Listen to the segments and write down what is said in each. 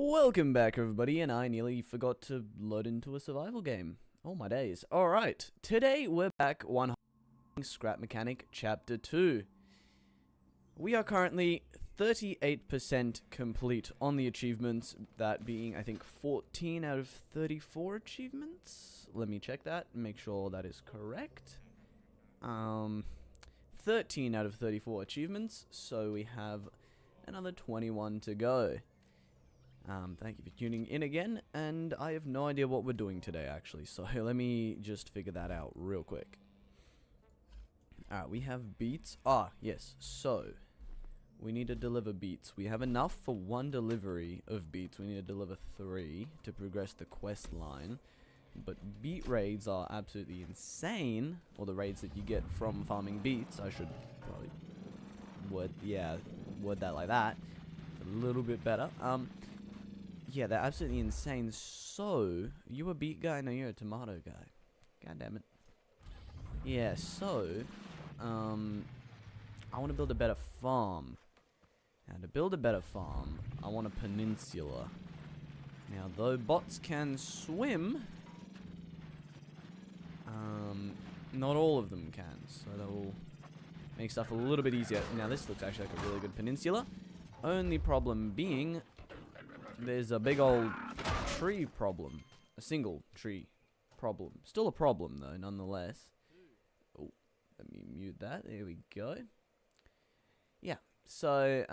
Welcome back, everybody, and I nearly forgot to load into a survival game. Oh my days. Alright, today we're back on Scrap Mechanic Chapter 2. We are currently 38% complete on the achievements, that being, I think, 14 out of 34 achievements. Let me check that and make sure that is correct. 13 out of 34 achievements, so we have another 21 to go. Thank you for tuning in again, and I have no idea what we're doing today, actually, so let me just figure that out real quick. Alright, we have beets. Yes, so we need to deliver beets. We have enough for one delivery of beets. We need to deliver 3 to progress the quest line, but beet raids are absolutely insane, or the raids that you get from farming beets. I should probably word that like that. It's a little bit better. Yeah, they're absolutely insane. So, you a beet guy? No, you're a tomato guy. God damn it. Yeah, so, I want to build a better farm. Now, to build a better farm, I want a peninsula. Now, though bots can swim, not all of them can, so that will make stuff a little bit easier. Now, this looks actually like a really good peninsula. Only problem being, there's a big old tree problem. A single tree problem. Still a problem, though, nonetheless. Oh, let me mute that. There we go. Yeah, so,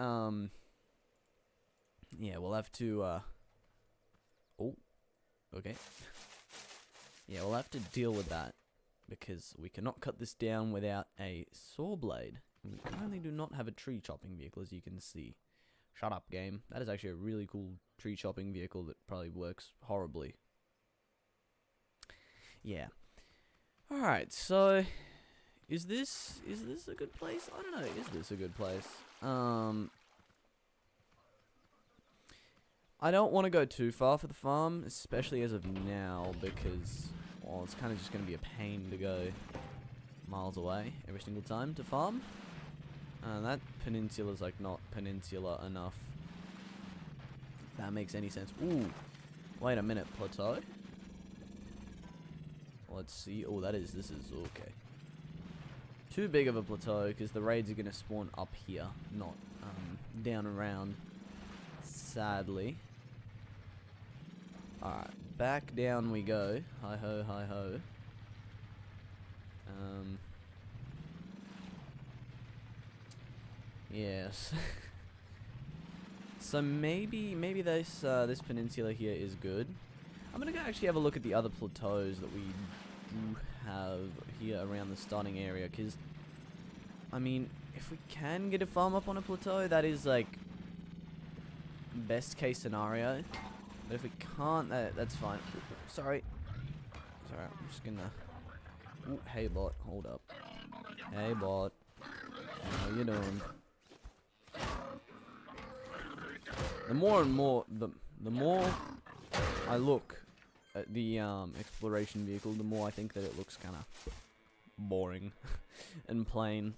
yeah, we'll have to, oh, okay. Yeah, we'll have to deal with that, because we cannot cut this down without a saw blade. And we currently do not have a tree chopping vehicle, as you can see. Shut up, game. That is actually a really cool tree chopping vehicle that probably works horribly. Yeah. Alright, so is this a good place? I don't know, is this a good place? I don't want to go too far for the farm, especially as of now, because, well, it's kind of just going to be a pain to go miles away every single time to farm. That peninsula's like not peninsula enough. If that makes any sense. Ooh, wait a minute, plateau. Let's see. Oh, this is okay. Too big of a plateau because the raids are gonna spawn up here, not down around. Sadly. Alright, back down we go. Hi ho, hi ho. Yes. So maybe this peninsula here is good. I'm gonna go actually have a look at the other plateaus that we do have here around the starting area, because I mean, if we can get a farm up on a plateau, that is like best case scenario. But if we can't, that's fine. Sorry, I'm just gonna. Ooh, hey bot, hold up. Hey bot, how you doing? The more I look at the exploration vehicle, the more I think that it looks kind of boring and plain.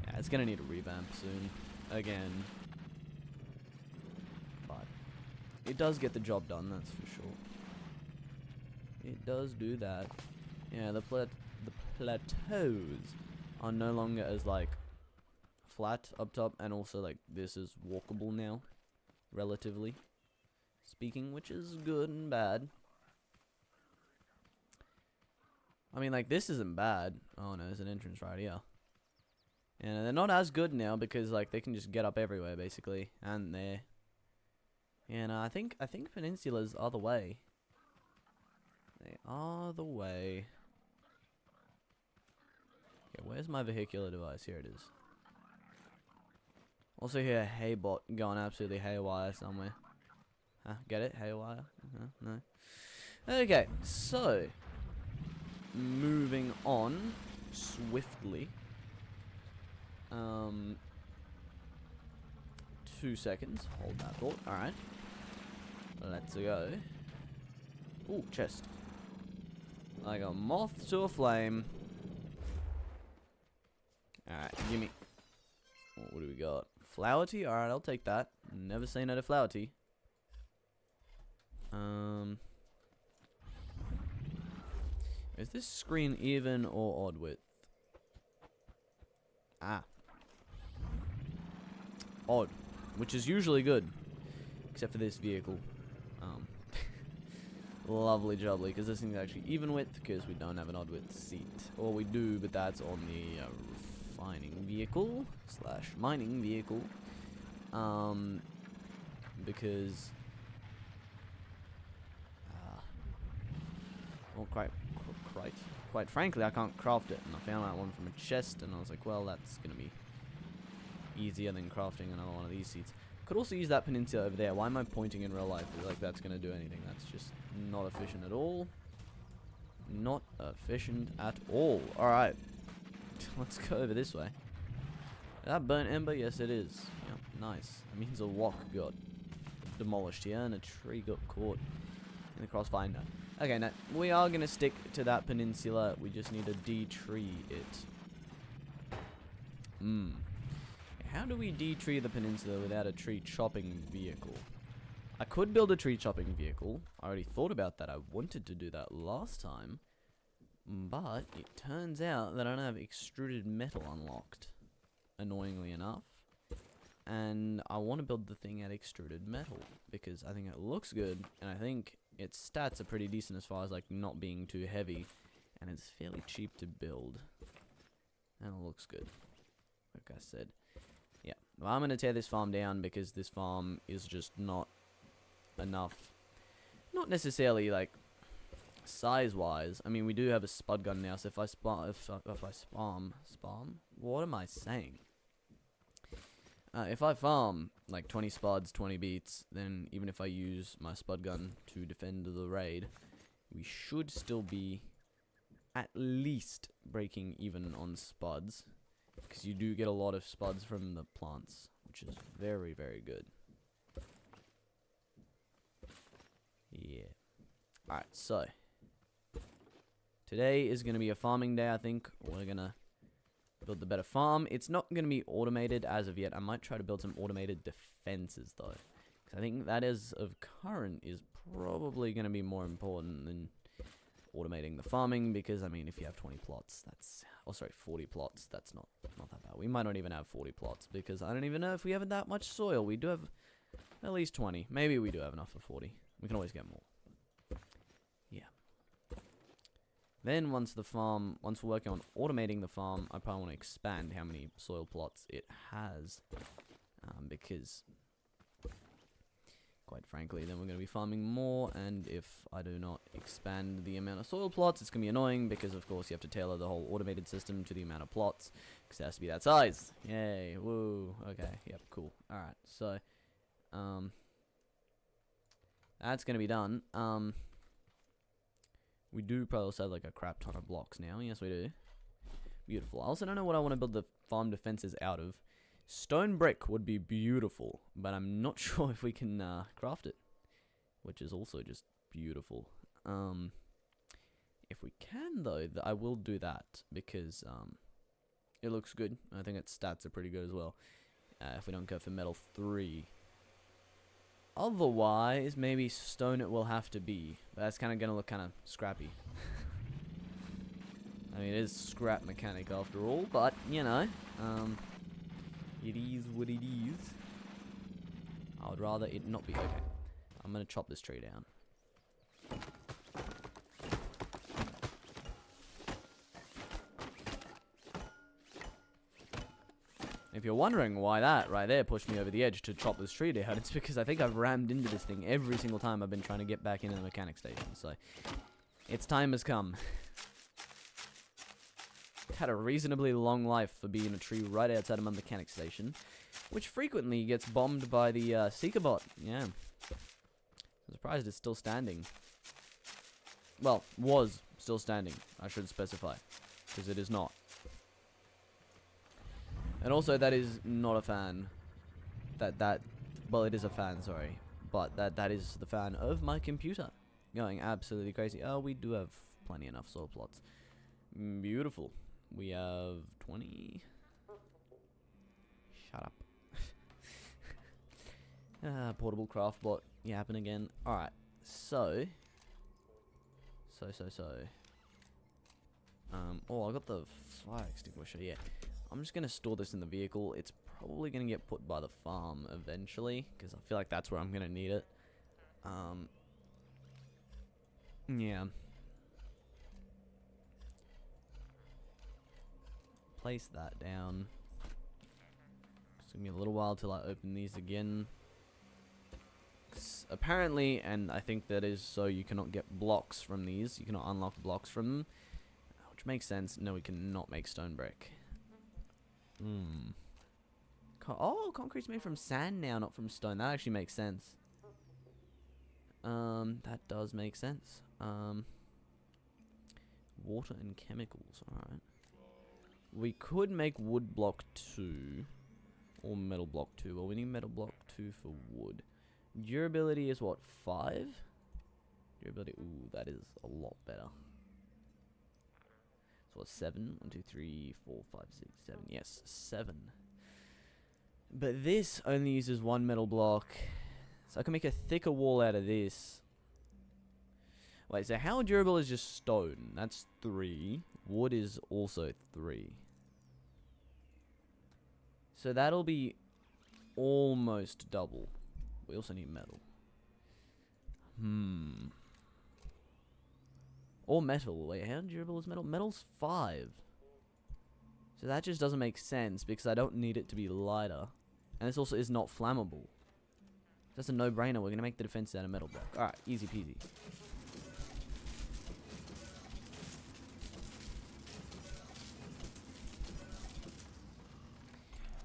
Yeah, it's gonna need a revamp soon, again. But it does get the job done, that's for sure. It does do that. Yeah, the plateaus are no longer as like flat up top, and also like this is walkable now, relatively speaking, which is good and bad. I mean, like, this isn't bad. Oh no, there's an entrance right here. And they're not as good now because like they can just get up everywhere basically, and there. And I think peninsulas are the way. They are the way. Okay, where's my vehicular device? Here it is. Also hear hey bot going absolutely haywire somewhere. Huh? Get it? Haywire? No. Okay, so moving on swiftly. 2 seconds. Hold that thought. Alright. Let's go. Ooh, chest. Like a moth to a flame. Alright, gimme. What do we got? Flower tea? Alright, I'll take that. Never say no to flower tea. Is this screen even or odd width? Ah. Odd. Which is usually good. Except for this vehicle. Lovely jubbly, because this thing's actually even width, because we don't have an odd width seat. Or we do, but that's on the refining vehicle / mining vehicle. Because well, quite frankly, I can't craft it, and I found that one from a chest, and I was like, well, that's gonna be easier than crafting another one of these seats. Could also use that peninsula over there. Why am I pointing in real life? Like that's gonna do anything. That's just not efficient at all. Not efficient at all. Alright. Let's go over this way. Is that burnt ember? Yes, it is. Yep, nice. That means a wok got demolished here, and a tree got caught in the crossfire. No. Okay, now, we are gonna stick to that peninsula. We just need to de-tree it. How do we de-tree the peninsula without a tree chopping vehicle? I could build a tree chopping vehicle. I already thought about that. I wanted to do that last time. But it turns out that I don't have extruded metal unlocked. Annoyingly enough. And I want to build the thing at extruded metal. Because I think it looks good. And I think its stats are pretty decent as far as like not being too heavy. And it's fairly cheap to build. And it looks good. Like I said. Yeah, well, I'm going to tear this farm down because this farm is just not enough. Not necessarily, like, size-wise. I mean, we do have a spud gun now, so if I spam, what am I saying? If I farm, like, 20 spuds, 20 beats, then even if I use my spud gun to defend the raid, we should still be at least breaking even on spuds. Because you do get a lot of spuds from the plants, which is very, very good. Yeah. Alright, so. Today is going to be a farming day, I think. We're going to build the better farm. It's not going to be automated as of yet. I might try to build some automated defenses, though. Because I think that is, of current, is probably going to be more important than automating the farming, because I mean if you have 20 plots, that's 40 plots, that's not that bad. We might not even have 40 plots, because I don't even know if we have that much soil. We do have at least 20. Maybe we do have enough for 40. We can always get more. Yeah. Then once we're working on automating the farm, I probably want to expand how many soil plots it has, because quite frankly, then we're going to be farming more, and if I do not expand the amount of soil plots, it's going to be annoying, because of course you have to tailor the whole automated system to the amount of plots, because it has to be that size. Yay, woo, okay, yep, cool. Alright, so, that's going to be done. We do probably also have like a crap ton of blocks now, yes we do. Beautiful. I also don't know what I want to build the farm defenses out of. Stone brick would be beautiful, but I'm not sure if we can craft it, which is also just beautiful. If we can, though, I will do that, because it looks good. I think its stats are pretty good as well, if we don't go for metal 3. Otherwise, maybe stone it will have to be, but that's kind of going to look kind of scrappy. I mean, it is scrap mechanic after all, but, you know, it is what it is. I would rather it not be. Okay. I'm going to chop this tree down. If you're wondering why that right there pushed me over the edge to chop this tree down, it's because I think I've rammed into this thing every single time I've been trying to get back into the mechanic station. So, its time has come. Had a reasonably long life for being a tree right outside of my mechanic station, which frequently gets bombed by the Seeker bot. Yeah. I'm surprised it's still standing. Well, was still standing, I should specify, because it is not. And also, that is not a fan. Well, it is a fan, sorry. But that is the fan of my computer. Going absolutely crazy. Oh, we do have plenty enough soil plots. Beautiful. We have 20. Shut up. Portable craft bot yapping again. Alright. So. Oh, I got the fire extinguisher, yeah. I'm just gonna store this in the vehicle. It's probably gonna get put by the farm eventually, because I feel like that's where I'm gonna need it. Yeah. Place that down. It's gonna be a little while till I open these again. Apparently, and I think that is so you cannot get blocks from these. You cannot unlock blocks from them. Which makes sense. No, we cannot make stone brick. Oh, concrete's made from sand now, not from stone. That actually makes sense. That does make sense. Water and chemicals. Alright. We could make wood block 2. Or metal block 2. Well, we need metal block 2 for wood. Durability is what, 5? Durability, ooh, that is a lot better. So what, 7? 1, 2, 3, 4, 5, 6, 7. Yes, 7. But this only uses 1 metal block. So I can make a thicker wall out of this. Wait, so how durable is just stone? That's 3. Wood is also 3. So that'll be almost double. We also need metal. Or metal. Wait, how durable is metal? Metal's 5. So that just doesn't make sense because I don't need it to be lighter. And this also is not flammable. That's a no-brainer. We're going to make the defense out of metal block. Alright, easy peasy.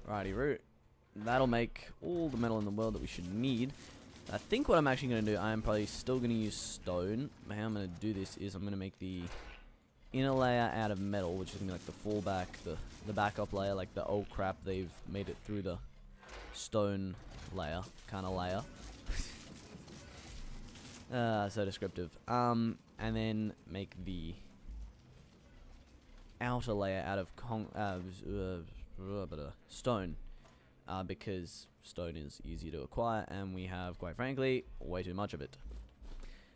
Righty root. That'll make all the metal in the world that we should need. I think what I'm actually going to do, I am probably still going to use stone. How I'm going to do this is I'm going to make the inner layer out of metal, which is going to be like the fallback, the backup layer, like the oh crap, they've made it through the stone layer, kind of layer. So descriptive. And then make the outer layer out of stone. Because stone is easy to acquire, and we have, quite frankly, way too much of it.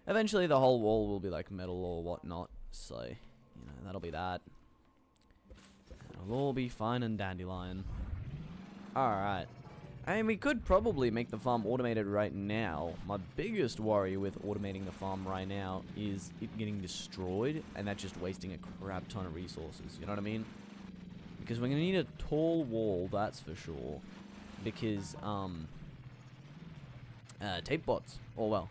Eventually, the whole wall will be like metal or whatnot, so, you know, that'll be that. It'll all be fine and dandelion. Alright. I mean, we could probably make the farm automated right now. My biggest worry with automating the farm right now is it getting destroyed, and that's just wasting a crap ton of resources, you know what I mean? Because we're going to need a tall wall, that's for sure. Because, tape bots. Or, well.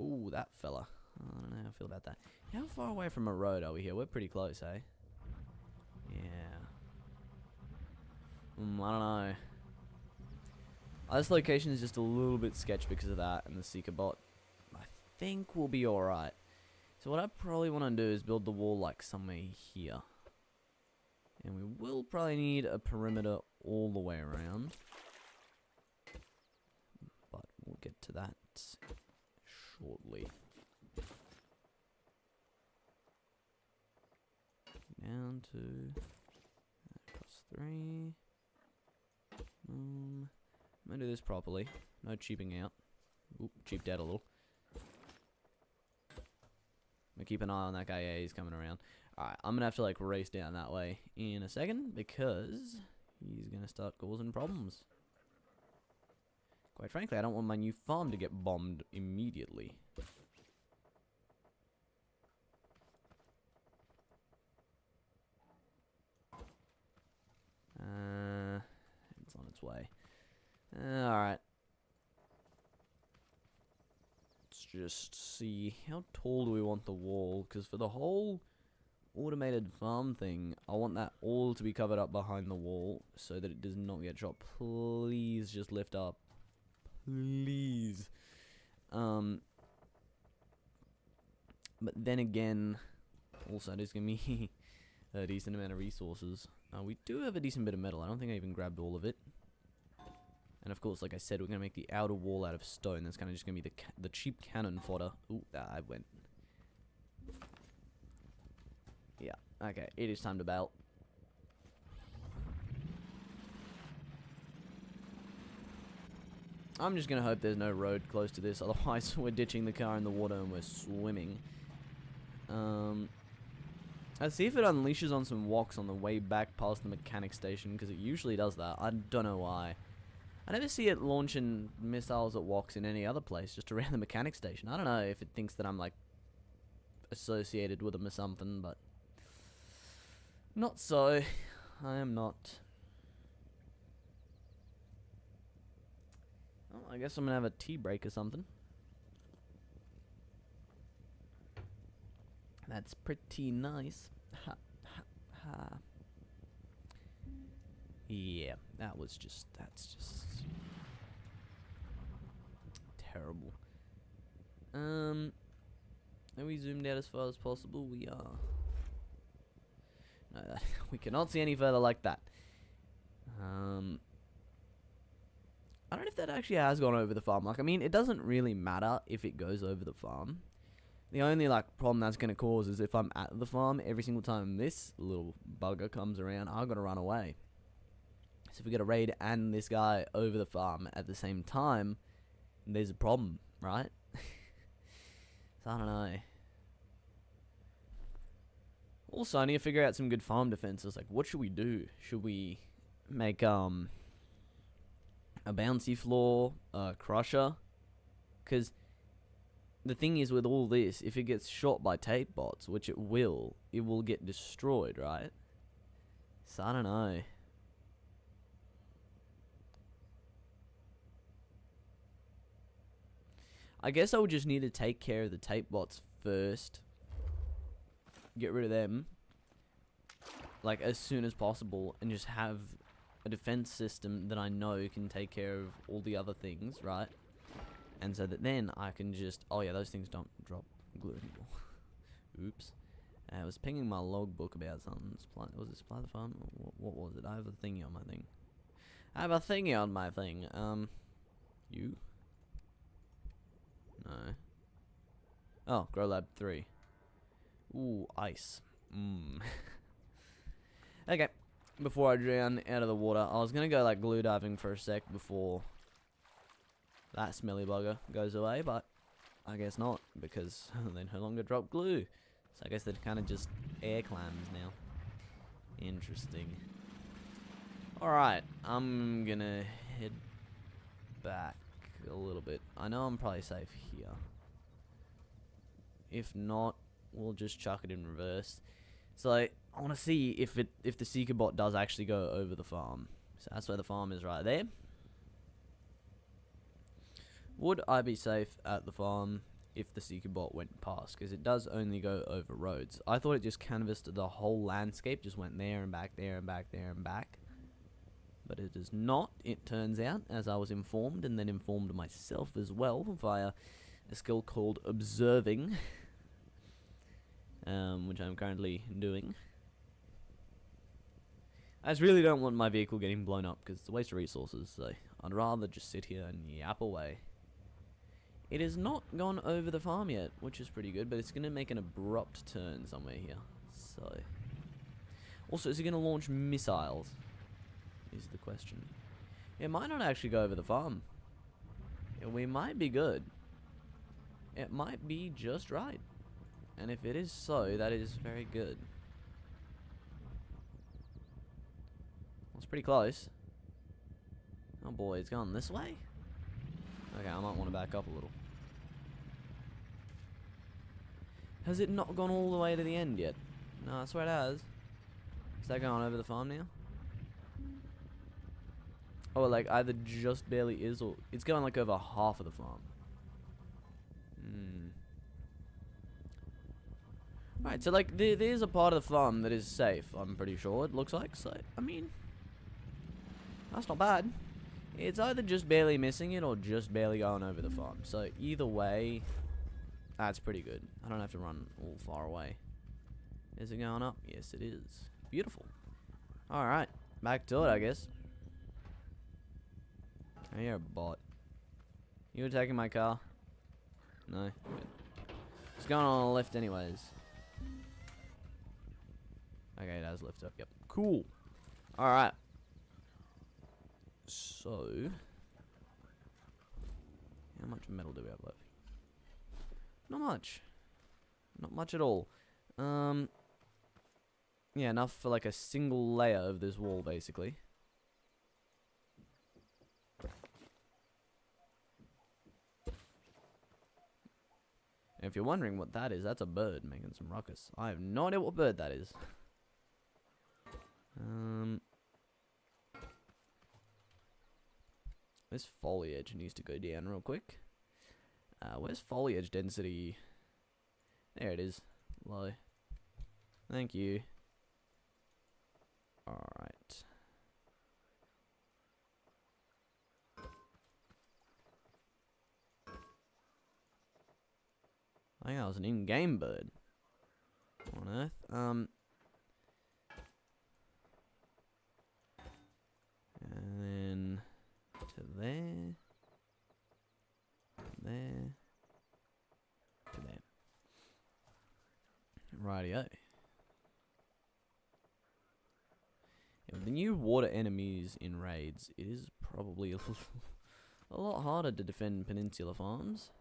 Ooh, that fella. I don't know how I feel about that. How far away from a road are we here? We're pretty close, eh? Yeah. I don't know. This location is just a little bit sketch because of that and the seeker bot. I think we'll be alright. So what I probably want to do is build the wall like somewhere here. And we will probably need a perimeter all the way around. But we'll get to that shortly. Down to +3. I'm gonna do this properly. No cheaping out. Oop, cheaped out a little. I'm gonna keep an eye on that guy. Yeah, he's coming around. Alright, I'm gonna have to like race down that way in a second because he's gonna start causing problems. Quite frankly, I don't want my new farm to get bombed immediately. It's on its way. Alright. Let's just see, how tall do we want the wall? Because for the whole automated farm thing, I want that all to be covered up behind the wall so that it does not get shot. Please just lift up. Please. But then again, also there's going to be a decent amount of resources. We do have a decent bit of metal. I don't think I even grabbed all of it. And of course, like I said, we're going to make the outer wall out of stone. That's kind of just going to be the cheap cannon fodder. Ooh, I went. Yeah, okay, it is time to bail. I'm just gonna hope there's no road close to this, otherwise we're ditching the car in the water and we're swimming. Let's see if it unleashes on some walks on the way back past the mechanic station, because it usually does that. I don't know why. I never see it launching missiles at walks in any other place, just around the mechanic station. I don't know if it thinks that I'm, like, associated with them or something, but... not so. I am not. Well, I guess I'm gonna have a tea break or something. That's pretty nice. Ha, ha, ha. Yeah, that's just terrible. Are we zoomed out as far as possible? We are. No, we cannot see any further like that. I don't know if that actually has gone over the farm. Like, I mean, it doesn't really matter if it goes over the farm. The only, like, problem that's going to cause is if I'm at the farm, every single time this little bugger comes around, I've got to run away. So if we get a raid and this guy over the farm at the same time, there's a problem, right? So I don't know. Also, I need to figure out some good farm defenses. Like, what should we do? Should we make, a bouncy floor, crusher? Because the thing is with all this, if it gets shot by tape bots, which it will get destroyed, right? So I don't know. I guess I would just need to take care of the tape bots first. Get rid of them, like, as soon as possible, and just have a defense system that I know can take care of all the other things, right? And so that then I can just... oh yeah, those things don't drop glue anymore. Oops. I was pinging my logbook about something. Was it supply the farm? What was it? I have a thingy on my thing. I have a thingy on my thing. You? No. Oh, Grow Lab 3. Ooh, ice. Okay. Before I drown out of the water, I was gonna go, like, glue diving for a sec before that smelly bugger goes away, but I guess not, because they no longer drop glue. So I guess they're kind of just air clams now. Interesting. Alright, I'm gonna head back a little bit. I know I'm probably safe here. If not, we'll just chuck it in reverse. So I want to see if the Seeker bot does actually go over the farm. So that's where the farm is, right there. Would I be safe at the farm if the Seeker bot went past? Because it does only go over roads. I thought it just canvassed the whole landscape, just went there and back, there and back, there and back. But it does not, it turns out, as I was informed, and then informed myself as well via a skill called observing. Which I'm currently doing. I just really don't want my vehicle getting blown up because it's a waste of resources, so I'd rather just sit here and yap away. It has not gone over the farm yet, which is pretty good, but it's going to make an abrupt turn somewhere here. So, also, is it going to launch missiles? Is the question. It might not actually go over the farm. Yeah, we might be good. It might be just right. And if it is so, that is very good. Well, it's pretty close. Oh boy, it's gone this way? Okay, I might want to back up a little. Has it not gone all the way to the end yet? No, I swear it has. Is that going over the farm now? Oh, like either just barely is, or it's going like over half of the farm. Alright, so like there's a part of the farm that is safe, I'm pretty sure, it looks like. So, I mean, that's not bad. It's either just barely missing it or just barely going over the farm. So either way, that's pretty good. I don't have to run all far away. Is it going up? Yes, it is. Beautiful. Alright, back to it, I guess. Oh, you're a bot. You attacking my car? No. Good. It's going on the left anyways. Okay, it has lift up. Yep. Cool. Alright. So, How much metal do we have left? Not much. Not much at all. Yeah, enough for like a single layer of this wall, basically. And if you're wondering what that is, that's a bird making some ruckus. I have no idea what bird that is. This foliage needs to go down real quick. Where's foliage density? There it is. Low. Thank you. Alright. I think that was an in-game bird. On Earth. And then to there. There. To there. Rightio. Yeah, with the new water enemies in raids, it is probably a lot harder to defend Peninsula Farms.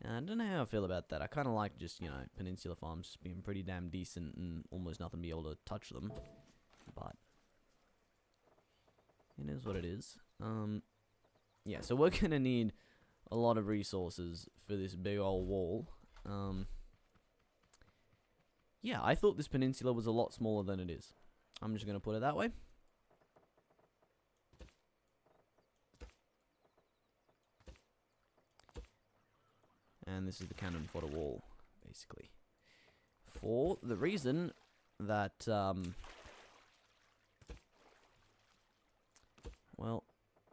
And I don't know how I feel about that. I kind of like just, you know, Peninsula Farms just being pretty damn decent and almost nothing be able to touch them. But it is what it is. Yeah, so we're going to need a lot of resources for this big old wall. Yeah, I thought this peninsula was a lot smaller than it is. I'm just going to put it that way. And this is the cannon fodder wall, basically. For the reason that, well,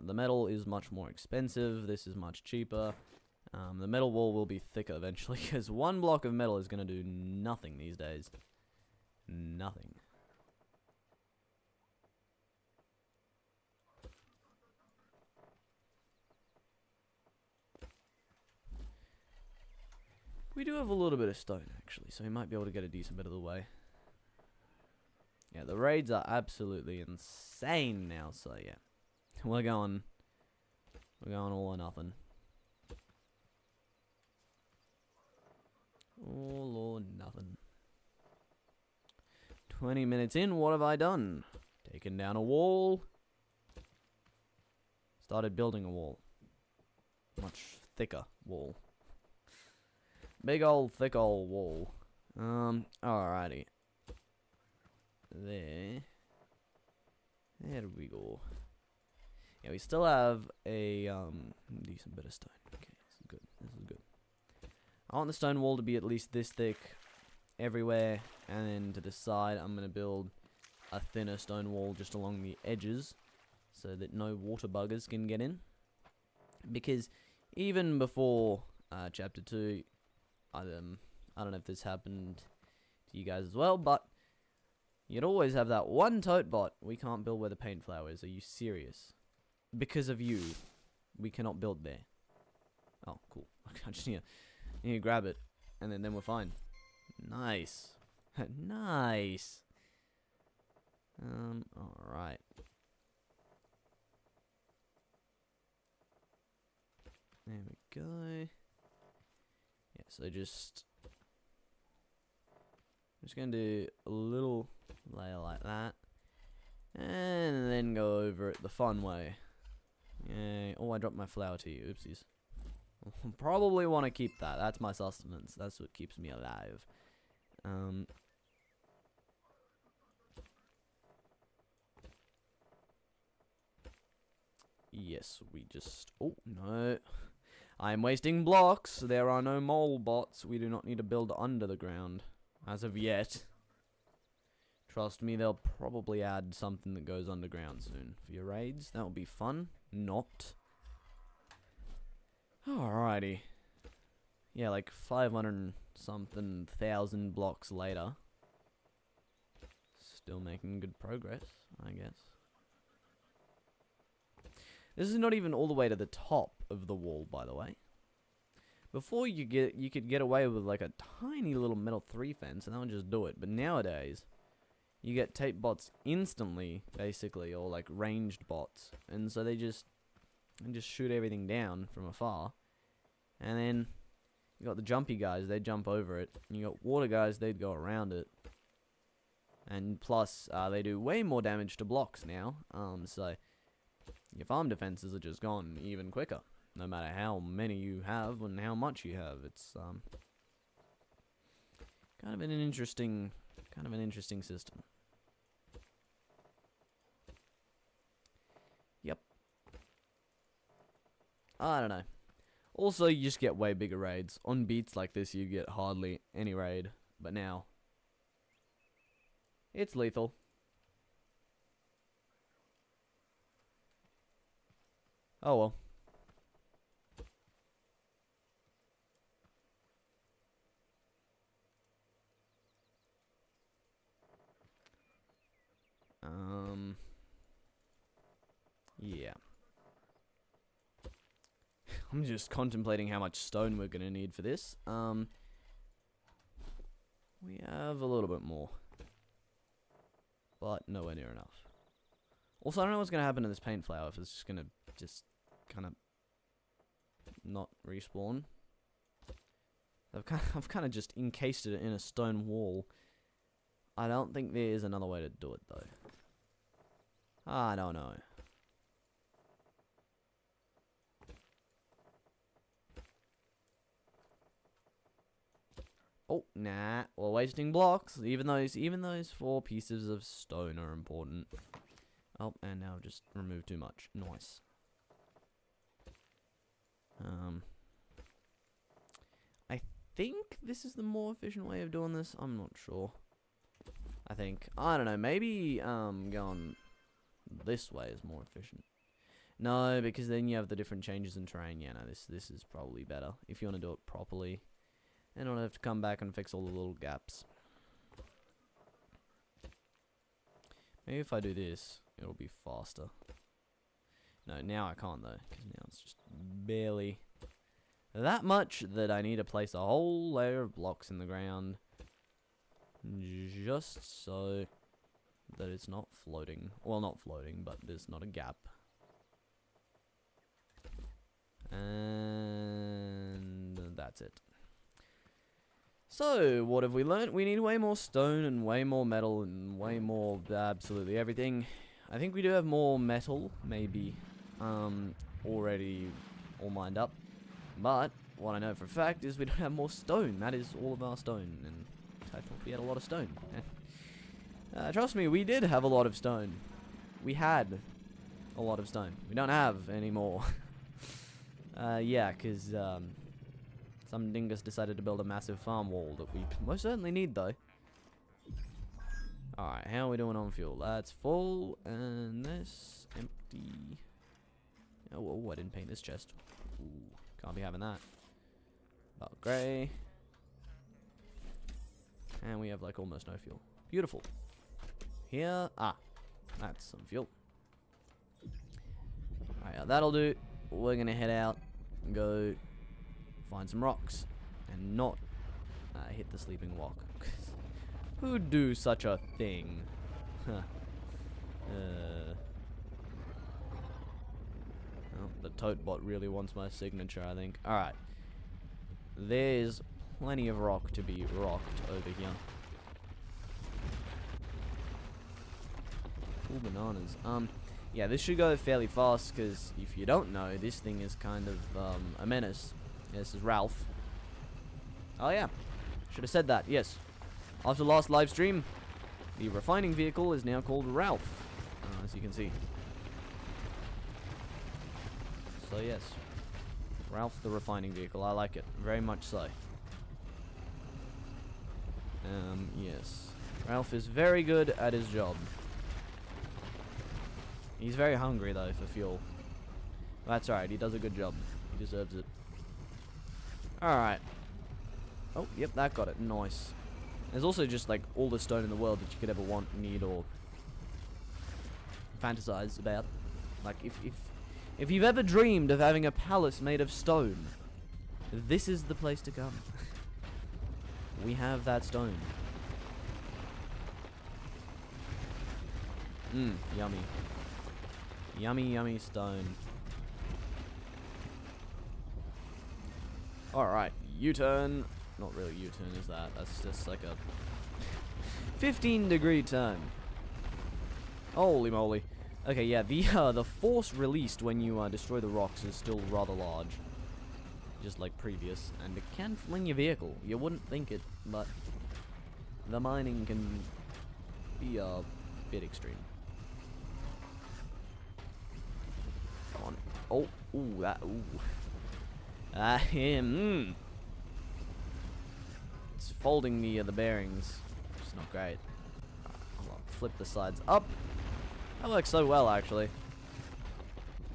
the metal is much more expensive. This is much cheaper. The metal wall will be thicker eventually, because one block of metal is going to do nothing these days. Nothing. We do have a little bit of stone, actually, so we might be able to get a decent bit of the way. Yeah, the raids are absolutely insane now, so yeah. We're going all or nothing. All or nothing. 20 minutes in, what have I done? Taken down a wall. Started building a wall. Much thicker wall. Big old thick old wall. Alrighty. There we go. Yeah, we still have a decent bit of stone. Okay, this is good. This is good. I want the stone wall to be at least this thick everywhere, and then to the side I'm gonna build a thinner stone wall just along the edges so that no water buggers can get in. Because even before chapter 2, I don't know if this happened to you guys as well, but you'd always have that one tote bot. We can't build where the paint flower is. Are you serious? Because of you, we cannot build there. Oh, cool. I just need to grab it, and then we're fine. Nice. Nice. Alright. There we go. Yeah, so I'm just gonna do a little layer like that, and then go over it the fun way. Yeah. Oh, I dropped my flower to you. Oopsies. Probably want to keep that. That's my sustenance. That's what keeps me alive. Yes, we just... Oh, no. I am wasting blocks. There are no mole bots. We do not need to build under the ground. As of yet. Trust me, they'll probably add something that goes underground soon. For your raids, that will be fun. Not. Alrighty. Yeah, like 500 and something thousand blocks later. Still making good progress, I guess. This is not even all the way to the top of the wall, by the way. Before you could get away with like a tiny little metal 3 fence and that would just do it. But nowadays, you get tape bots instantly, basically, or like ranged bots, and so they just shoot everything down from afar, And then you got the jumpy guys, they jump over it. And you got water guys, they'd go around it. And plus, they do way more damage to blocks now. So your farm defenses are just gone even quicker. No matter how many you have and how much you have. It's kind of an interesting system. Yep. I don't know. Also, you just get way bigger raids. On beats like this, you get hardly any raid. But now, it's lethal. Oh well. Yeah. I'm just contemplating how much stone we're gonna need for this. We have a little bit more, but nowhere near enough. Also, I don't know what's gonna happen to this paint flower, if it's just gonna kind of not respawn. I've kind of just encased it in a stone wall. I don't think there is another way to do it though. I don't know. Oh, nah. We're wasting blocks. Even those 4 pieces of stone are important. Oh, and now I've just removed too much. Nice. I think this is the more efficient way of doing this. I'm not sure. I don't know. Maybe going this way is more efficient. No, because then you have the different changes in terrain. Yeah, no, this is probably better if you want to do it properly. And don't have to come back and fix all the little gaps. Maybe if I do this, it'll be faster. No, now I can't though, because now it's just barely that much that I need to place a whole layer of blocks in the ground. Just so that it's not floating. Well, not floating, but there's not a gap. And that's it. So, what have we learnt? We need way more stone and way more metal and way more absolutely everything. I think we do have more metal, maybe, already all mined up. But, what I know for a fact is we don't have more stone. That is all of our stone, and I thought we had a lot of stone. Trust me, we did have a lot of stone. We had a lot of stone. We don't have any more. Yeah, because, some dingus decided to build a massive farm wall that we most certainly need, though. Alright, how are we doing on fuel? That's full, and this empty. Oh, whoa, I didn't paint this chest. Ooh, can't be having that. About grey. And we have, like, almost no fuel. Beautiful. Here, that's some fuel. Alright, that'll do. We're gonna head out and go find some rocks and not hit the sleeping walk. Who'd do such a thing? Huh. Oh, the tote bot really wants my signature, I think. Alright. There's plenty of rock to be rocked over here. Cool bananas. Yeah, this should go fairly fast, because if you don't know, this thing is kind of a menace. Yeah, this is Ralph. Oh yeah, should have said that, yes. After last live stream, the refining vehicle is now called Ralph, as you can see. So yes, Ralph the refining vehicle, I like it, very much so. Yes, Ralph is very good at his job. He's very hungry though for fuel. That's alright, he does a good job. He deserves it. Alright. Oh, yep, that got it. Nice. There's also just like all the stone in the world that you could ever want, need, or fantasize about. Like if you've ever dreamed of having a palace made of stone, this is the place to come. We have that stone. Yummy. Yummy, yummy stone. Alright, U-turn. Not really U-turn, is that? That's just like a 15-degree turn. Holy moly. Okay, yeah, the force released when you destroy the rocks is still rather large. Just like previous. And it can fling your vehicle. You wouldn't think it, but the mining can be a bit extreme. Come on. Oh, ooh, that, ooh. It's folding the bearings. It's not great. Hold on, flip the sides up. That works so well, actually.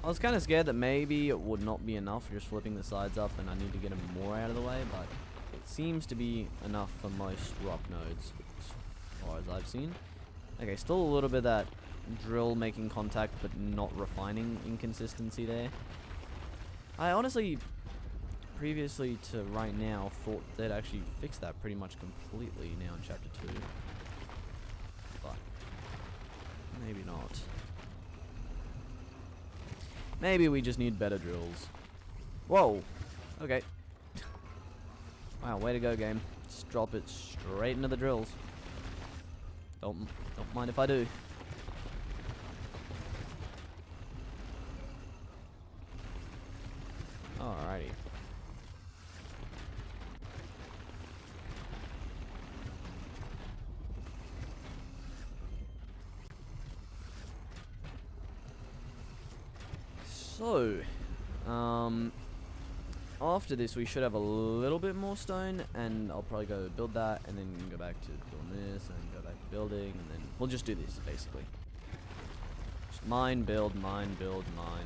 I was kind of scared that maybe it would not be enough just flipping the sides up and I need to get them more out of the way, but it seems to be enough for most rock nodes, as far as I've seen. Okay, still a little bit of that drill making contact but not refining inconsistency there. I honestly, previously to right now, thought they'd actually fix that pretty much completely now in Chapter 2. But maybe not. Maybe we just need better drills. Whoa! Okay. Wow, way to go, game. Just drop it straight into the drills. Don't mind if I do. Alrighty. So, after this we should have a little bit more stone, and I'll probably go build that, and then go back to doing this, and then go back to building, and then we'll just do this, basically. Just mine, build, mine, build, mine.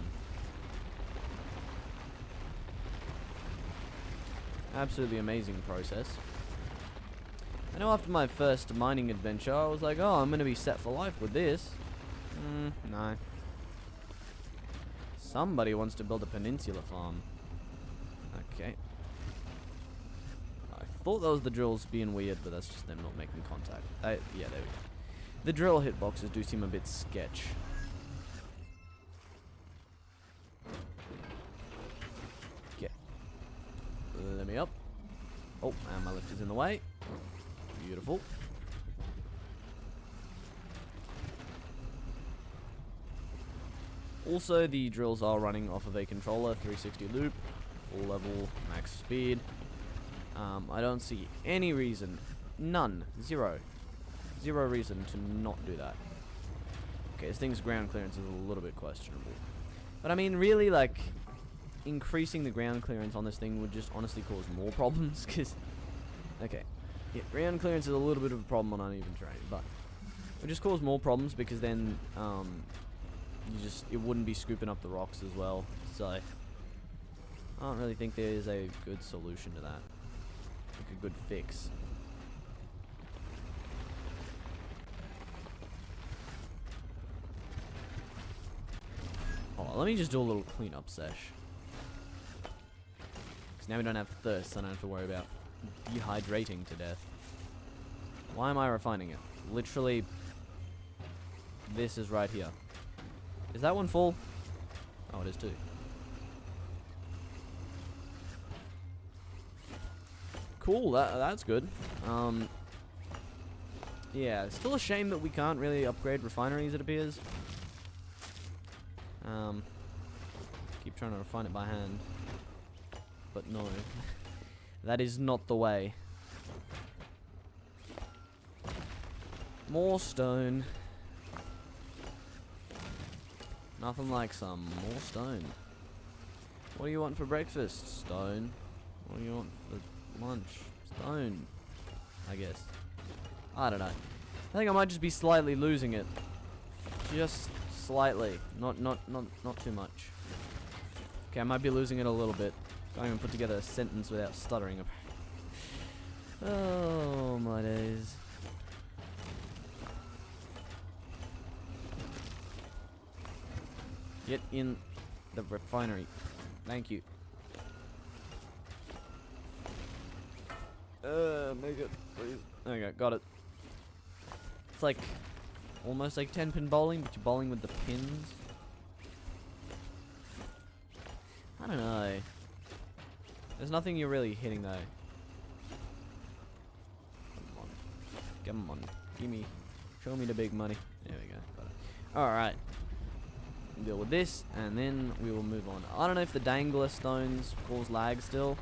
Absolutely amazing process. I know after my first mining adventure, I was like, oh, I'm going to be set for life with this. No. Somebody wants to build a peninsula farm. Okay. I thought that was the drills being weird, but that's just them not making contact. Yeah, there we go. The drill hitboxes do seem a bit sketch. Okay. Let me up. Oh, and my lift is in the way. Beautiful. Also, the drills are running off of a controller, 360 loop, full level, max speed. I don't see any reason, none, zero reason to not do that. Okay, this thing's ground clearance is a little bit questionable. But I mean, really, like, increasing the ground clearance on this thing would just honestly cause more problems, because, okay, yeah, ground clearance is a little bit of a problem on uneven terrain, but it would just cause more problems, because then, it wouldn't be scooping up the rocks as well. So I don't really think there is a good solution to that, like a good fix. Hold on, let me just do a little cleanup sesh, because now we don't have thirst, so I don't have to worry about dehydrating to death. Why am I refining it? Literally, this is right here. Is that one full? Oh, it is too. Cool, that's good. Yeah, it's still a shame that we can't really upgrade refineries, it appears. Keep trying to refine it by hand. But no. That is not the way. More stone. Nothing like some more stone. What do you want for breakfast? Stone. What do you want for lunch? Stone. I guess. I don't know. I think I might just be slightly losing it. Just slightly. Not too much. Okay, I might be losing it a little bit. Can't even put together a sentence without stuttering. Oh my days. Get in the refinery. Thank you. Make it, please. Okay, got it. It's like almost like 10-pin bowling, but you're bowling with the pins. I don't know. There's nothing you're really hitting though. Come on. Come on. Gimme. Show me the big money. There we go. Got it. Alright. Deal with this, and then we will move on. I don't know if the dangler stones cause lag still.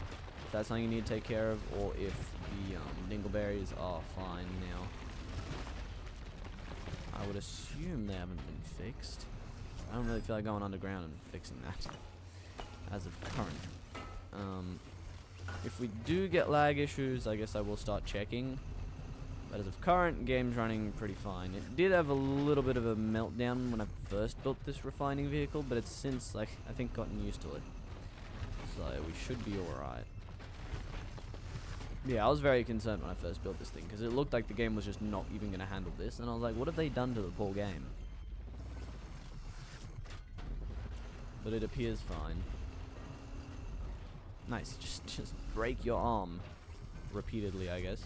If that's something you need to take care of, or if the dingleberries are fine now. I would assume they haven't been fixed. I don't really feel like going underground and fixing that as of current. If we do get lag issues, I guess I will start checking. But as of current, game's running pretty fine. It did have a little bit of a meltdown when I first built this refining vehicle, but it's since, like, I think gotten used to it. So we should be alright. Yeah, I was very concerned when I first built this thing, because it looked like the game was just not even going to handle this, and I was like, what have they done to the poor game? But it appears fine. Nice, just break your arm repeatedly, I guess.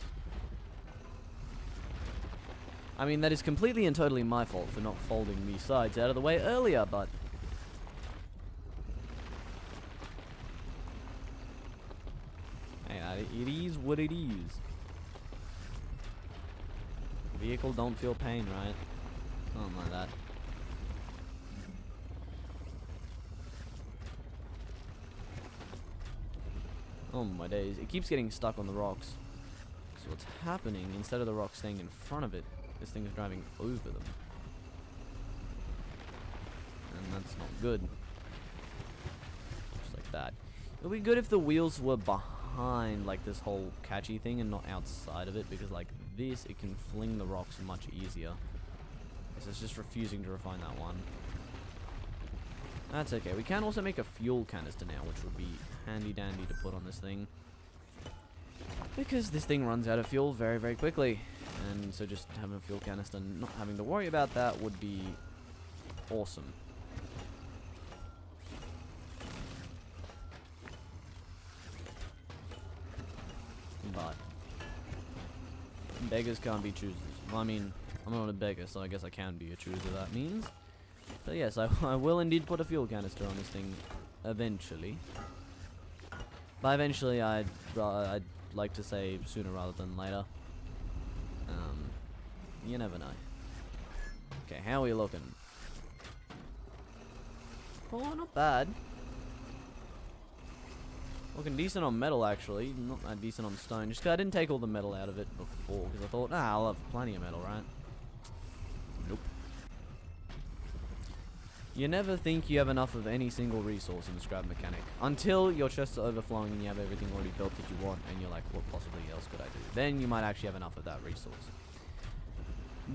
I mean, that is completely and totally my fault for not folding these sides out of the way earlier, but... hey, it is what it is. Vehicle don't feel pain, right? Something like that. Oh my days. It keeps getting stuck on the rocks. So what's happening, instead of the rocks staying in front of it, this thing is driving over them. And that's not good. Just like that. It would be good if the wheels were behind, like, this whole catchy thing and not outside of it, because like this, it can fling the rocks much easier. So it's just refusing to refine that one. That's okay. We can also make a fuel canister now, which would be handy dandy to put on this thing. Because this thing runs out of fuel very, very quickly. And so just having a fuel canister and not having to worry about that would be awesome. But beggars can't be choosers. Well, I mean, I'm not a beggar, so I guess I can be a chooser, that means. So yes, I will indeed put a fuel canister on this thing eventually. By eventually, I'd like to say sooner rather than later. You never know. Okay, how are we looking? Oh, not bad. Looking decent on metal, actually. Not that decent on stone. Just 'cause I didn't take all the metal out of it before, because I thought, I'll have plenty of metal, right? Nope. You never think you have enough of any single resource in the scrap mechanic until your chests are overflowing and you have everything already built that you want, and you're like, what possibly else could I do? Then you might actually have enough of that resource.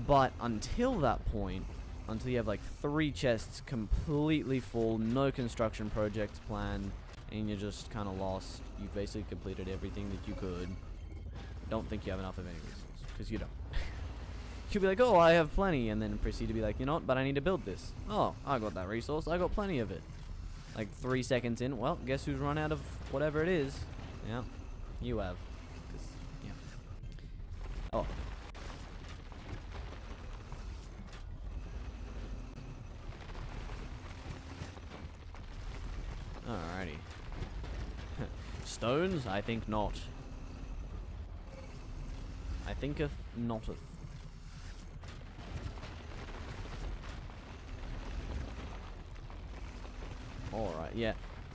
But until that point, until you have like 3 chests completely full, no construction projects planned, and you're just kind of lost, you've basically completed everything that you could, don't think you have enough of any resource, because you don't. You'll be like, oh, I have plenty, and then proceed to be like, you know what, but I need to build this. Oh, I got that resource, I got plenty of it. Like 3 seconds in, well, guess who's run out of whatever it is? Yeah, you have. 'Cause, yeah. Oh. Alrighty. Stones? I think not. I thinketh noteth. Alright, yeah.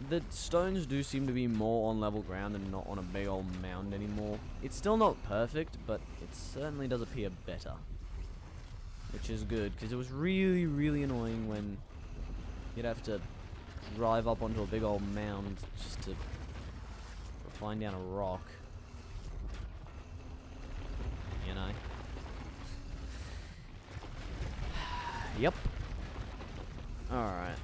The stones do seem to be more on level ground and not on a big old mound anymore. It's still not perfect, but it certainly does appear better. Which is good, because it was really, really annoying when you'd have to drive up onto a big old mound just to find down a rock. You know? Yep. Alright.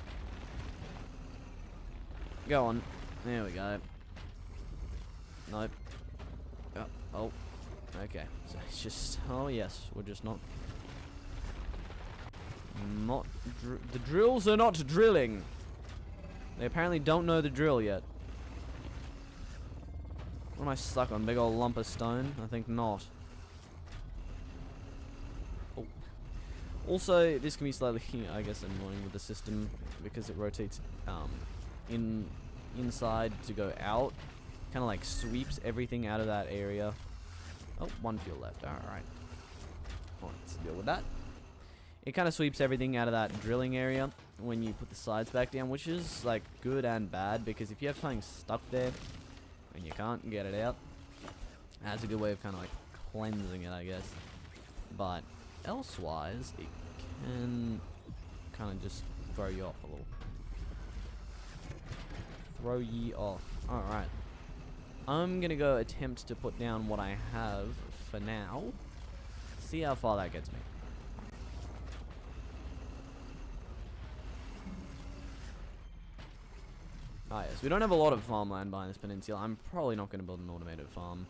Go on. There we go. Nope. Oh. Okay. So it's just... oh yes. We're just not... the drills are not drilling. They apparently don't know the drill yet. What am I stuck on? Big old lump of stone? I think not. Oh. Also, this can be slightly, I guess, annoying with the system because it rotates inside to go out, Kind of like sweeps everything out of that area. Oh, one fuel left. Alright. Let's deal with that. It kind of sweeps everything out of that drilling area when you put the sides back down, which is like good and bad, because if you have something stuck there and you can't get it out, that's a good way of kind of like cleansing it, I guess. But elsewise, it can kind of just throw you off a little. Throw ye off. Alright. I'm gonna go attempt to put down what I have for now. See how far that gets me. Ah yes, we don't have a lot of farmland behind this peninsula. I'm probably not going to build an automated farm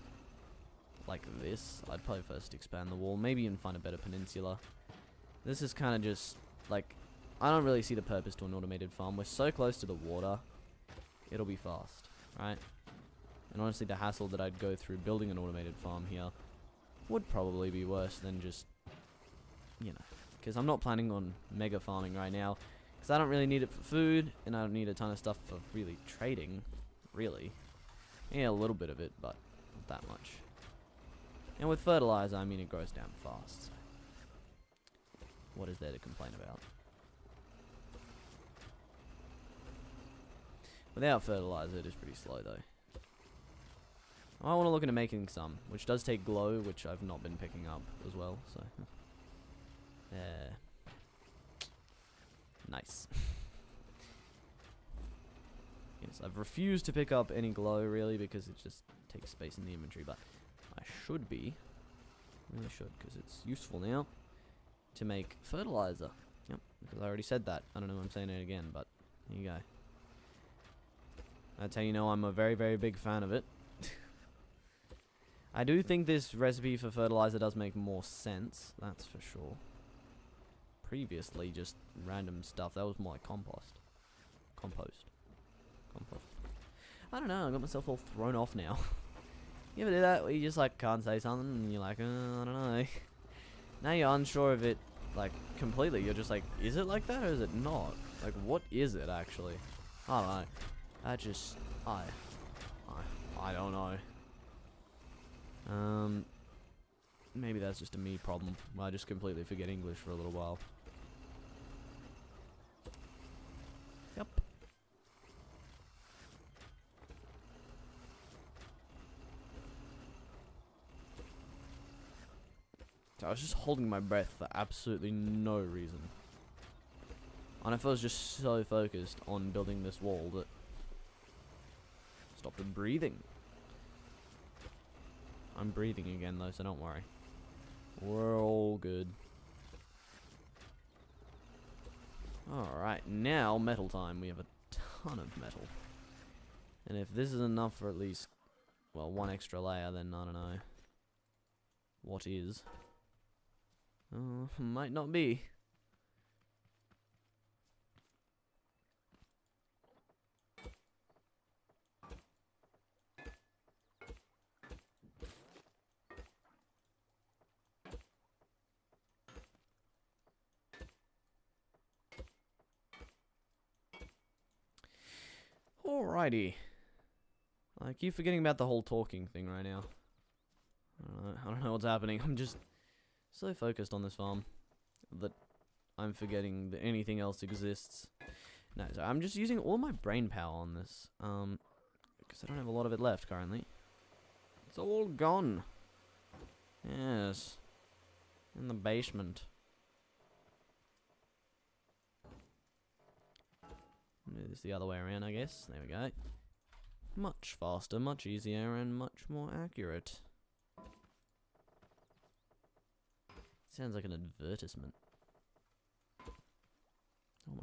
like this. I'd probably first expand the wall, maybe even find a better peninsula. This is kind of just, like, I don't really see the purpose to an automated farm. We're so close to the water, it'll be fast, right? And honestly, the hassle that I'd go through building an automated farm here would probably be worse than just, you know, because I'm not planning on mega farming right now. Because I don't really need it for food, and I don't need a ton of stuff for really trading, really. Yeah, a little bit of it, but not that much. And with fertilizer, I mean, it grows down fast. So what is there to complain about? Without fertilizer, it is pretty slow, though. I want to look into making some, which does take glow, which I've not been picking up as well, so... Nice. Yes, I've refused to pick up any glow, really, because it just takes space in the inventory, but I should be. Really should, because it's useful now to make fertilizer. Yep, because I already said that. I don't know why I'm saying it again, but here you go. That's how you know I'm a very, very big fan of it. I do think this recipe for fertilizer does make more sense, that's for sure. Previously, just random stuff. That was more like compost. Compost. I don't know, I got myself all thrown off now. You ever do that where you just like can't say something and you're like, I don't know. Now you're unsure of it, like, completely. You're just like, is it like that or is it not? Like, what is it actually? I don't know. I just, I don't know. Maybe that's just a me problem. I just completely forget English for a little while. Yep. So I was just holding my breath for absolutely no reason. And I was just so focused on building this wall that I stopped breathing. I'm breathing again though, so don't worry. We're all good. Alright, now metal time. We have a ton of metal. And if this is enough for at least, well, one extra layer, then I don't know. What is? Might not be. Alrighty. I keep forgetting about the whole talking thing right now. I don't know what's happening. I'm just so focused on this farm that I'm forgetting that anything else exists. No, so I'm just using all my brain power on this. Because I don't have a lot of it left currently. It's all gone. Yes. In the basement. Do this the other way around, I guess. There we go. Much faster, much easier, and much more accurate. Sounds like an advertisement. Oh my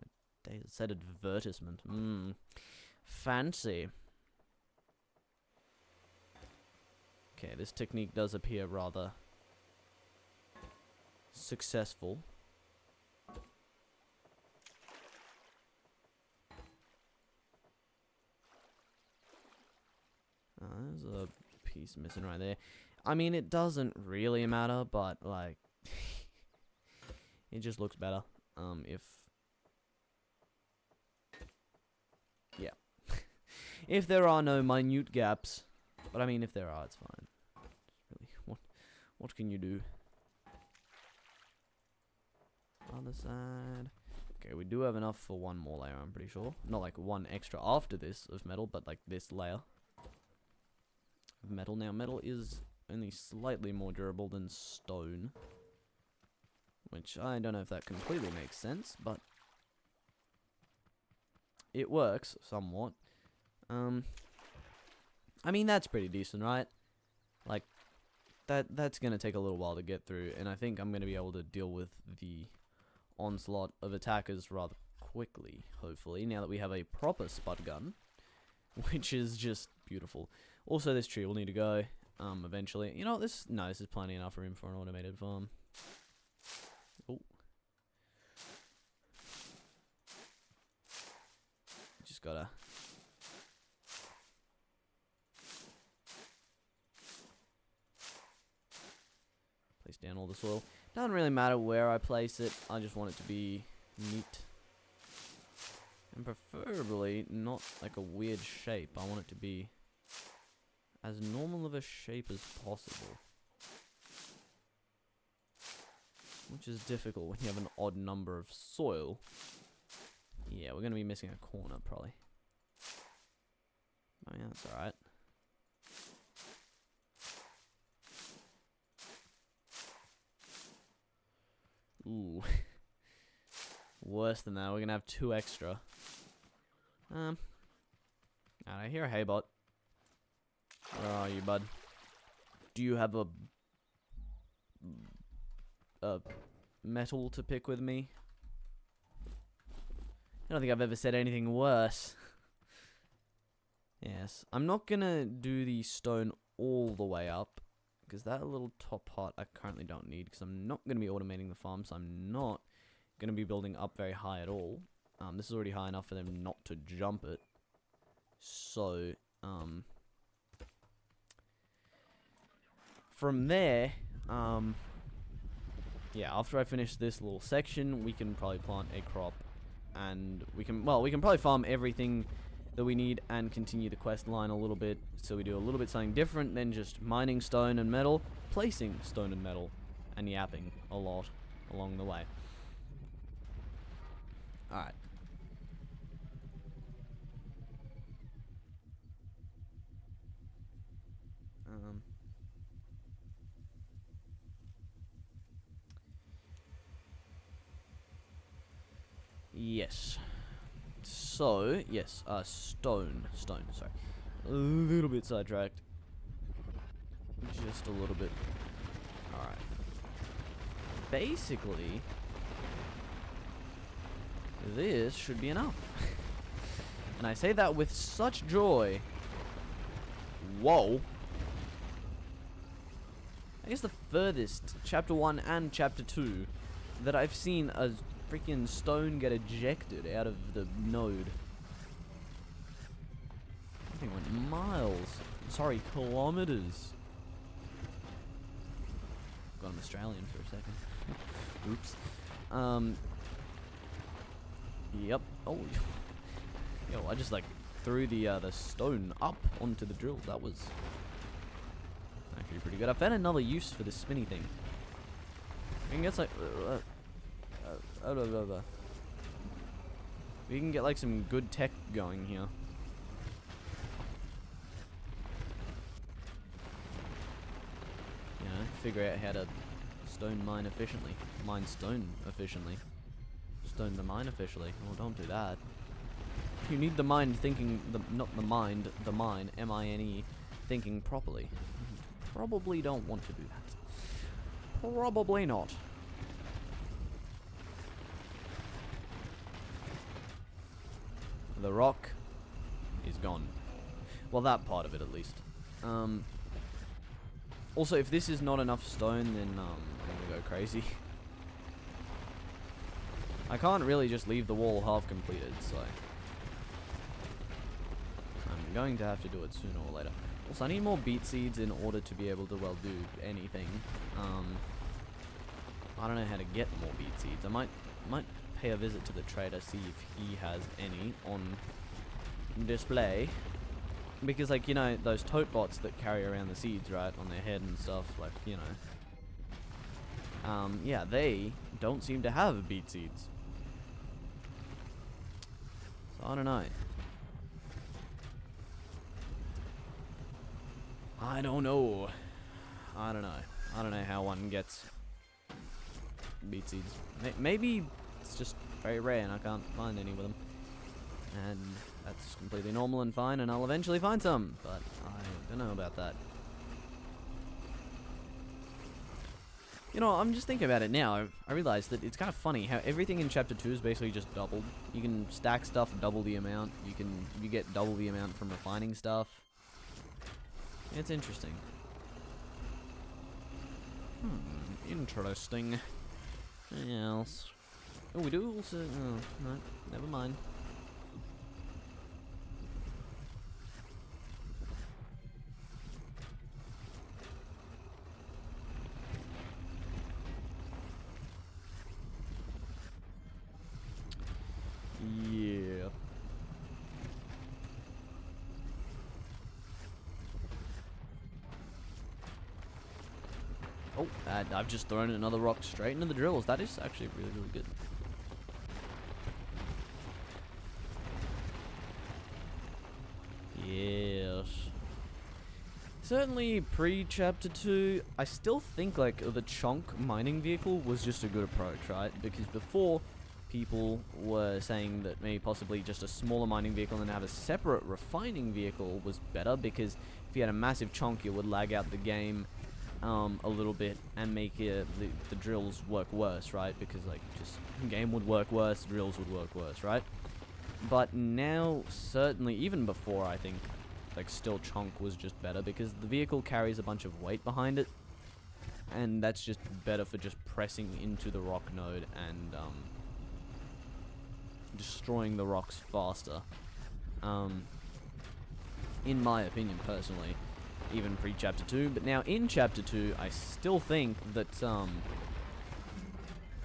days, it said advertisement. Fancy. Okay, this technique does appear rather successful. There's a piece missing right there. I mean, it doesn't really matter, but, like, it just looks better, if... Yeah. If there are no minute gaps. But I mean, if there are, it's fine. Really, what can you do? Other side. Okay, we do have enough for one more layer, I'm pretty sure. Not like one extra after this of metal, but like this layer of metal. Now, metal is only slightly more durable than stone. Which, I don't know if that completely makes sense, but it works somewhat. I mean, that's pretty decent, right? Like, that's gonna take a little while to get through, and I think I'm gonna be able to deal with the onslaught of attackers rather quickly, hopefully, now that we have a proper spud gun, which is just beautiful. Also, this tree will need to go, eventually. You know what, this is plenty enough room for an automated farm. Oh. Just gotta... place down all the soil. Doesn't really matter where I place it, I just want it to be neat. And preferably not like a weird shape. I want it to be as normal of a shape as possible. Which is difficult when you have an odd number of soil. Yeah, we're going to be missing a corner probably. Oh yeah, that's alright. Ooh. Worse than that, we're gonna have 2 extra. I hear a haybot. Where are you, bud? Do you have a metal to pick with me? I don't think I've ever said anything worse. Yes, I'm not gonna do the stone all the way up, because that little top part I currently don't need, because I'm not going to be automating the farm, so I'm not going to be building up very high at all. This is already high enough for them not to jump it. So, from there, yeah, after I finish this little section, we can probably plant a crop, and we can probably farm everything that we need and continue the quest line a little bit, so we do a little bit something different than just mining stone and metal, placing stone and metal, and yapping a lot along the way. Alright. Yes. So, yes, stone, sorry. A little bit sidetracked. Just a little bit. Alright. Basically, this should be enough. And I say that with such joy. Whoa. I guess the furthest, chapter 1 and chapter 2, that I've seen a freaking stone get ejected out of the node. I think it went miles. Sorry, kilometers. Got him Australian for a second. Oops. Yep. Oh. Yo, I just like threw the stone up onto the drill. That was actually pretty good. I found another use for this spinny thing. I can get like we can get like some good tech going here. You know, figure out how to stone mine efficiently. Mine stone efficiently. Stone the mine efficiently. Well, don't do that. You need the mind thinking, not the mind, the mine, M-I-N-E, thinking properly. Probably don't want to do that. Probably not. The rock is gone. Well, that part of it at least. Also, if this is not enough stone, then I'm gonna go crazy. I can't really just leave the wall half completed, so I'm going to have to do it sooner or later. Also, I need more beet seeds in order to be able to, well, do anything. I don't know how to get more beet seeds. I might pay a visit to the trader, see if he has any on display. Because, like, you know, those tote bots that carry around the seeds, right, on their head and stuff, like, you know. Yeah, they don't seem to have beet seeds. So, I don't know. I don't know. I don't know. I don't know how one gets beet seeds. Maybe it's just very rare and I can't find any with them. And that's completely normal and fine, and I'll eventually find some, but I don't know about that. You know, I'm just thinking about it now. I realized that it's kind of funny how everything in Chapter 2 is basically just doubled. You can stack stuff double the amount. You get double the amount from refining stuff. It's interesting. Interesting. Anything else? Oh, we do also... Oh, no, never mind. Yeah. Oh, I've just thrown another rock straight into the drills. That is actually really, really good. Yes. Certainly pre-Chapter 2, I still think, like, the chonk mining vehicle was just a good approach, right? Because before, people were saying that maybe possibly just a smaller mining vehicle and have a separate refining vehicle was better, because if you had a massive chonk, it would lag out the game a little bit and make the drills work worse, right? Because, like, just game would work worse, drills would work worse, right? But now, certainly, even before, I think, like, still chonk was just better, because the vehicle carries a bunch of weight behind it, and that's just better for just pressing into the rock node and destroying the rocks faster, in my opinion, personally, even pre-Chapter 2. But now in Chapter 2, I still think that,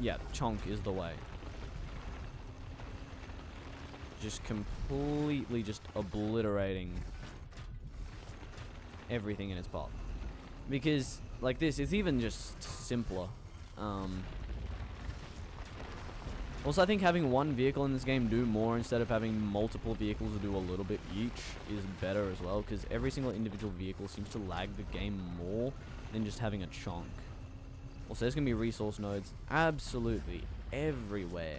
yeah, chonk is the way. Just completely just obliterating everything in its path. Because, like this, it's even just simpler. Also, I think having one vehicle in this game do more instead of having multiple vehicles do a little bit each is better as well, because every single individual vehicle seems to lag the game more than just having a chonk. Also, there's going to be resource nodes absolutely everywhere.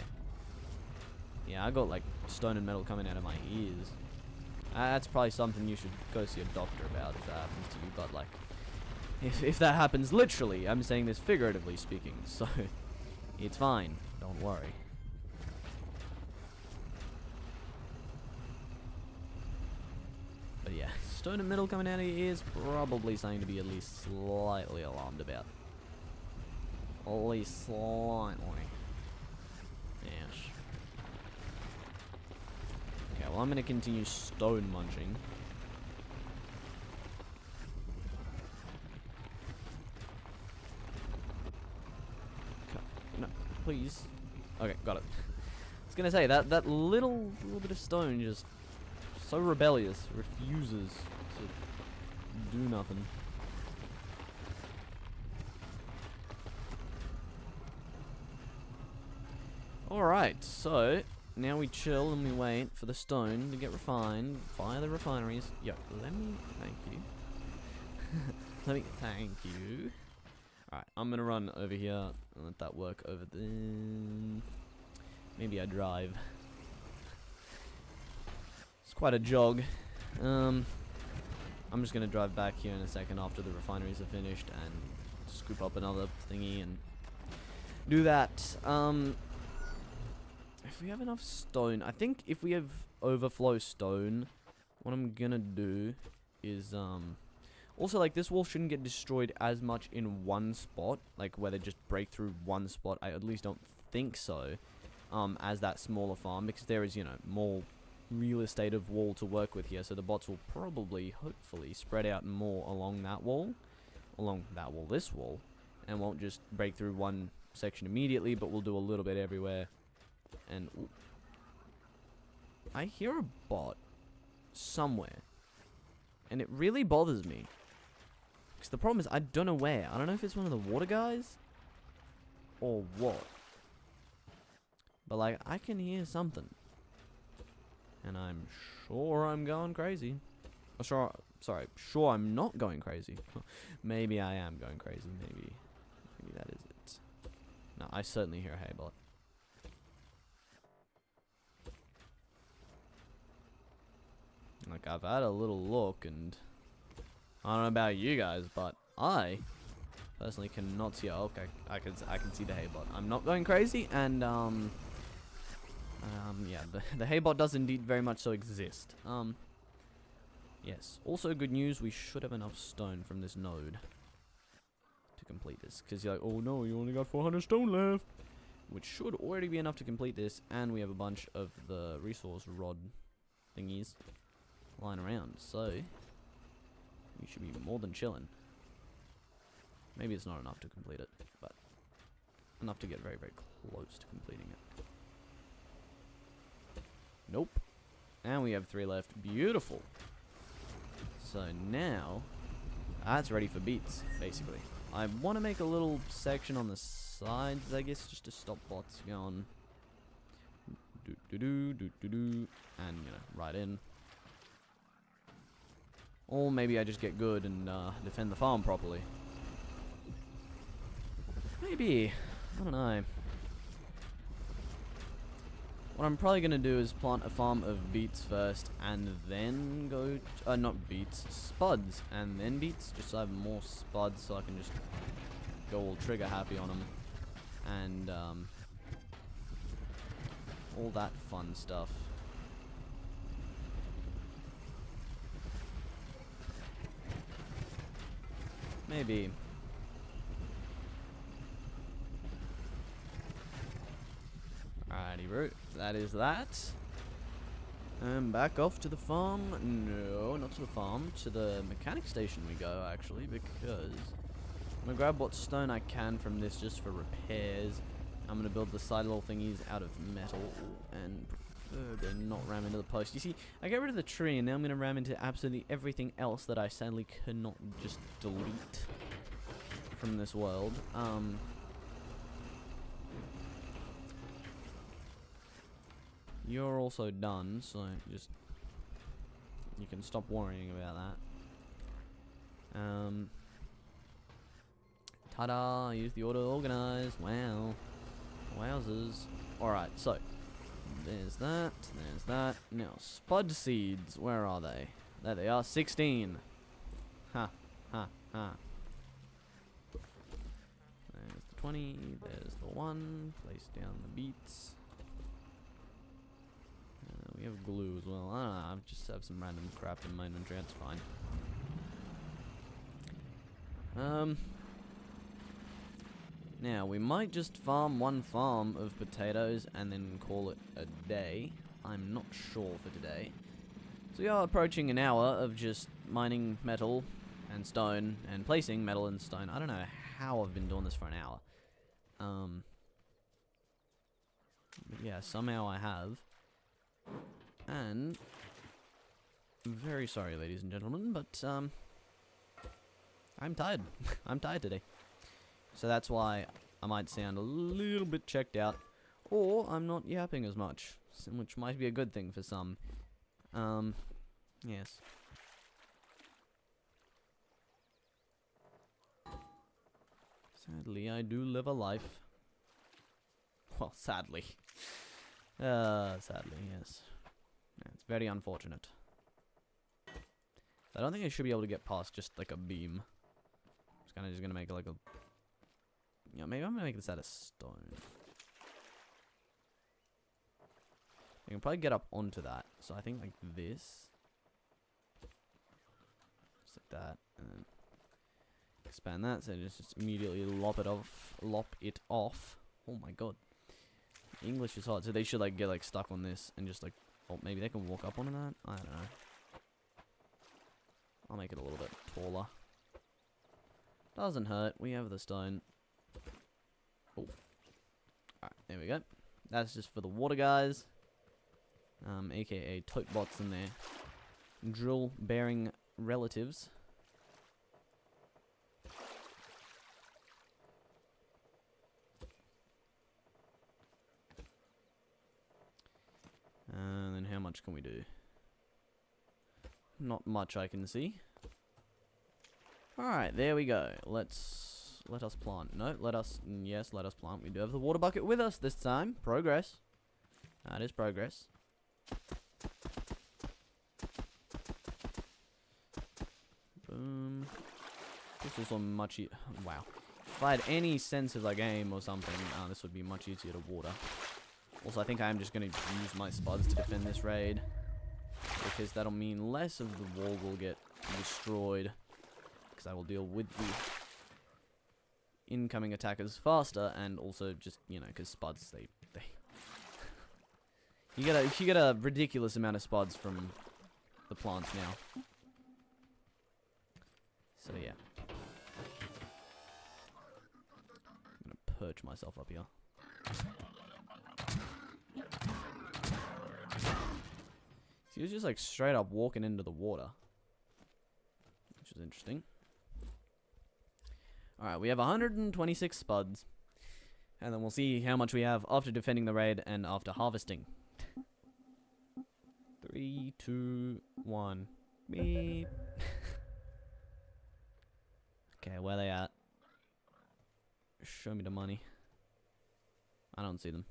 Yeah, I got, like, stone and metal coming out of my ears. That's probably something you should go see a doctor about if that happens to you, but, like, if that happens literally, I'm saying this figuratively speaking, so it's fine, don't worry. But yeah, stone and metal coming out of your ears, probably something to be at least slightly alarmed about. At least slightly. Yes. Okay, well, I'm going to continue stone munching. No, please. Okay, got it. I was going to say, that little bit of stone just so rebellious, refuses to do nothing. Alright, so now we chill and we wait for the stone to get refined via the refineries. Yo, let me thank you. Let me thank you. Alright, I'm gonna run over here and let that work over there. Maybe I drive. It's quite a jog. I'm just gonna drive back here in a second after the refineries are finished and scoop up another thingy and do that. If we have enough stone, I think if we have overflow stone, what I'm gonna do is, also, like, this wall shouldn't get destroyed as much in one spot, like, where they just break through one spot. I at least don't think so, as that smaller farm, because there is, you know, more real estate of wall to work with here, so the bots will probably, hopefully, spread out more along this wall, and won't just break through one section immediately, but we'll do a little bit everywhere. And ooh, I hear a bot somewhere. And it really bothers me. Because the problem is, I don't know where. I don't know if it's one of the water guys. Or what. But, like, I can hear something. And I'm sure I'm going crazy. Or sure I'm not going crazy. Maybe I am going crazy. Maybe that is it. No, I certainly hear a haybot. Like, I've had a little look, and I don't know about you guys, but I personally cannot see. Oh, okay, I can see the haybot. I'm not going crazy, and yeah, the haybot does indeed very much so exist. Yes. Also, good news. We should have enough stone from this node to complete this. Because you're like, oh no, you only got 400 stone left, which should already be enough to complete this. And we have a bunch of the resource rod thingies lying around, so we should be more than chilling. Maybe it's not enough to complete it, but enough to get very, very close to completing it. Nope. And we have 3 left. Beautiful. So now that's ready for beats, basically. I want to make a little section on the sides, I guess, just to stop bots going and, you know, right in. Or maybe I just get good and defend the farm properly. Maybe. I don't know. What I'm probably going to do is plant a farm of beets first and then go... not beets, spuds and then beets. Just so I have more spuds so I can just go all trigger happy on them. And all that fun stuff. Maybe. Alrighty, bro. That is that. And back off to the farm. No, not to the farm. To the mechanic station we go, actually, because I'm going to grab what stone I can from this just for repairs. I'm going to build the side little thingies out of metal and preferably not ram into the post. You see, I get rid of the tree and now I'm going to ram into absolutely everything else that I sadly cannot just delete from this world. You're also done, so just you can stop worrying about that. Ta-da! Use the auto-organize. Wow. Wowzers. Alright, so there's that. There's that. Now, spud seeds. Where are they? There they are. 16. Ha. Ha. Ha. There's the 20. There's the 1. Place down the beets. We have glue as well. I don't know. I just have some random crap in my inventory. That's fine. Now, we might just farm one farm of potatoes and then call it a day. I'm not sure for today. So we are approaching an hour of just mining metal and stone and placing metal and stone. I don't know how I've been doing this for an hour. But yeah, somehow I have. And I'm very sorry, ladies and gentlemen, but I'm tired. I'm tired today. So that's why I might sound a little bit checked out, or I'm not yapping as much, which might be a good thing for some. Yes. Sadly, I do live a life. Well, sadly. Sadly, yes. Yeah, it's very unfortunate. I don't think I should be able to get past just like a beam. It's kind of just gonna make like a... You know, maybe I'm gonna make this out of stone. I can probably get up onto that. So I think like this. Just like that. And then expand that. So just immediately lop it off. Oh my god. English is hard. So they should like get like stuck on this and just like... Oh, maybe they can walk up onto that? I don't know. I'll make it a little bit taller. Doesn't hurt. We have the stone. Oh. Alright, there we go. That's just for the water guys. AKA tote bots in there. Drill bearing relatives. And then how much can we do? Not much I can see. Alright, there we go. Let us plant. No, yes, let us plant. We do have the water bucket with us this time. Progress. That is progress. Boom. This is also much wow. If I had any sense of the game or something, this would be much easier to water. Also, I think I am just going to use my spuds to defend this raid, because that'll mean less of the wall will get destroyed, because I will deal with the incoming attackers faster, and also just, you know, because spuds, they you get a ridiculous amount of spuds from the plants now. So yeah, I'm gonna perch myself up here. He was just like straight up walking into the water, which is interesting. Alright, we have 126 spuds, and then we'll see how much we have after defending the raid and after harvesting. 3, 2, 1. Beep. Okay, where they at? Show me the money. I don't see them.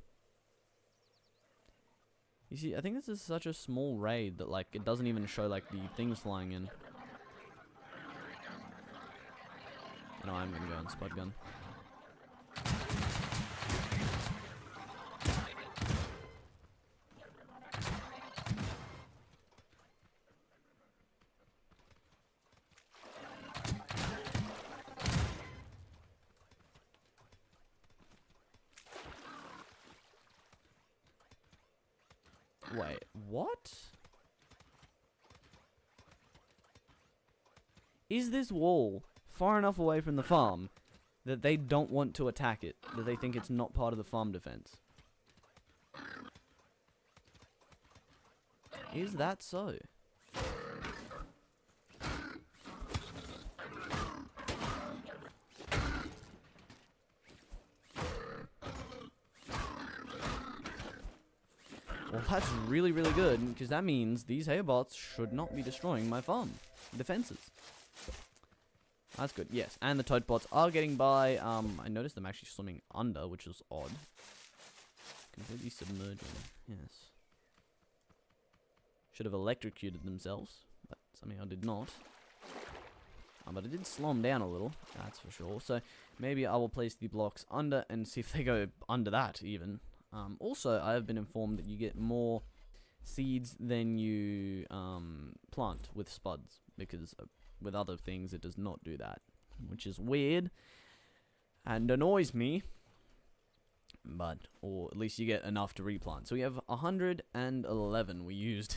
You see, I think this is such a small raid that, like, it doesn't even show, like, the things flying in. No, I'm gonna go on spud gun. Wait, what? Is this wall far enough away from the farm that they don't want to attack it? That they think it's not part of the farm defense? Is that so? Well, that's really, really good, because that means these haybots should not be destroying my farm defenses. That's good, yes. And the toad bots are getting by. I noticed them actually swimming under, which is odd. Completely submerging, yes. Should have electrocuted themselves, but somehow did not. But it did slow them down a little, that's for sure. So maybe I will place the blocks under and see if they go under that, even. Also, I have been informed that you get more seeds than you plant with spuds, because with other things it does not do that, which is weird and annoys me. But, or at least you get enough to replant. So we have 111. We used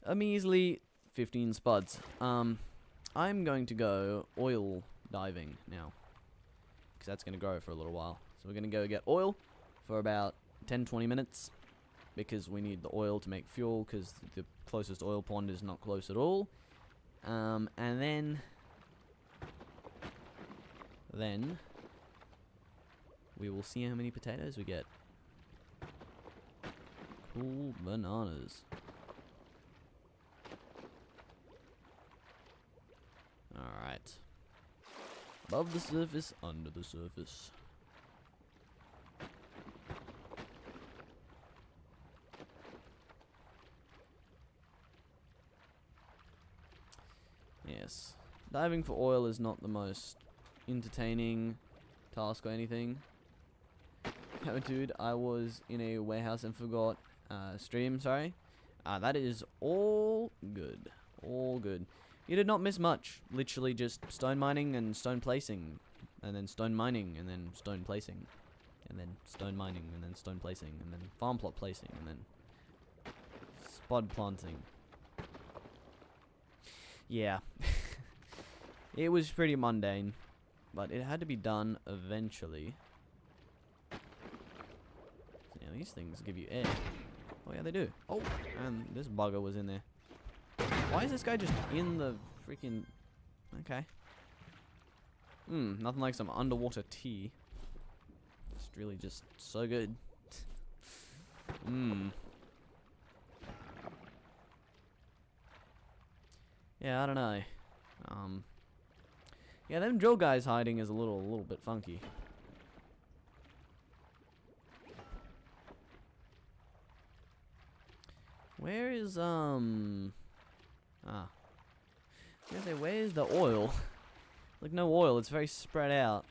a measly 15 spuds. I'm going to go oil diving now, because that's going to grow for a little while. So we're going to go get oil for about 10-20 minutes, because we need the oil to make fuel, because the closest oil pond is not close at all. And then we will see how many potatoes we get. Cool bananas. Alright. Above the surface, under the surface. Yes. Diving for oil is not the most entertaining task or anything. Oh, dude, I was in a warehouse and forgot stream, sorry. That is all good. All good. You did not miss much. Literally just stone mining and stone placing. And then stone mining and then stone placing. And then stone mining and then stone placing. And then farm plot placing. And then spud planting. Yeah. It was pretty mundane, but it had to be done eventually. So now these things give you air. Oh yeah, they do. Oh, and this bugger was in there. Why is this guy just in the freaking... Okay. Nothing like some underwater tea. It's really just so good. Yeah, I don't know. Yeah, them drill guys hiding is a little bit funky. Where is I was gonna say, where's the oil? Like, no oil, it's very spread out.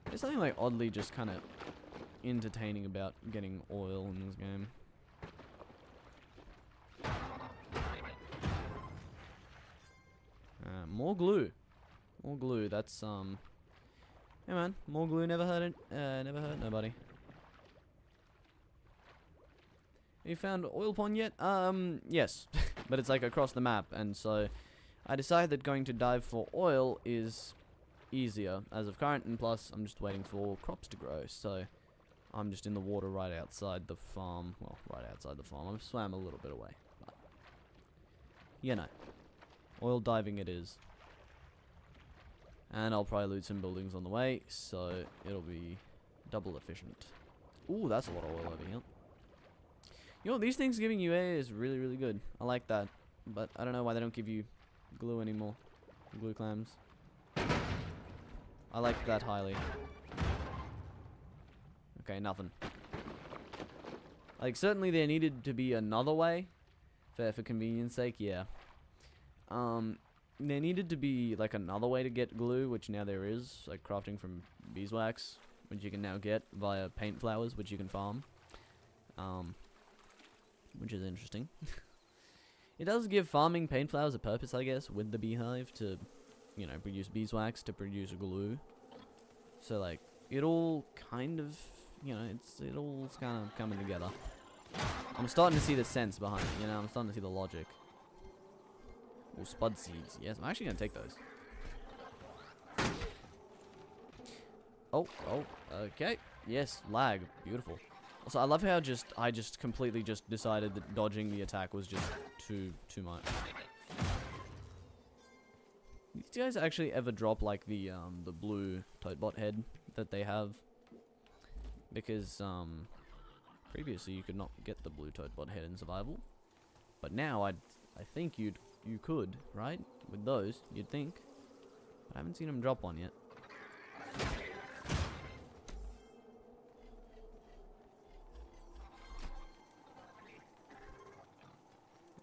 There's something like oddly just kind of entertaining about getting oil in this game. More glue. More glue, that's hey man, more glue never hurt nobody. You found oil pond yet? Yes. But it's like across the map, and so I decided that going to dive for oil is easier as of current, and plus I'm just waiting for crops to grow, so I'm just in the water right outside the farm. Well, right outside the farm. I've swam a little bit away, but you know, oil diving it is. And I'll probably loot some buildings on the way, so it'll be double efficient. Ooh, that's a lot of oil over here. You know, these things giving you air is really, really good. I like that. But I don't know why they don't give you glue anymore. Glue clams. I like that highly. Okay, nothing. Like, certainly there needed to be another way. For convenience sake, yeah. There needed to be, like, another way to get glue, which now there is. Like, crafting from beeswax, which you can now get via paint flowers, which you can farm. Which is interesting. It does give farming paint flowers a purpose, I guess, with the beehive to, you know, produce beeswax to produce glue. So, like, it all kind of, you know, it all's kind of coming together. I'm starting to see the sense behind it, you know, I'm starting to see the logic. Or spud seeds, yes, I'm actually going to take those. Oh, okay, yes, lag, beautiful. Also, I love how I just completely just decided that dodging the attack was just too much. Did you guys actually ever drop like the blue toadbot head that they have? Because previously you could not get the blue toadbot head in survival, but now I think you could, right? With those, you'd think. But I haven't seen them drop one yet.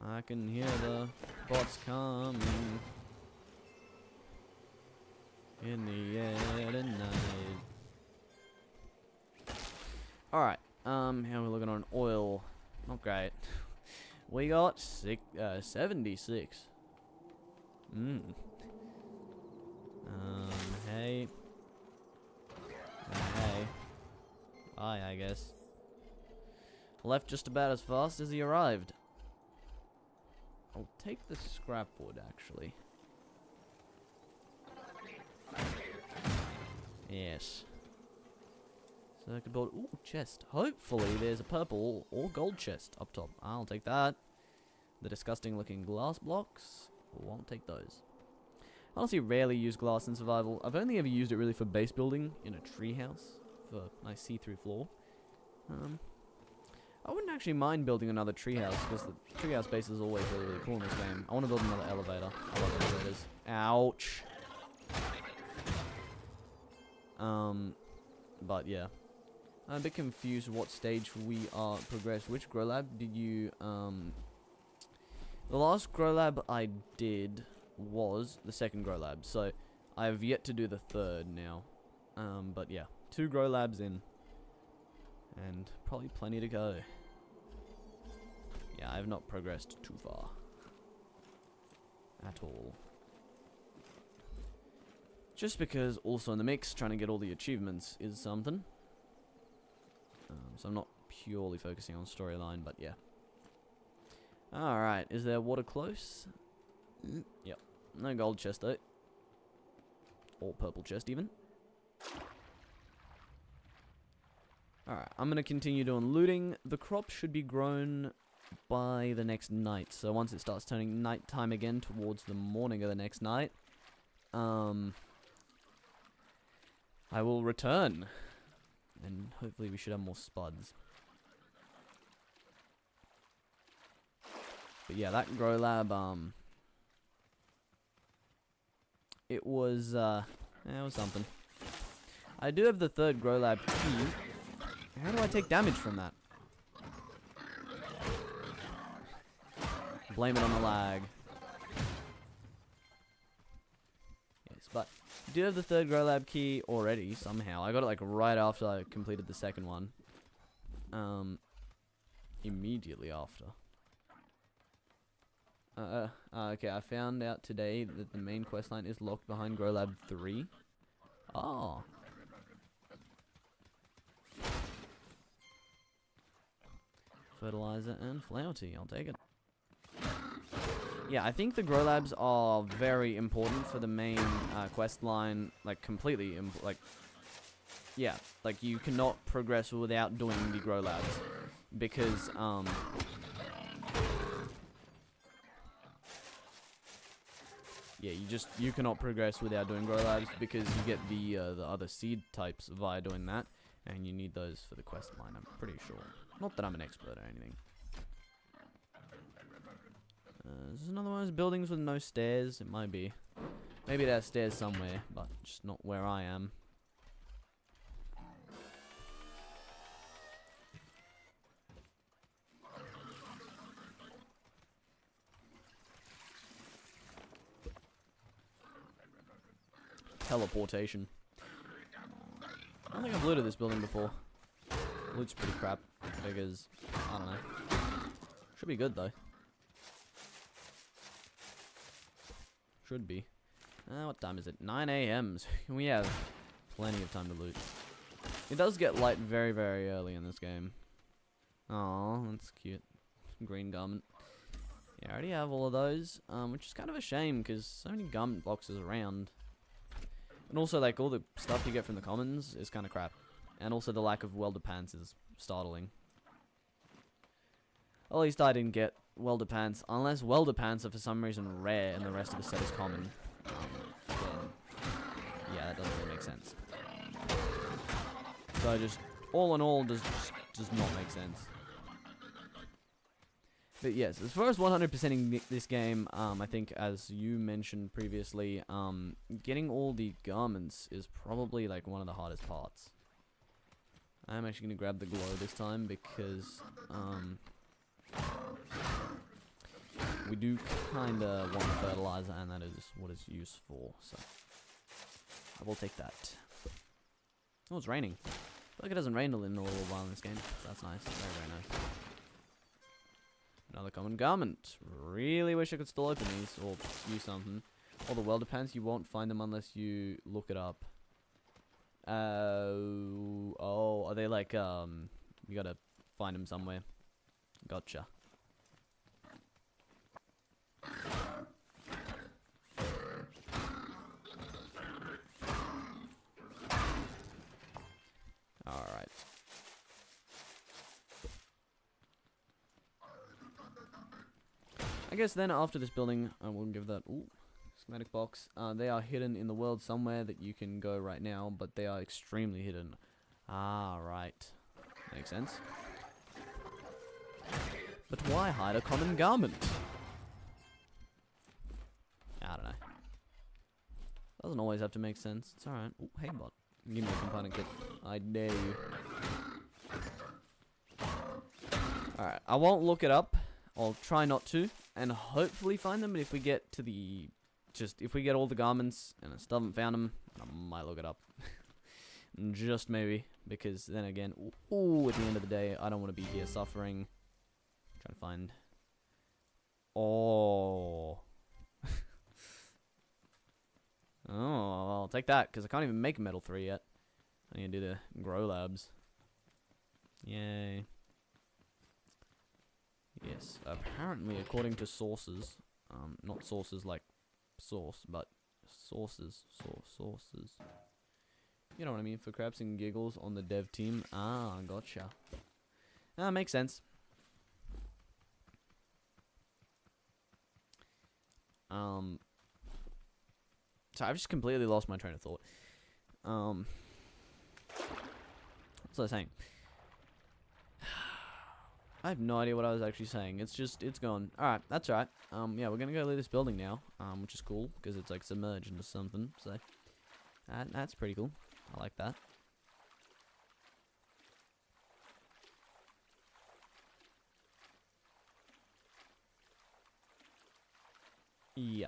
I can hear the bots coming in the air tonight. Alright, how are we looking on oil? Not great. We got 76. Hey. Hey. Bye, I guess. Left just about as fast as he arrived. I'll take the scrap wood, actually. Yes. Circuit board. Ooh, chest. Hopefully there's a purple or gold chest up top. I'll take that. The disgusting looking glass blocks. Won't take those. I honestly rarely use glass in survival. I've only ever used it really for base building in a treehouse for nice see-through floor. I wouldn't actually mind building another treehouse because the treehouse base is always really, really cool in this game. I want to build another elevator. I love elevators. Ouch. But yeah. I'm a bit confused what stage we are progressed. Which grow lab did you, the last grow lab I did was the second grow lab. So I have yet to do the third now. But yeah. 2 grow labs in. And probably plenty to go. Yeah, I have not progressed too far. At all. Just because also in the mix, trying to get all the achievements is something. So I'm not purely focusing on storyline, but yeah. Alright, is there water close? Yep. No gold chest though. Or purple chest even. Alright, I'm going to continue doing looting. The crops should be grown by the next night. So once it starts turning nighttime again towards the morning of the next night, I will return. And hopefully we should have more spuds. But yeah, that grow lab, it was something. I do have the third grow lab key. How do I take damage from that? Blame it on the lag. Yes, but I do have the third grow lab key already somehow. I got it like right after I completed the second one. Immediately after. Okay, I found out today that the main questline is locked behind grow lab 3. Oh. Fertilizer and flower tea, I'll take it. Yeah, I think the grow labs are very important for the main quest line, like completely, yeah, like you cannot progress without doing the grow labs, because yeah, you cannot progress without doing grow labs because you get the other seed types via doing that, and you need those for the quest line. I'm pretty sure. Not that I'm an expert or anything. This is another one of those buildings with no stairs. It might be. Maybe there's stairs somewhere, but just not where I am. Teleportation. I don't think I've looted this building before. Loot's pretty crap because, I don't know. Should be good though. Should be. What time is it? 9 a.m. So we have plenty of time to loot. It does get light very, very early in this game. Oh, that's cute. Green garment. Yeah, I already have all of those, which is kind of a shame because so many garment boxes around. And also, like, all the stuff you get from the commons is kind of crap. And also the lack of welder pants is startling. At least I didn't get welder pants, unless welder pants are for some reason rare and the rest of the set is common. Then, yeah, that doesn't really make sense. So just, all in all, does not make sense. But yes, as far as 100%ing this game, I think as you mentioned previously, getting all the garments is probably like one of the hardest parts. I'm actually going to grab the glow this time because we do kind of want fertilizer, and that is what it's used for, so I will take that. Oh, it's raining. I feel like it doesn't rain in a little while in this game, so that's nice. Very, very nice. Another common garment. Really wish I could still open these or use something. All the welder pants, you won't find them unless you look it up. Oh, are they like, you gotta find them somewhere. Gotcha. Alright. I guess then after this building, I will give that, ooh, schematic box. They are hidden in the world somewhere that you can go right now, but they are extremely hidden. Ah, right. Makes sense. But why hide a common garment? I don't know. Doesn't always have to make sense. It's alright. Ooh, hey bot. Give me a component kit. I dare you. Alright, I won't look it up. I'll try not to, and hopefully find them, but if we get to the, if we get all the garments, and I still haven't found them, I might look it up. Just maybe, because then again, ooh, at the end of the day, I don't want to be here suffering. Trying to find, oh. Oh, I'll take that, because I can't even make Metal 3 yet. I need to do the grow labs. Yay. Yes, apparently, according to sources, not sources like sauce, but sources, sources. You know what I mean, for craps and giggles on the dev team. Ah, gotcha. Ah, makes sense. So I've just completely lost my train of thought. What was I saying? I have no idea what I was actually saying. It's gone. Alright, that's alright. Yeah, we're gonna go leave this building now, which is cool, because it's like submerged into something, so that's pretty cool. I like that. Yeah.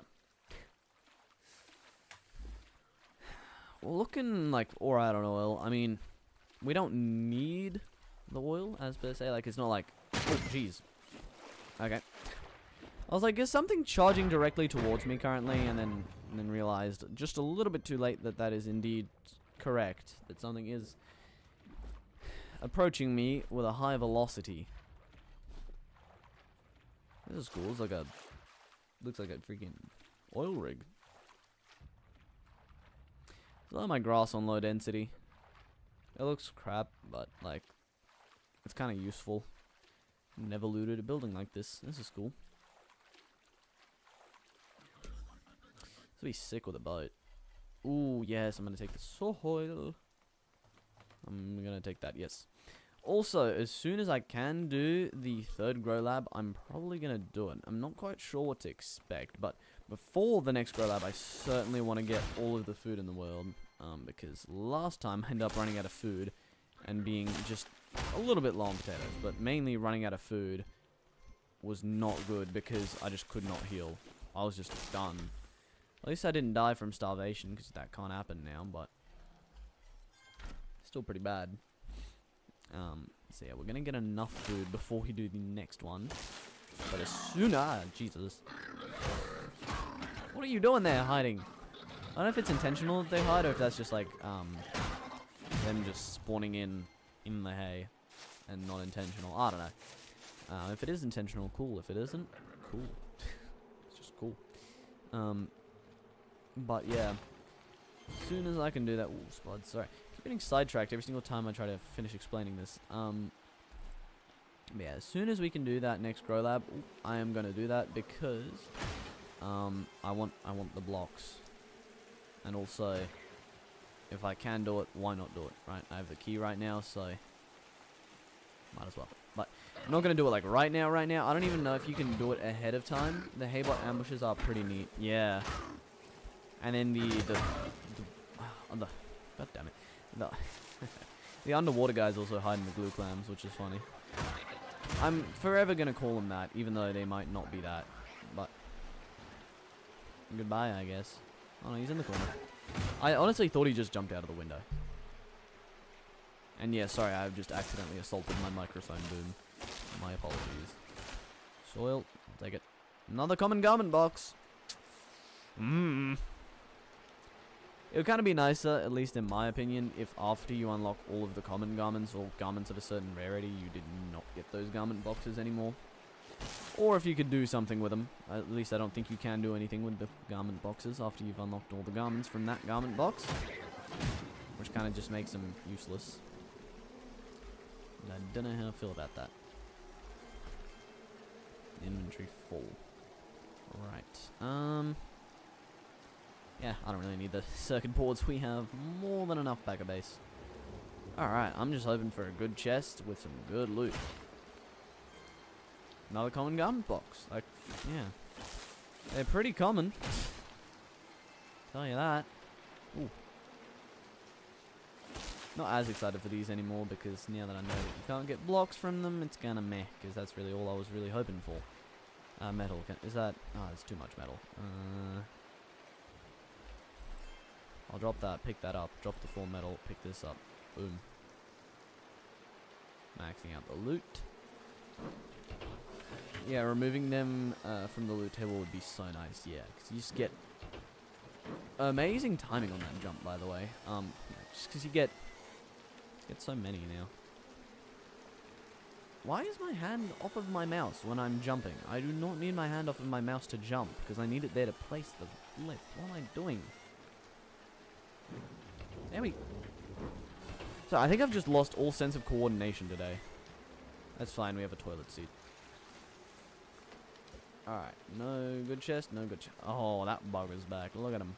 We're looking like alright on oil. I mean, we don't need the oil, as per se. Like, it's not like... Oh, jeez. Okay. I was like, is something charging directly towards me currently? And then realized just a little bit too late that is indeed correct. That something is approaching me with a high velocity. This is cool. It's like a... Looks like a freaking oil rig. I love my grass on low density. It looks crap, but like, it's kind of useful. Never looted a building like this. This is cool. This will be sick with a boat. Ooh, yes, I'm gonna take the soil. I'm gonna take that, yes. Also, as soon as I can do the third grow lab, I'm probably gonna do it. I'm not quite sure what to expect, but before the next grow lab, I certainly want to get all of the food in the world. Because last time I ended up running out of food and being just a little bit low on potatoes, but mainly running out of food was not good because I just could not heal. I was just done. At least I didn't die from starvation, because that can't happen now, but still pretty bad. So yeah, we're gonna get enough food before we do the next one. But as soon as... Jesus. What are you doing there, hiding? I don't know if it's intentional that they hide, or if that's just like, them just spawning in the hay, and not intentional. I don't know. If it is intentional, cool. If it isn't, cool. It's just cool. But yeah, as soon as I can do that... Ooh, spud, sorry. Keep getting sidetracked every single time I try to finish explaining this. Yeah, as soon as we can do that next grow lab, I am gonna do that because, I want the blocks. And also, if I can do it, why not do it, right? I have the key right now, so might as well. But I'm not going to do it like right now. I don't even know if you can do it ahead of time. The haybot ambushes are pretty neat. Yeah. And then the God damn it. The underwater guys also hide in the glue clams, which is funny. I'm forever going to call them that, even though they might not be that. But goodbye, I guess. Oh no, he's in the corner. I honestly thought he just jumped out of the window. And yeah, sorry, I've just accidentally assaulted my microphone boom. My apologies. Soil, I'll take it. Another common garment box. It would kind of be nicer, at least in my opinion, if after you unlock all of the common garments or garments of a certain rarity, you did not get those garment boxes anymore. Or if you could do something with them. At least I don't think you can do anything with the garment boxes after you've unlocked all the garments from that garment box. Which kind of just makes them useless. And I don't know how I feel about that. Inventory full. Alright. Yeah, I don't really need the circuit boards. We have more than enough back at base. Alright, I'm just hoping for a good chest with some good loot. Another common garment box. Like, yeah. They're pretty common. Tell you that. Ooh. Not as excited for these anymore, because now that I know that you can't get blocks from them, it's kinda meh, because that's really all I was really hoping for. Metal. Is that... Oh, it's too much metal. I'll drop that, pick that up, drop the 4 metal, pick this up. Boom. Maxing out the loot. Yeah, removing them from the loot table would be so nice, yeah. Because you just get amazing timing on that jump, by the way. Just because you get so many now. Why is my hand off of my mouse when I'm jumping? I do not need my hand off of my mouse to jump, because I need it there to place the lift. What am I doing? There we... So, I think I've just lost all sense of coordination today. That's fine, we have a toilet seat. Alright, no good chest, no good chest. Oh, that bugger's back. Look at him.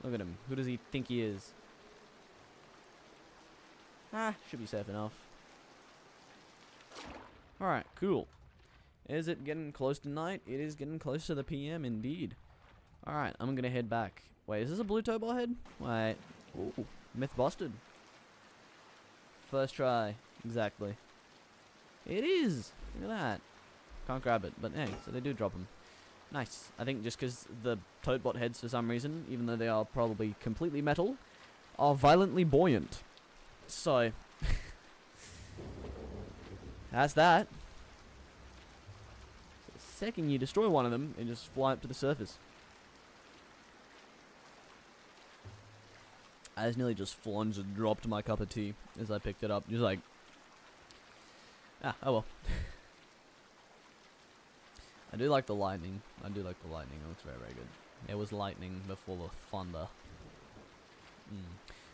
Look at him. Who does he think he is? Ah, should be safe enough. Alright, cool. Is it getting close to night? It is getting close to the PM indeed. Alright, I'm gonna head back. Wait, is this a blue towbar head? Wait. Ooh, myth busted. First try. Exactly. It is! Look at that. Can't grab it, but hey, so they do drop them. Nice. I think just because the toadbot heads, for some reason, even though they are probably completely metal, are violently buoyant. So, that's that. So the second you destroy one of them, they just fly up to the surface. I just nearly just flunged and dropped my cup of tea as I picked it up. Just like, oh well. I do like the lightning. I do like the lightning. It looks very, very good. There was lightning before the thunder.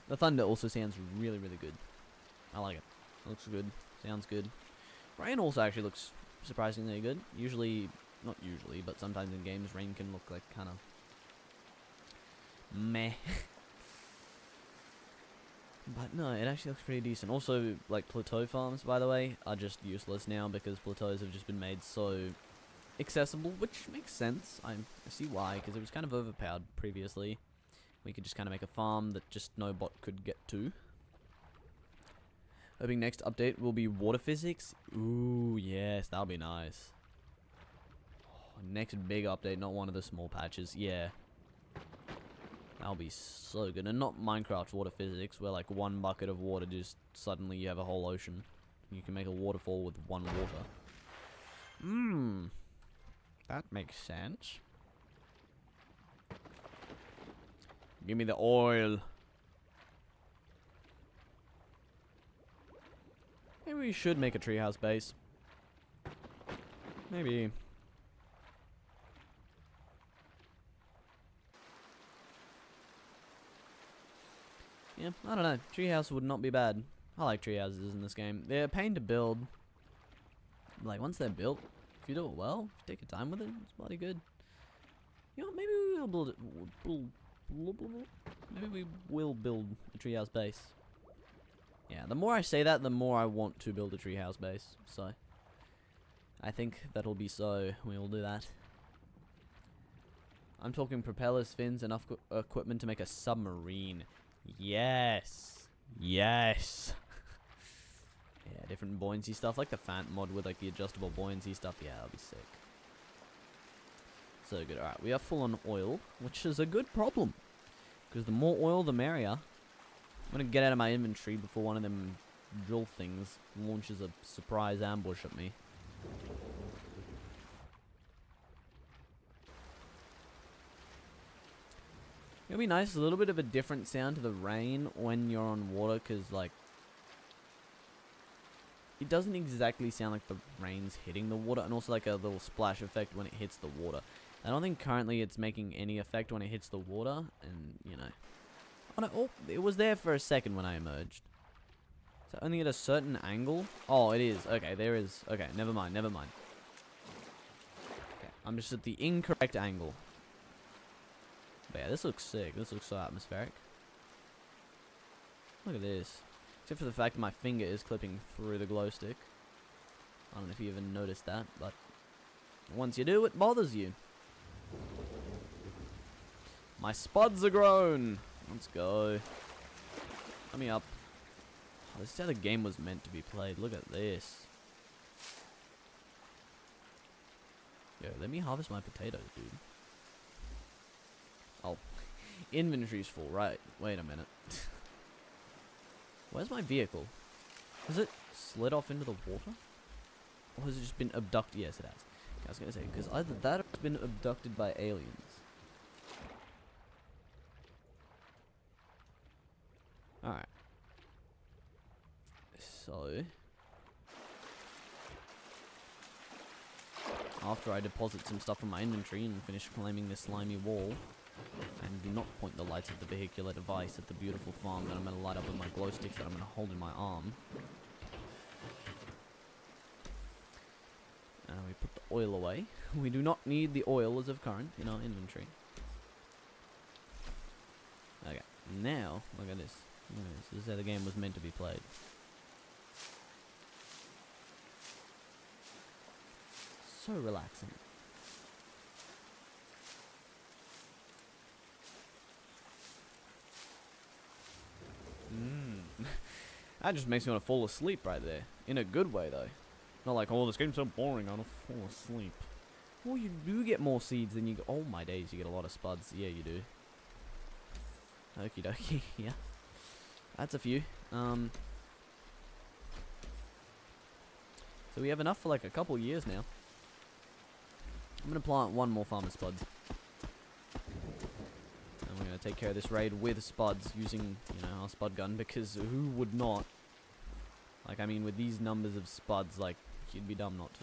The thunder also sounds really, really good. I like it. Looks good. Sounds good. Rain also actually looks surprisingly good. Usually, not usually, but sometimes in games, rain can look like kind of meh. But no, it actually looks pretty decent. Also, like, plateau farms, by the way, are just useless now because plateaus have just been made so accessible, which makes sense. I see why, because it was kind of overpowered previously. We could just kind of make a farm that just no bot could get to. Hoping next update will be water physics. Ooh, yes, that'll be nice. Oh, next big update, not one of the small patches. Yeah. That'll be so good. And not Minecraft water physics, where like one bucket of water just suddenly you have a whole ocean. You can make a waterfall with one water. That makes sense. Give me the oil. Maybe we should make a treehouse base. Maybe. Yeah, I don't know. Treehouse would not be bad. I like treehouses in this game. They're a pain to build. Like, once they're built, if you do it well, if you take your time with it, it's bloody good. You know, maybe we will build it. Maybe we will build a treehouse base. Yeah, the more I say that, the more I want to build a treehouse base. So, I think that'll be so. We will do that. I'm talking propellers, fins, enough equipment to make a submarine. Yes. Yes. Yeah, different buoyancy stuff, like the Fant mod with like the adjustable buoyancy stuff. Yeah, that'll be sick. So good. Alright, we are full on oil, which is a good problem. Because the more oil, the merrier. I'm going to get out of my inventory before one of them drill things launches a surprise ambush at me. It'll be nice, a little bit of a different sound to the rain when you're on water, because like it doesn't exactly sound like the rain's hitting the water, and also like a little splash effect when it hits the water. I don't think currently it's making any effect when it hits the water, and you know. Oh no, oh, it was there for a second when I emerged. So only at a certain angle? Oh, it is. Okay, there is. Okay, never mind, never mind. Okay, I'm just at the incorrect angle. But yeah, this looks sick. This looks so atmospheric. Look at this. Except for the fact that my finger is clipping through the glow stick. I don't know if you even noticed that, but once you do, it bothers you. My spuds are grown. Let's go. Let me up. Oh, this is how the game was meant to be played. Look at this. Yo, let me harvest my potatoes, dude. Oh, inventory's full, right? Wait a minute. Where's my vehicle? Has it slid off into the water? Or has it just been abducted? Yes, it has. I was gonna say, because either that or it's been abducted by aliens. Alright. So, after I deposit some stuff from my inventory and finish claiming this slimy wall, and do not point the lights of the vehicular device at the beautiful farm that I'm going to light up with my glow sticks that I'm going to hold in my arm. We we put the oil away. We do not need the oil as of current in our inventory. Okay, now, look at this. Look at this. This is how the game was meant to be played. So relaxing. That just makes me want to fall asleep right there. In a good way, though. Not like, oh, this game's so boring, I'll fall asleep. Well, you do get more seeds than you get. Oh, my days, you get a lot of spuds. Yeah, you do. Okie dokie, yeah. That's a few. So we have enough for like a couple years now. I'm going to plant one more farmer spuds. And we're going to take care of this raid with spuds using, you know, our spud gun, because who would not? Like, I mean, with these numbers of spuds, like, you'd be dumb not to.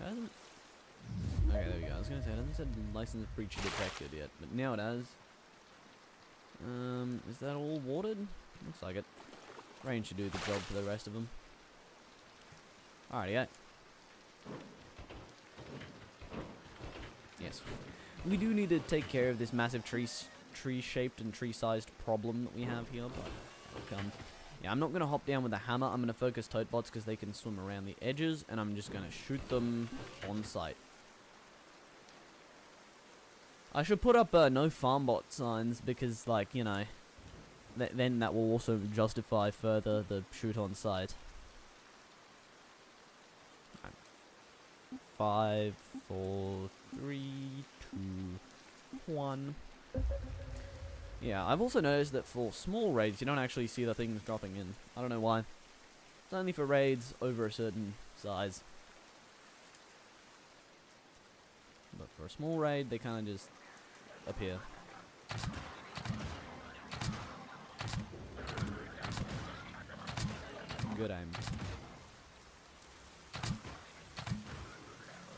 Okay, there we go. I was going to say, it hasn't said license breach detected yet, but now it has. Is that all watered? Looks like it. Rain should do the job for the rest of them. Alrighty, yes. We do need to take care of this massive tree-shaped and tree-sized problem that we have here, but that'll come. Yeah, I'm not going to hop down with a hammer. I'm going to focus tote bots because they can swim around the edges, and I'm just going to shoot them on sight. I should put up no farm bot signs because, like, you know, then that will also justify further the shoot on sight. 5, 4, 3, 2, 1. Yeah, I've also noticed that for small raids, you don't actually see the things dropping in. I don't know why. It's only for raids over a certain size. But for a small raid, they kind of just appear. Good aim.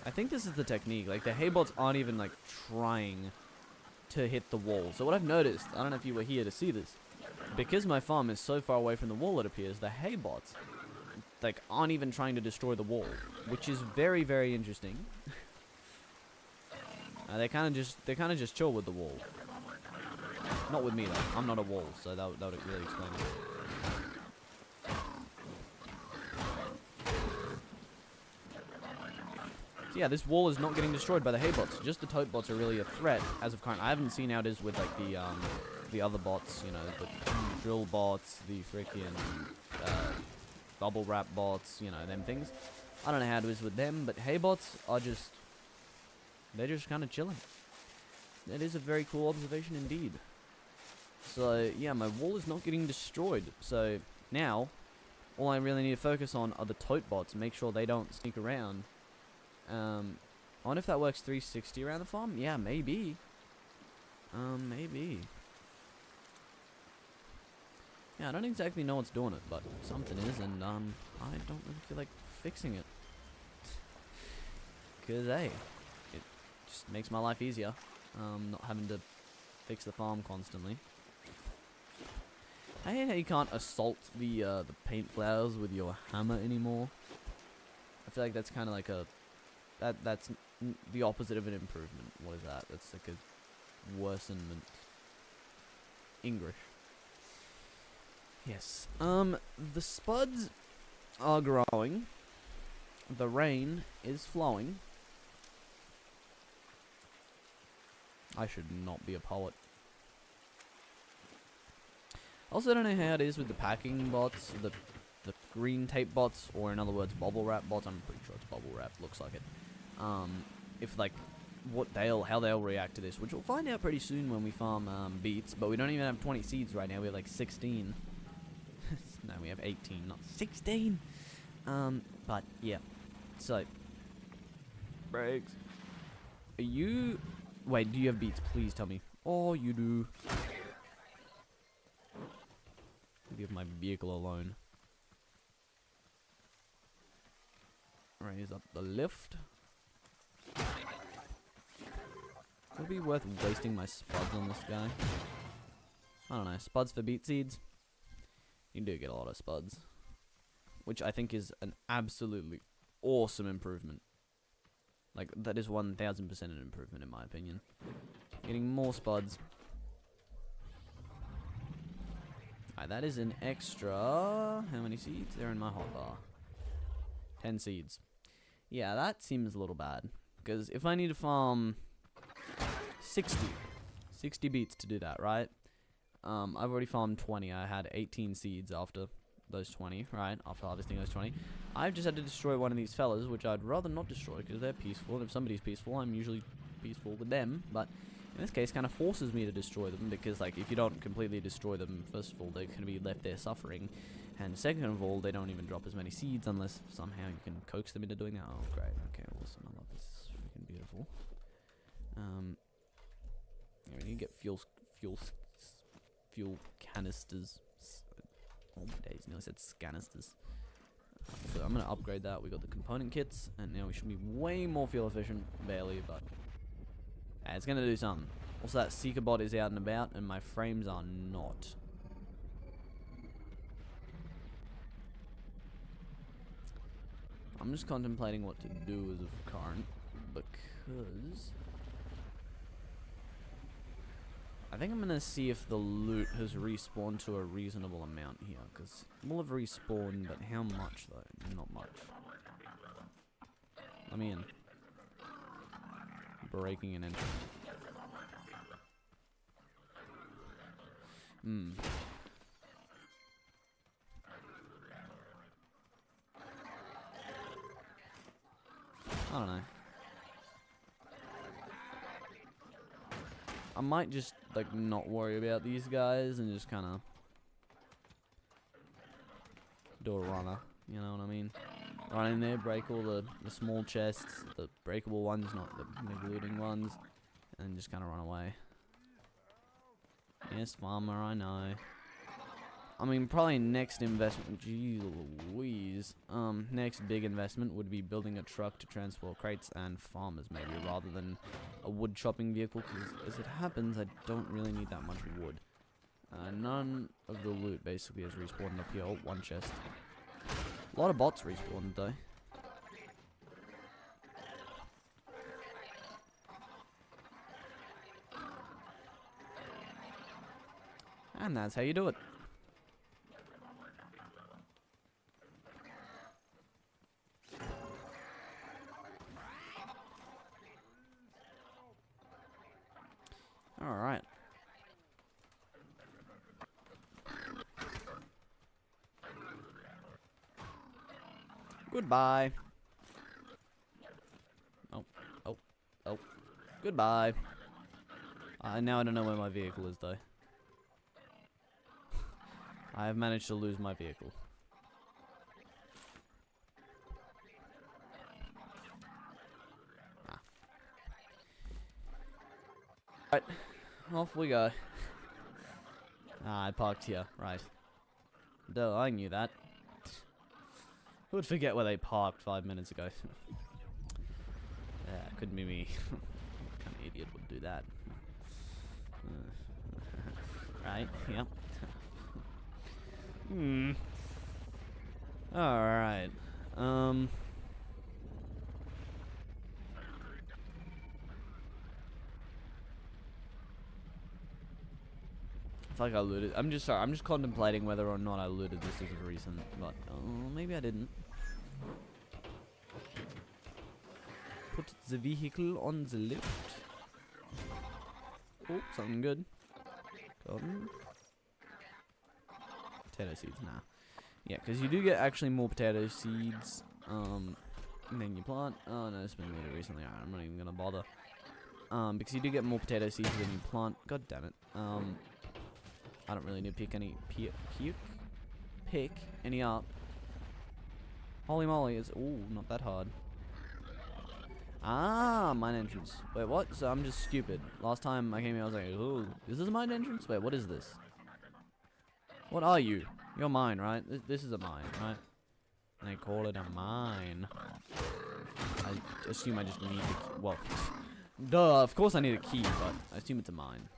I think this is the technique. Like, the haybots aren't even, like, trying to hit the wall. So what I've noticed, I don't know if you were here to see this, because my farm is so far away from the wall, it appears, the haybots, like, aren't even trying to destroy the wall, which is very, very interesting. They kind of just chill with the wall. Not with me, though. I'm not a wall, so that would really explain it. So yeah, this wall is not getting destroyed by the haybots. Just the tote bots are really a threat as of current. I haven't seen how it is with like the other bots, you know, the drill bots, the freaking bubble wrap bots, you know, them things. I don't know how it is with them, but haybots are they're just kind of chilling. That is a very cool observation indeed. So yeah, my wall is not getting destroyed. So now, all I really need to focus on are the tote bots. Make sure they don't sneak around. I wonder if that works 360 around the farm? Yeah, maybe. Maybe. Yeah, I don't exactly know what's doing it, but something is, and, I don't really feel like fixing it. Because, hey, it just makes my life easier, not having to fix the farm constantly. I hate how you can't assault the paint flowers with your hammer anymore. I feel like that's kind of like a... That's the opposite of an improvement. What is that? That's like a worsenment. English. Yes. The spuds are growing. The rain is flowing. I should not be a poet. Also, don't know how it is with the packing bots, the green tape bots, or in other words, bubble wrap bots. I'm pretty sure it's bubble wrap. Looks like it. If like how they'll react to this, which we'll find out pretty soon when we farm beets. But we don't even have 20 seeds right now. We have like 16. No, we have 18, not 16. But yeah. So, Briggs, are you? Wait, do you have beets? Please tell me. Oh, you do. Leave my vehicle alone. Raise up the lift. Would it be worth wasting my spuds on this guy? I don't know. Spuds for beet seeds? You do get a lot of spuds. which I think is an absolutely awesome improvement. Like, that is 1000% an improvement in my opinion. Getting more spuds. Alright, that is an extra... How many seeds? They're in my hotbar. 10 seeds. Yeah, that seems a little bad. Because if I need to farm 60 beets to do that, right? I've already farmed 20. I had 18 seeds after those 20, right? After harvesting those 20. I've just had to destroy one of these fellas, which I'd rather not destroy because they're peaceful. And if somebody's peaceful, I'm usually peaceful with them. But in this case, kind of forces me to destroy them because, like, if you don't completely destroy them, first of all, they're going to be left there suffering. And second of all, they don't even drop as many seeds unless somehow you can coax them into doing that. Oh, great. Okay, awesome. I love this. This is freaking beautiful. Yeah, we need to get fuel canisters. Oh my days, nearly said scanisters. So I'm going to upgrade that. We got the component kits, and now we should be way more fuel efficient. Barely, but it's going to do something. Also, that Seeker bot is out and about, and my frames are not. I'm just contemplating what to do as of current, because I think I'm gonna see if the loot has respawned to a reasonable amount here, because it will have respawned, but how much though? Not much. Let me in. Breaking and entering. I don't know. I might just, like, not worry about these guys and just kind of do a runner. You know what I mean? Run in there, break all the small chests, the breakable ones, not the big looting ones, and just kind of run away. Yes, farmer, I know. I mean, probably next investment, geez Louise, next big investment would be building a truck to transport crates and farmers maybe, rather than a wood chopping vehicle, because as it happens, I don't really need that much wood. None of the loot basically has respawned up here. Oh, one chest. A lot of bots respawned though. And that's how you do it. Alright. Goodbye. Oh, oh, oh. Goodbye. Now I don't know where my vehicle is though. I have managed to lose my vehicle. Right, off we go. I parked here, right. Duh, I knew that. Who would forget where they parked 5 minutes ago? Yeah, couldn't be me. What kind of idiot would do that? Right, yep. Alright. I feel like I looted. I'm just contemplating whether or not I looted this as of recent, but maybe I didn't. Put the vehicle on the lift. Oh, something good. Golden. Potato seeds, nah. Yeah, because you do get actually more potato seeds than you plant. Oh no, it's been looted recently. Alright, I'm not even gonna bother. Because you do get more potato seeds than you plant. God damn it. I don't really need to pick any up. Holy moly, it's not that hard. Ah, mine entrance. Wait, what? So I'm just stupid. Last time I came here, I was like, oh, is this a mine entrance? Wait, what is this? What are you? You're mine, right? This is a mine, right? And they call it a mine. I assume I just need the key. Well, duh, of course I need a key, but I assume it's a mine.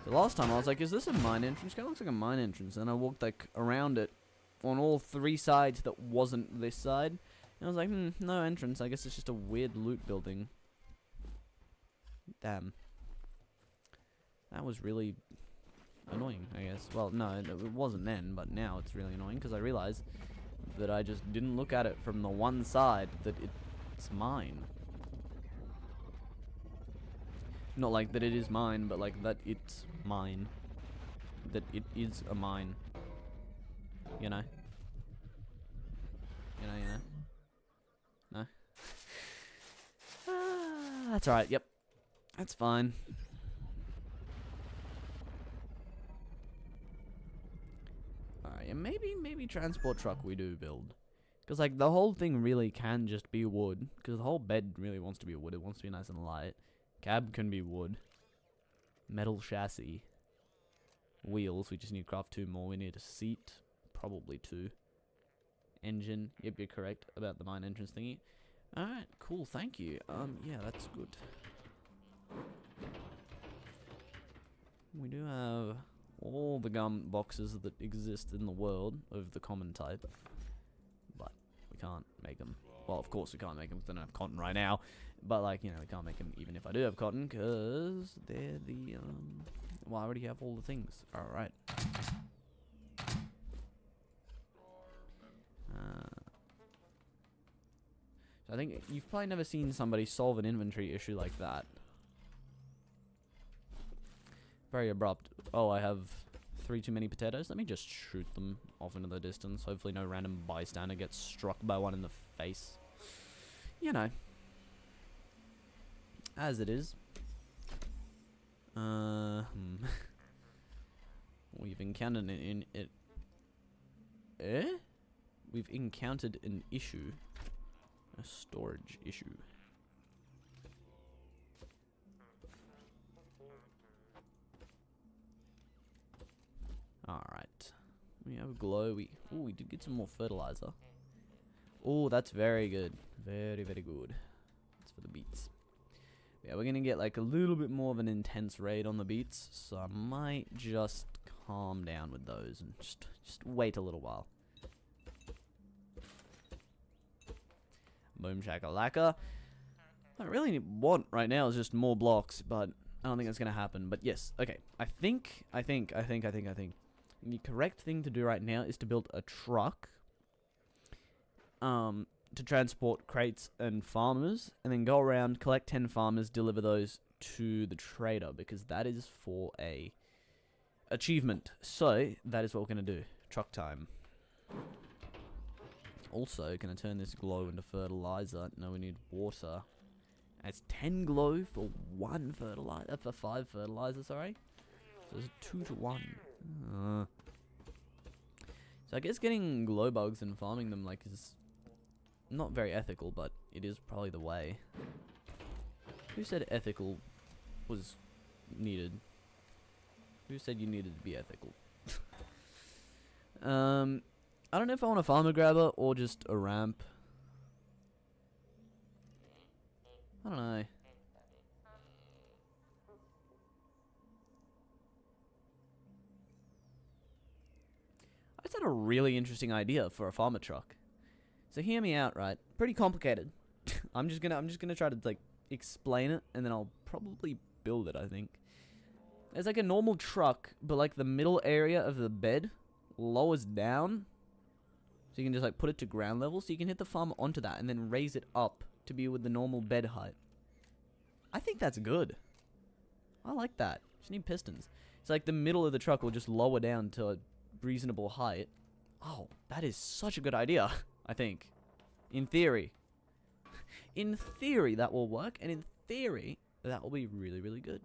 The last time I was like, is this a mine entrance? Kind of looks like a mine entrance. And I walked like around it on all 3 sides that wasn't this side. And I was like, no entrance. I guess it's just a weird loot building. Damn. That was really annoying, I guess. Well, no, it wasn't then, but now it's really annoying because I realized that I just didn't look at it from the one side that it's mine. Not like that it is mine, but like that it's mine. That it is a mine. You know? You know? No? That's alright, yep. That's fine. Alright, and maybe transport truck we do build. Because, like, the whole thing really can just be wood. Because the whole bed really wants to be wood. It wants to be nice and light. Cab can be wood. Metal chassis. Wheels, we just need to craft 2 more. We need a seat. Probably 2. Engine. Yep, you're correct about the mine entrance thingy. Alright, cool, thank you. Yeah, that's good. We do have all the gum boxes that exist in the world of the common type. But we can't make them. Well, of course we can't make them because I don't have cotton right now. But, like, you know, we can't make them even if I do have cotton because they're the, well, I already have all the things. Alright. So I think you've probably never seen somebody solve an inventory issue like that. Very abrupt. Oh, I have 3 too many potatoes. Let me just shoot them off into the distance. Hopefully no random bystander gets struck by one in the face. You know. As it is. We've encountered We've encountered an issue. A storage issue. Alright. We have glow. We did get some more fertilizer. Oh, that's very good. Very, very good. That's for the beets. Yeah, we're gonna get like a little bit more of an intense raid on the beets, so I might just calm down with those and just wait a little while. Boom shakalaka. What I really want right now is just more blocks, but I don't think that's gonna happen. But yes, okay. I think the correct thing to do right now is to build a truck to transport crates and farmers, and then go around, collect 10 farmers, deliver those to the trader, because that is for a achievement. So that is what we're gonna do. Truck time. Also, gonna turn this glow into fertilizer. No, we need water. It's 10 glow for 1 fertilizer, for 5 fertilizer, sorry. So it's 2 to 1. So I guess getting glow bugs and farming them like is not very ethical, but it is probably the way. Who said ethical was needed? Who said you needed to be ethical? I don't know if I want a farmer grabber or just a ramp. I don't know. I just had a really interesting idea for a farmer truck. So hear me out, right? Pretty complicated. I'm just gonna try to like explain it, and then I'll probably build it, I think. There's like a normal truck, but like the middle area of the bed lowers down. So you can just like put it to ground level, so you can hit the farm onto that and then raise it up to be with the normal bed height. I think that's good. I like that. Just need pistons. It's like the middle of the truck will just lower down to a reasonable height. Oh, that is such a good idea, I think. In theory. In theory, that will work, and in theory, that will be really, really good.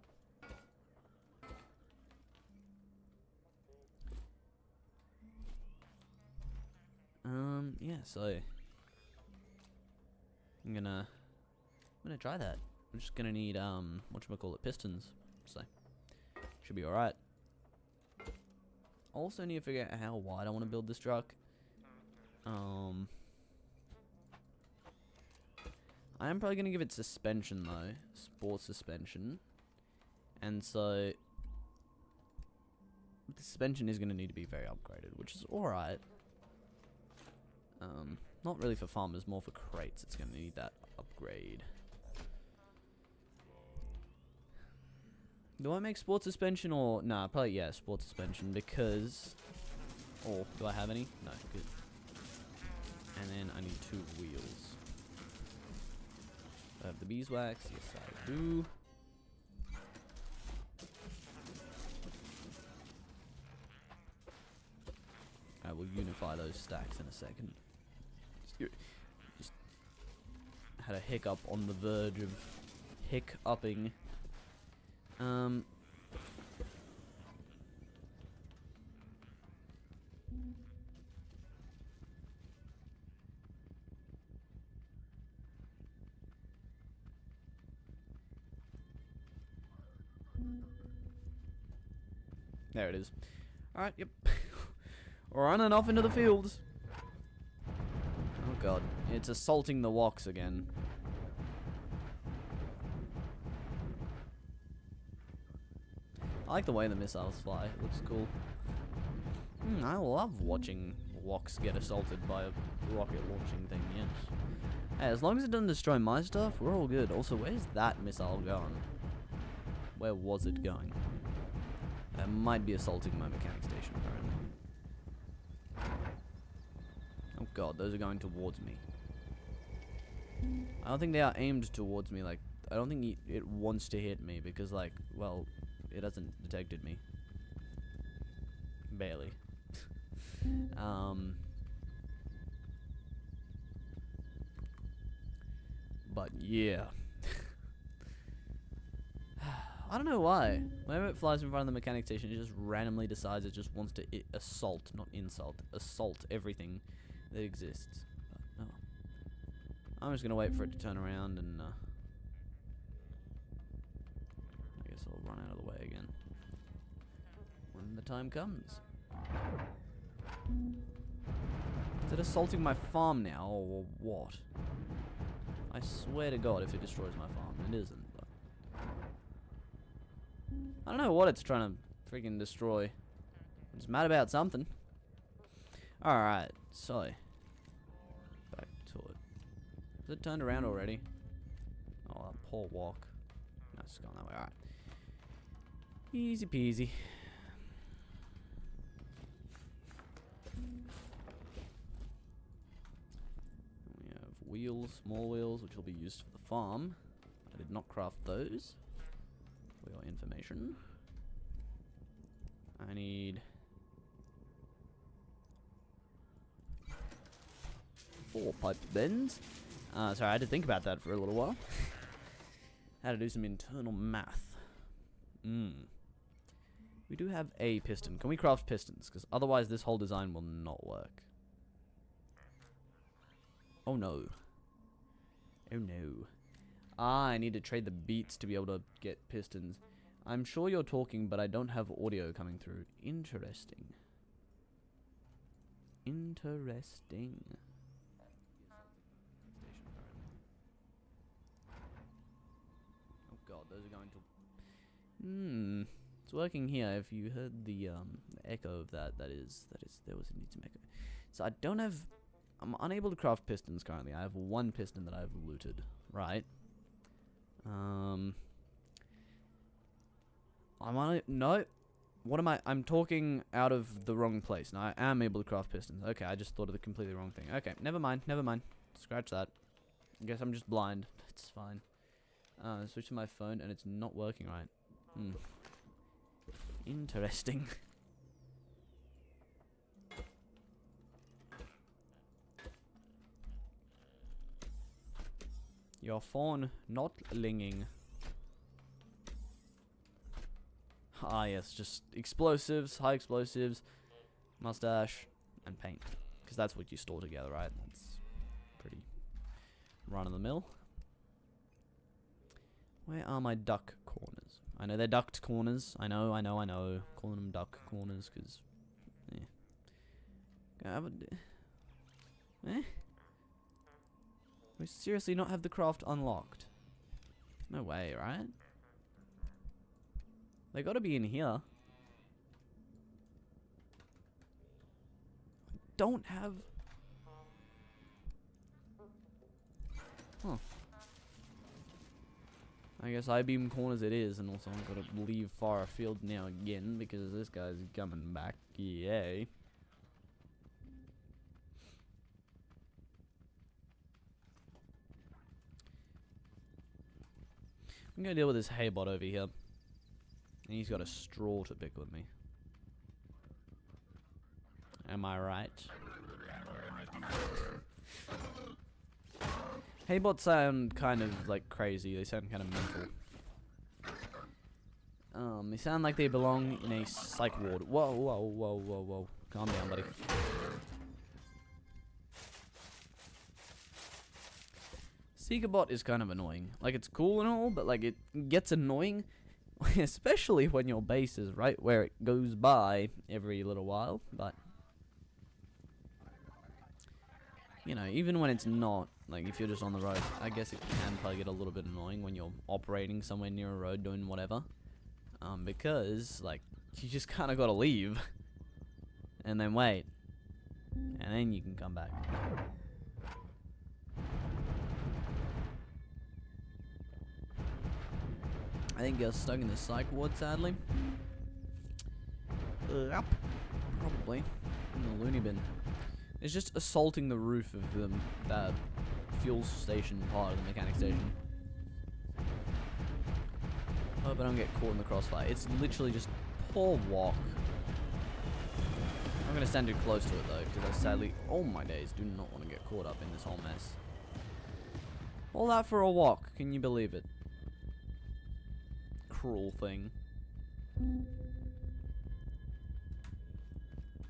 Yeah, so I'm gonna try that. I'm just gonna need whatchamacallit, pistons. So should be alright. Also need to figure out how wide I want to build this truck. I am probably gonna give it suspension though. Sport suspension. And so the suspension is going to need to be very upgraded, which is alright. Not really for farmers, more for crates. It's going to need that upgrade. Do I make sport suspension or... Nah, probably, yeah, sport suspension because... Or, do I have any? No, good. And then I need 2 wheels. I have the beeswax. Yes, I do. I will unify those stacks in a second. Just had a hiccup on the verge of hiccuping. There it is. Alright, yep. We're running off into the fields. Oh god. It's assaulting the walks again. I like the way the missiles fly. It looks cool. I love watching walks get assaulted by a rocket launching thing, yes. Hey, as long as it doesn't destroy my stuff, we're all good. Also, where's that missile going? Where was it going? That might be assaulting my mechanic station currently. Oh god, those are going towards me. I don't think they are aimed towards me, like, I don't think it wants to hit me because, like, well, it hasn't detected me. Barely. But yeah. I don't know why. Whenever it flies in front of the mechanic station, it just randomly decides it just wants to assault, not insult, assault everything that exists. But, oh. I'm just gonna wait for it to turn around and I guess I'll run out of the way again when the time comes. Is it assaulting my farm now or what? I swear to God, if it destroys my farm, it isn't. I don't know what it's trying to freaking destroy. It's mad about something. Alright, so. Back to it. Is it turned around already? Oh, that poor walk. No, it's going that way. Alright. Easy peasy. We have wheels, small wheels, which will be used for the farm. I did not craft those. For your information. I need 4 pipe bends. Sorry, I had to think about that for a little while. Had to do some internal math. We do have a piston. Can we craft pistons? Because otherwise this whole design will not work. Oh no. Oh no. I need to trade the beats to be able to get pistons. I'm sure you're talking, but I don't have audio coming through. Interesting. Interesting. Oh god, those are going to... It's working here. If you heard the echo of that, there was indeed some echo. So I don't have... I'm unable to craft pistons currently. I have 1 piston that I've looted. Right. I'm on it. No. What am I? I'm talking out of the wrong place. Now, I am able to craft pistons. Okay, I just thought of the completely wrong thing. Okay, never mind. Never mind. Scratch that. I guess I'm just blind. It's fine. Switch to my phone, and it's not working right. Interesting. Your phone not linging. Ah yes, just explosives, high explosives, mustache, and paint. Because that's what you store together, right? That's pretty run-of-the-mill. Where are my duck corners? I know they're ducked corners. I know. Calling them duck corners, because... We seriously not have the craft unlocked? No way, right? They gotta be in here. don't have... Huh. I guess I-beam corners it is, and also I've got to leave far afield now again, because this guy's coming back. Yay. I'm gonna deal with this haybot over here. And he's got a straw to pick with me. Am I right? Haybots sound kind of like crazy. They sound kind of mental. They sound like they belong in a psych ward. Whoa, whoa, whoa, whoa, whoa. Calm down, buddy. Seekerbot is kind of annoying. Like, it's cool and all, but like, it gets annoying, especially when your base is right where it goes by every little while. But you know, even when it's not, like if you're just on the road, I guess it can probably get a little bit annoying when you're operating somewhere near a road doing whatever. Because, like, you just kind of got to leave. And then wait. And then you can come back. I think you're stuck in the psych ward, sadly. Yep. Probably. In the loony bin. It's just assaulting the roof of the fuel station part of the mechanic station. Hope I don't get caught in the crossfire. It's literally just poor walk. I'm gonna stand too close to it though, because I sadly, oh my days, do not want to get caught up in this whole mess. All that for a walk, can you believe it? Cruel thing.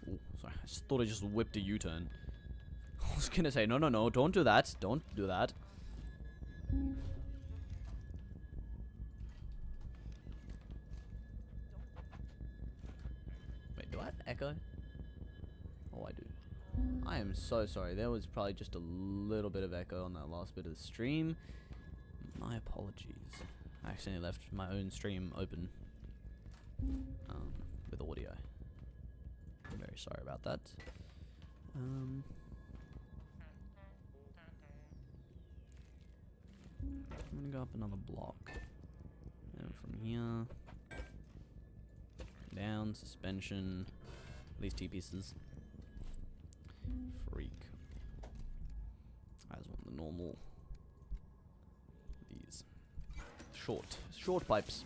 Ooh, sorry, I just thought I just whipped a U-turn. I was gonna say, no, no, no, don't do that. Don't do that. Wait, do I have echo? Oh, I do. I am so sorry. There was probably just a little bit of echo on that last bit of the stream. My apologies. I accidentally left my own stream open with audio. I'm very sorry about that. I'm gonna go up another block. And from here, down, suspension, at least 2 pieces. Freak. I just want the normal. These. Short pipes.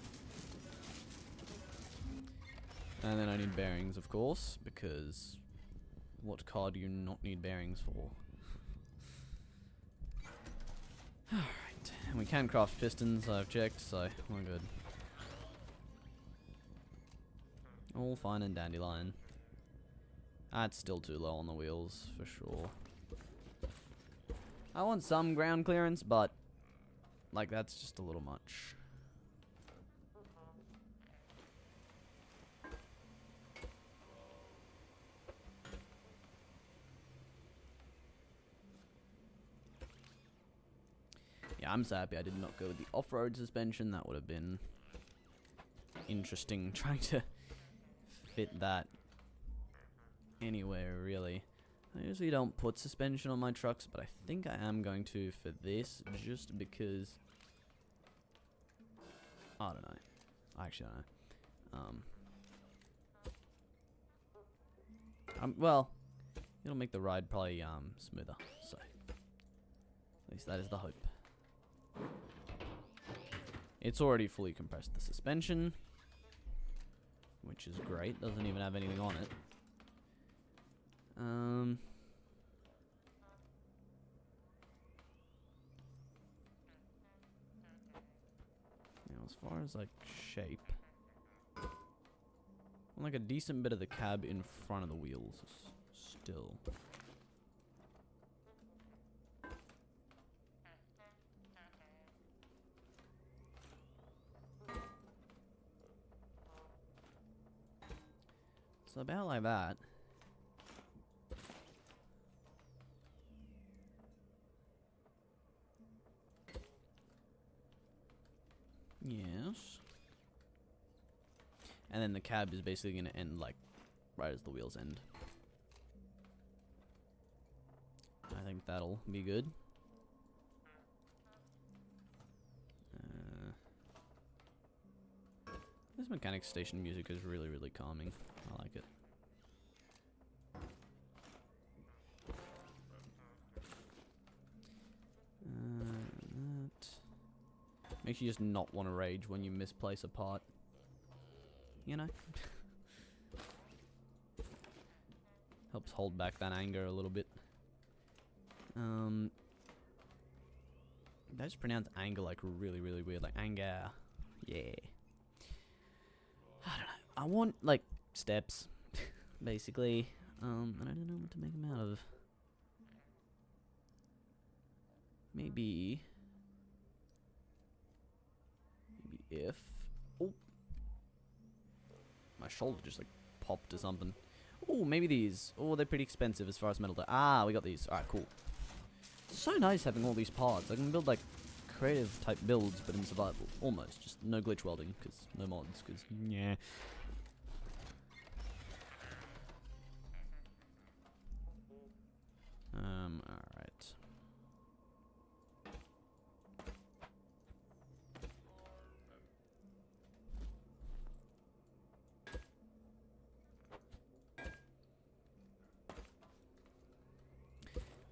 And then I need bearings, of course, because what car do you not need bearings for? Alright, and we can craft pistons, I've checked, so we're good. All fine and dandelion. That's still too low on the wheels, for sure. I want some ground clearance, but like that's just a little much. Yeah, I'm so happy I did not go with the off-road suspension. That would have been interesting trying to fit that anywhere, really. I usually don't put suspension on my trucks, but I think I am going to for this, just because... I don't know. I actually don't know. Well, it'll make the ride probably smoother, so at least that is the hope. It's already fully compressed the suspension, which is great. Doesn't even have anything on it. Now, as far as like shape, I want like a decent bit of the cab in front of the wheels still. So about like that. Yes. And then the cab is basically going to end like right as the wheels end. I think that'll be good. This mechanic station music is really, really calming. I like it. That makes you just not want to rage when you misplace a part. You know? Helps hold back that anger a little bit. I just pronounce anger like really, really weird. Like anger. Yeah. I don't know. I want, like, steps, basically. And I don't know what to make them out of. Maybe if... Oh! My shoulder just, like, popped or something. Oh, maybe these. Oh, they're pretty expensive as far as metal. Ah, we got these. Alright, cool. So nice having all these parts. I can build, like, creative type builds, but in survival. Almost. Just no glitch welding, because no mods, because, yeah. Alright.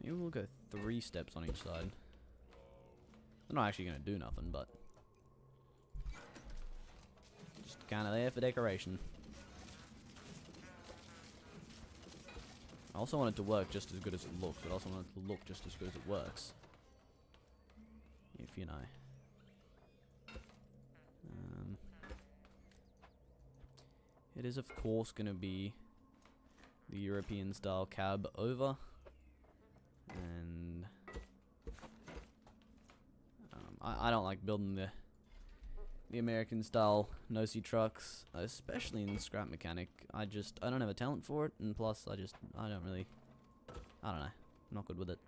Maybe we'll go 3 steps on each side. They're not actually going to do nothing, but just kind of there for decoration. I also want it to work just as good as it looks, but I also want it to look just as good as it works. If you know. It is, of course, going to be the European style cab over. And I don't like building the American style no-see trucks, especially in scrap mechanic. I don't have a talent for it, and plus I don't know. I'm not good with it.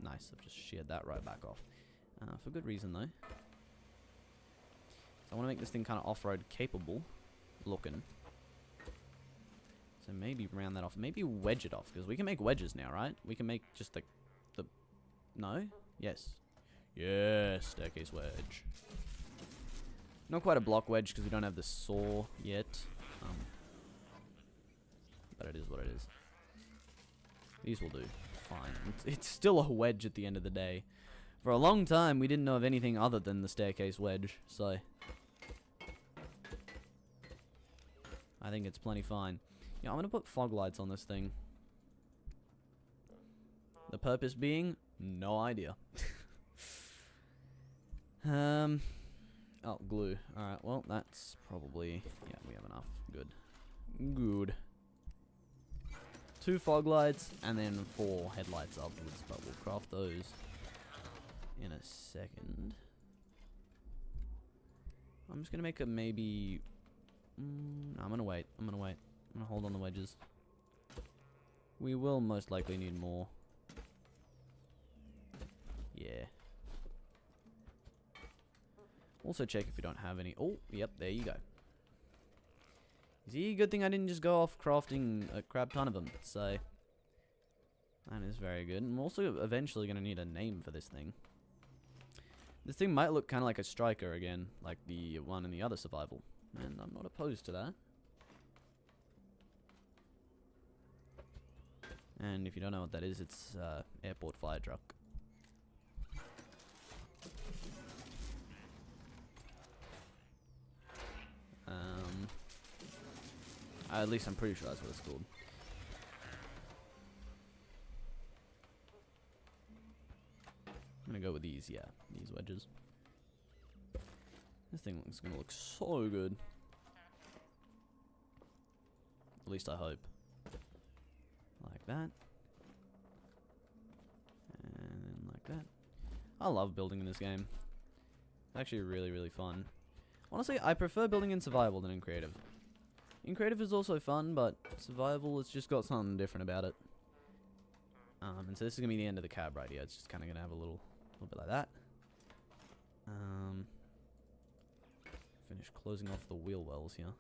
Nice, I've just sheared that right back off. For good reason though. So I want to make this thing kind of off-road capable looking. So maybe round that off. Maybe wedge it off, because we can make wedges now, right? We can make just the... No? Yes. Yes, staircase wedge. Not quite a block wedge, because we don't have the saw yet. But it is what it is. These will do. Fine. It's still a wedge at the end of the day. For a long time, we didn't know of anything other than the staircase wedge, so... I think it's plenty fine. Yeah, I'm gonna put fog lights on this thing. The purpose being, no idea. Oh, glue. Alright, well, that's probably... Yeah, we have enough. Good. Good. 2 fog lights, and then 4 headlights afterwards, but we'll craft those in a second. I'm just gonna make a maybe... No, I'm gonna wait. I'm gonna hold on the wedges. We will most likely need more. Yeah. Also check if you don't have any. Oh, yep, there you go. See, good thing I didn't just go off crafting a crap ton of them. So, that is very good. And we're also eventually going to need a name for this thing. This thing might look kind of like a striker again, like the one in the other survival. And I'm not opposed to that. And if you don't know what that is, it's airport fire truck. At least I'm pretty sure that's what it's called. I'm gonna go with these, yeah, these wedges. This thing is gonna look so good. At least I hope. Like that. And like that. I love building in this game. It's actually really, really fun. Honestly, I prefer building in survival than in creative. In creative is also fun, but survival has just got something different about it. And so this is gonna be the end of the cab right here. It's just kind of gonna have a little bit like that. Finish closing off the wheel wells here.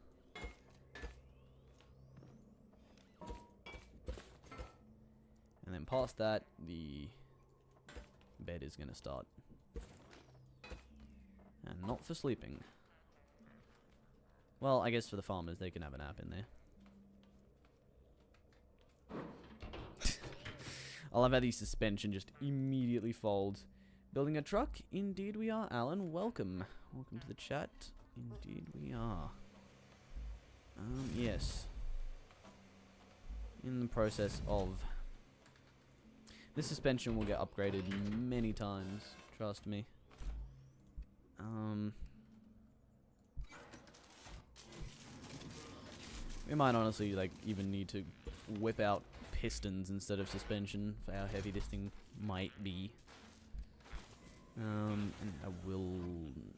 past that, the bed is going to start. And not for sleeping. Well, I guess for the farmers, they can have a nap in there. I love how the suspension just immediately folds. Building a truck? Indeed we are, Alan. Welcome. Welcome to the chat. Indeed we are. Yes. In the process of... This suspension will get upgraded many times. Trust me. We might honestly, like, even need to whip out pistons instead of suspension for how heavy this thing might be. And I will...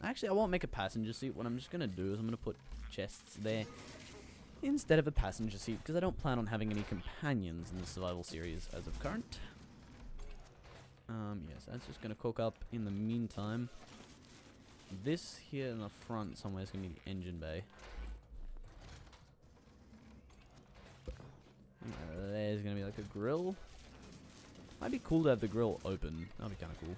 Actually, I won't make a passenger seat. What I'm just going to do is I'm going to put chests there instead of a passenger seat, because I don't plan on having any companions in the survival series as of current. Yes, that's just going to cook up in the meantime. This here in the front somewhere is going to be the engine bay. There's going to be like a grill. Might be cool to have the grill open. That'd be kind of cool.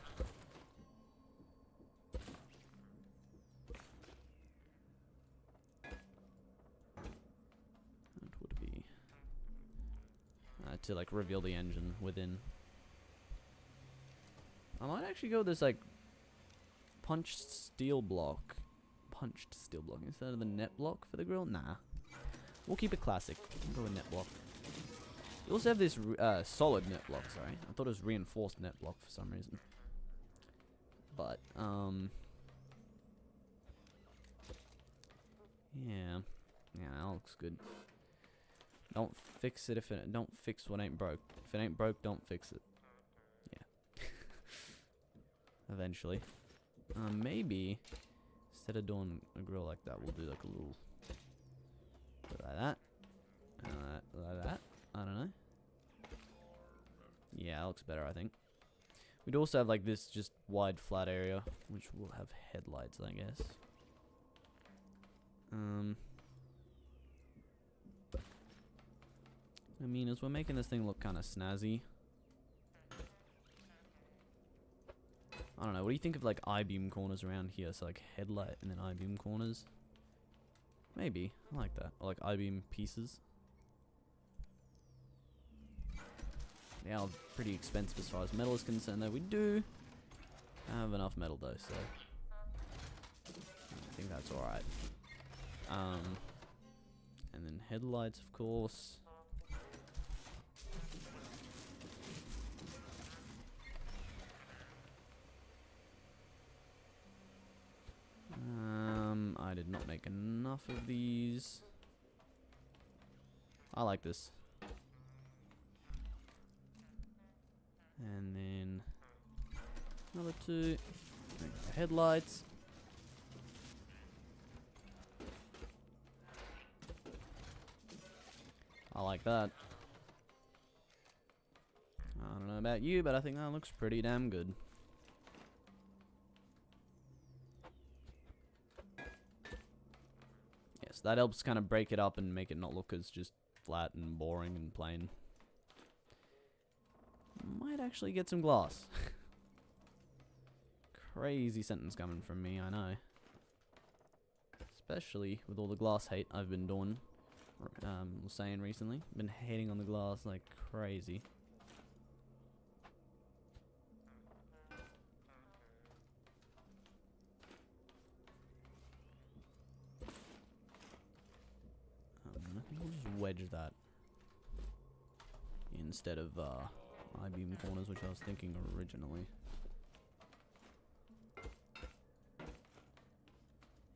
That would be to like reveal the engine within. I might actually go with this like punched steel block instead of the net block for the grill. Nah, we'll keep it classic. We'll go with net block. We also have this solid net block. Sorry, I thought it was reinforced net block for some reason. But yeah, that looks good. Don't fix it if it don't fix what ain't broke. If it ain't broke, don't fix it. Yeah. Eventually. Maybe instead of doing a grill like that, we'll do like a little like that. Like that. I don't know. Yeah, that looks better, I think. We'd also have like this just wide flat area, which will have headlights, I guess. I mean, as we're making this thing look kind of snazzy. I don't know, what do you think of like I-beam corners around here? So like headlight and then I-beam corners. Maybe, I like that. Or like I-beam pieces. They are pretty expensive as far as metal is concerned, though. We do have enough metal though, so I think that's alright. And then headlights, of course. I did not make enough of these. I like this. And then another two. Headlights. I like that. I don't know about you, but I think that looks pretty damn good. Yes, that helps kind of break it up and make it not look as just flat and boring and plain. Might actually get some glass. Crazy sentence coming from me, I know. Especially with all the glass hate I've been doing. Saying recently. Been hating on the glass like crazy. I think we'll just wedge that instead of I-beam corners, which I was thinking originally.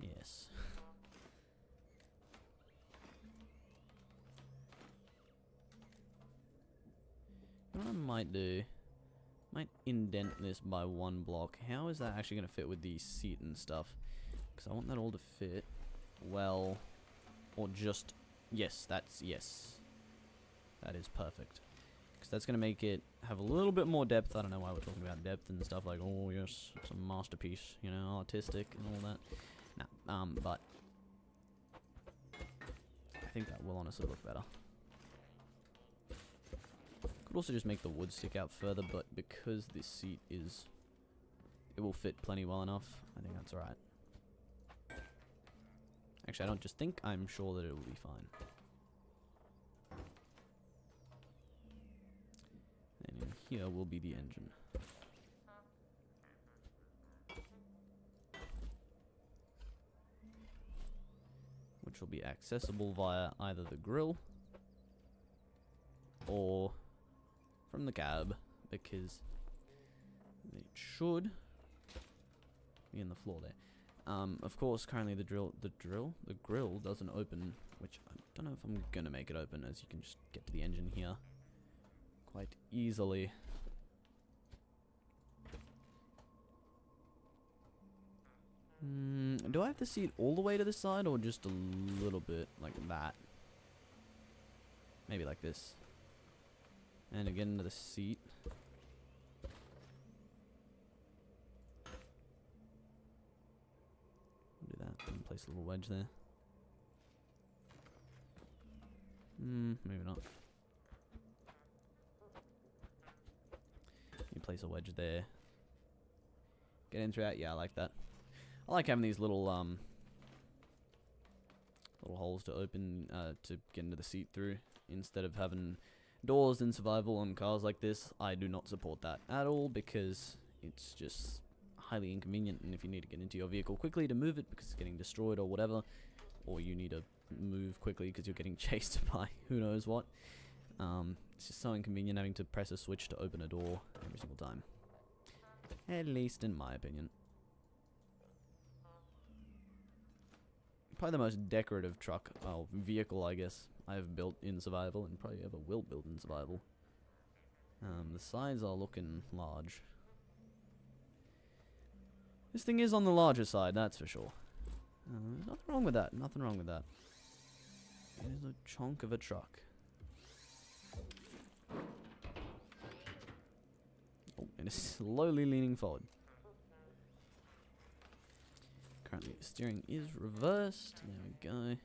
Yes. What I might do, might indent this by one block. How is that actually going to fit with the seat and stuff? Because I want that all to fit well, or just, yes, that's, yes. That is perfect. Because that's going to make it have a little bit more depth. I don't know why we're talking about depth and stuff like, oh yes, it's a masterpiece, you know, artistic and all that. Nah, but I think that will honestly look better. Could also just make the wood stick out further, but because this seat is... it will fit plenty well enough, I think that's alright. Actually, I don't just think, I'm sure that it will be fine. And in here will be the engine. Which will be accessible via either the grill or from the cab, because it should be in the floor there. Of course, currently the grill doesn't open, which I don't know if I'm gonna make it open, as you can just get to the engine here quite easily. Do I have to see it all the way to the side, or just a little bit like that? Maybe like this. And again into the seat. Do that and place a little wedge there. Maybe not. You place a wedge there. Get in throughout. Yeah, I like that. I like having these little little holes to open to get into the seat through, instead of having doors in survival on cars like this. I do not support that at all, because it's just highly inconvenient, and if you need to get into your vehicle quickly to move it because it's getting destroyed or whatever, or you need to move quickly because you're getting chased by who knows what, it's just so inconvenient having to press a switch to open a door every single time. At least in my opinion. Probably the most decorative truck, vehicle I guess, I've built in survival, and probably ever will build in survival. The sides are looking large. This thing is on the larger side, that's for sure. There's nothing wrong with that, nothing wrong with that. It is a chunk of a truck. Oh, it is slowly leaning forward. Currently, the steering is reversed. There we go.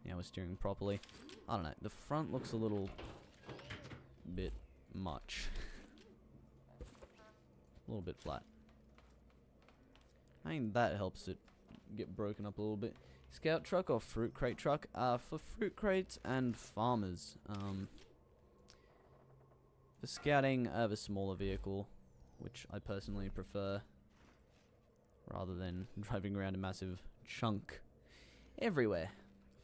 Now we're steering properly. I don't know. The front looks a little bit much. A little bit flat. I think that helps it get broken up a little bit. Scout truck or fruit crate truck? For fruit crates and farmers. For scouting, I have a smaller vehicle, which I personally prefer, rather than driving around a massive chunk everywhere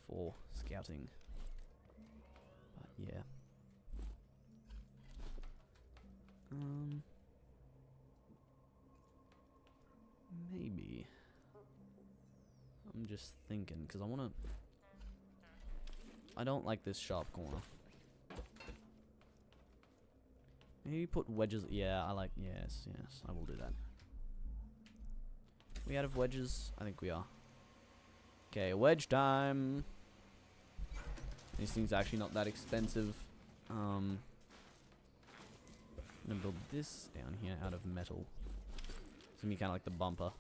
for scouting. But yeah. Maybe. I'm just thinking, because I don't like this sharp corner. Maybe put wedges. Yeah, I like. Yes, I will do that. We out of wedges? I think we are. Okay, wedge time. These things are actually not that expensive. I'm gonna build this down here out of metal. It's gonna be kind of like the bumper.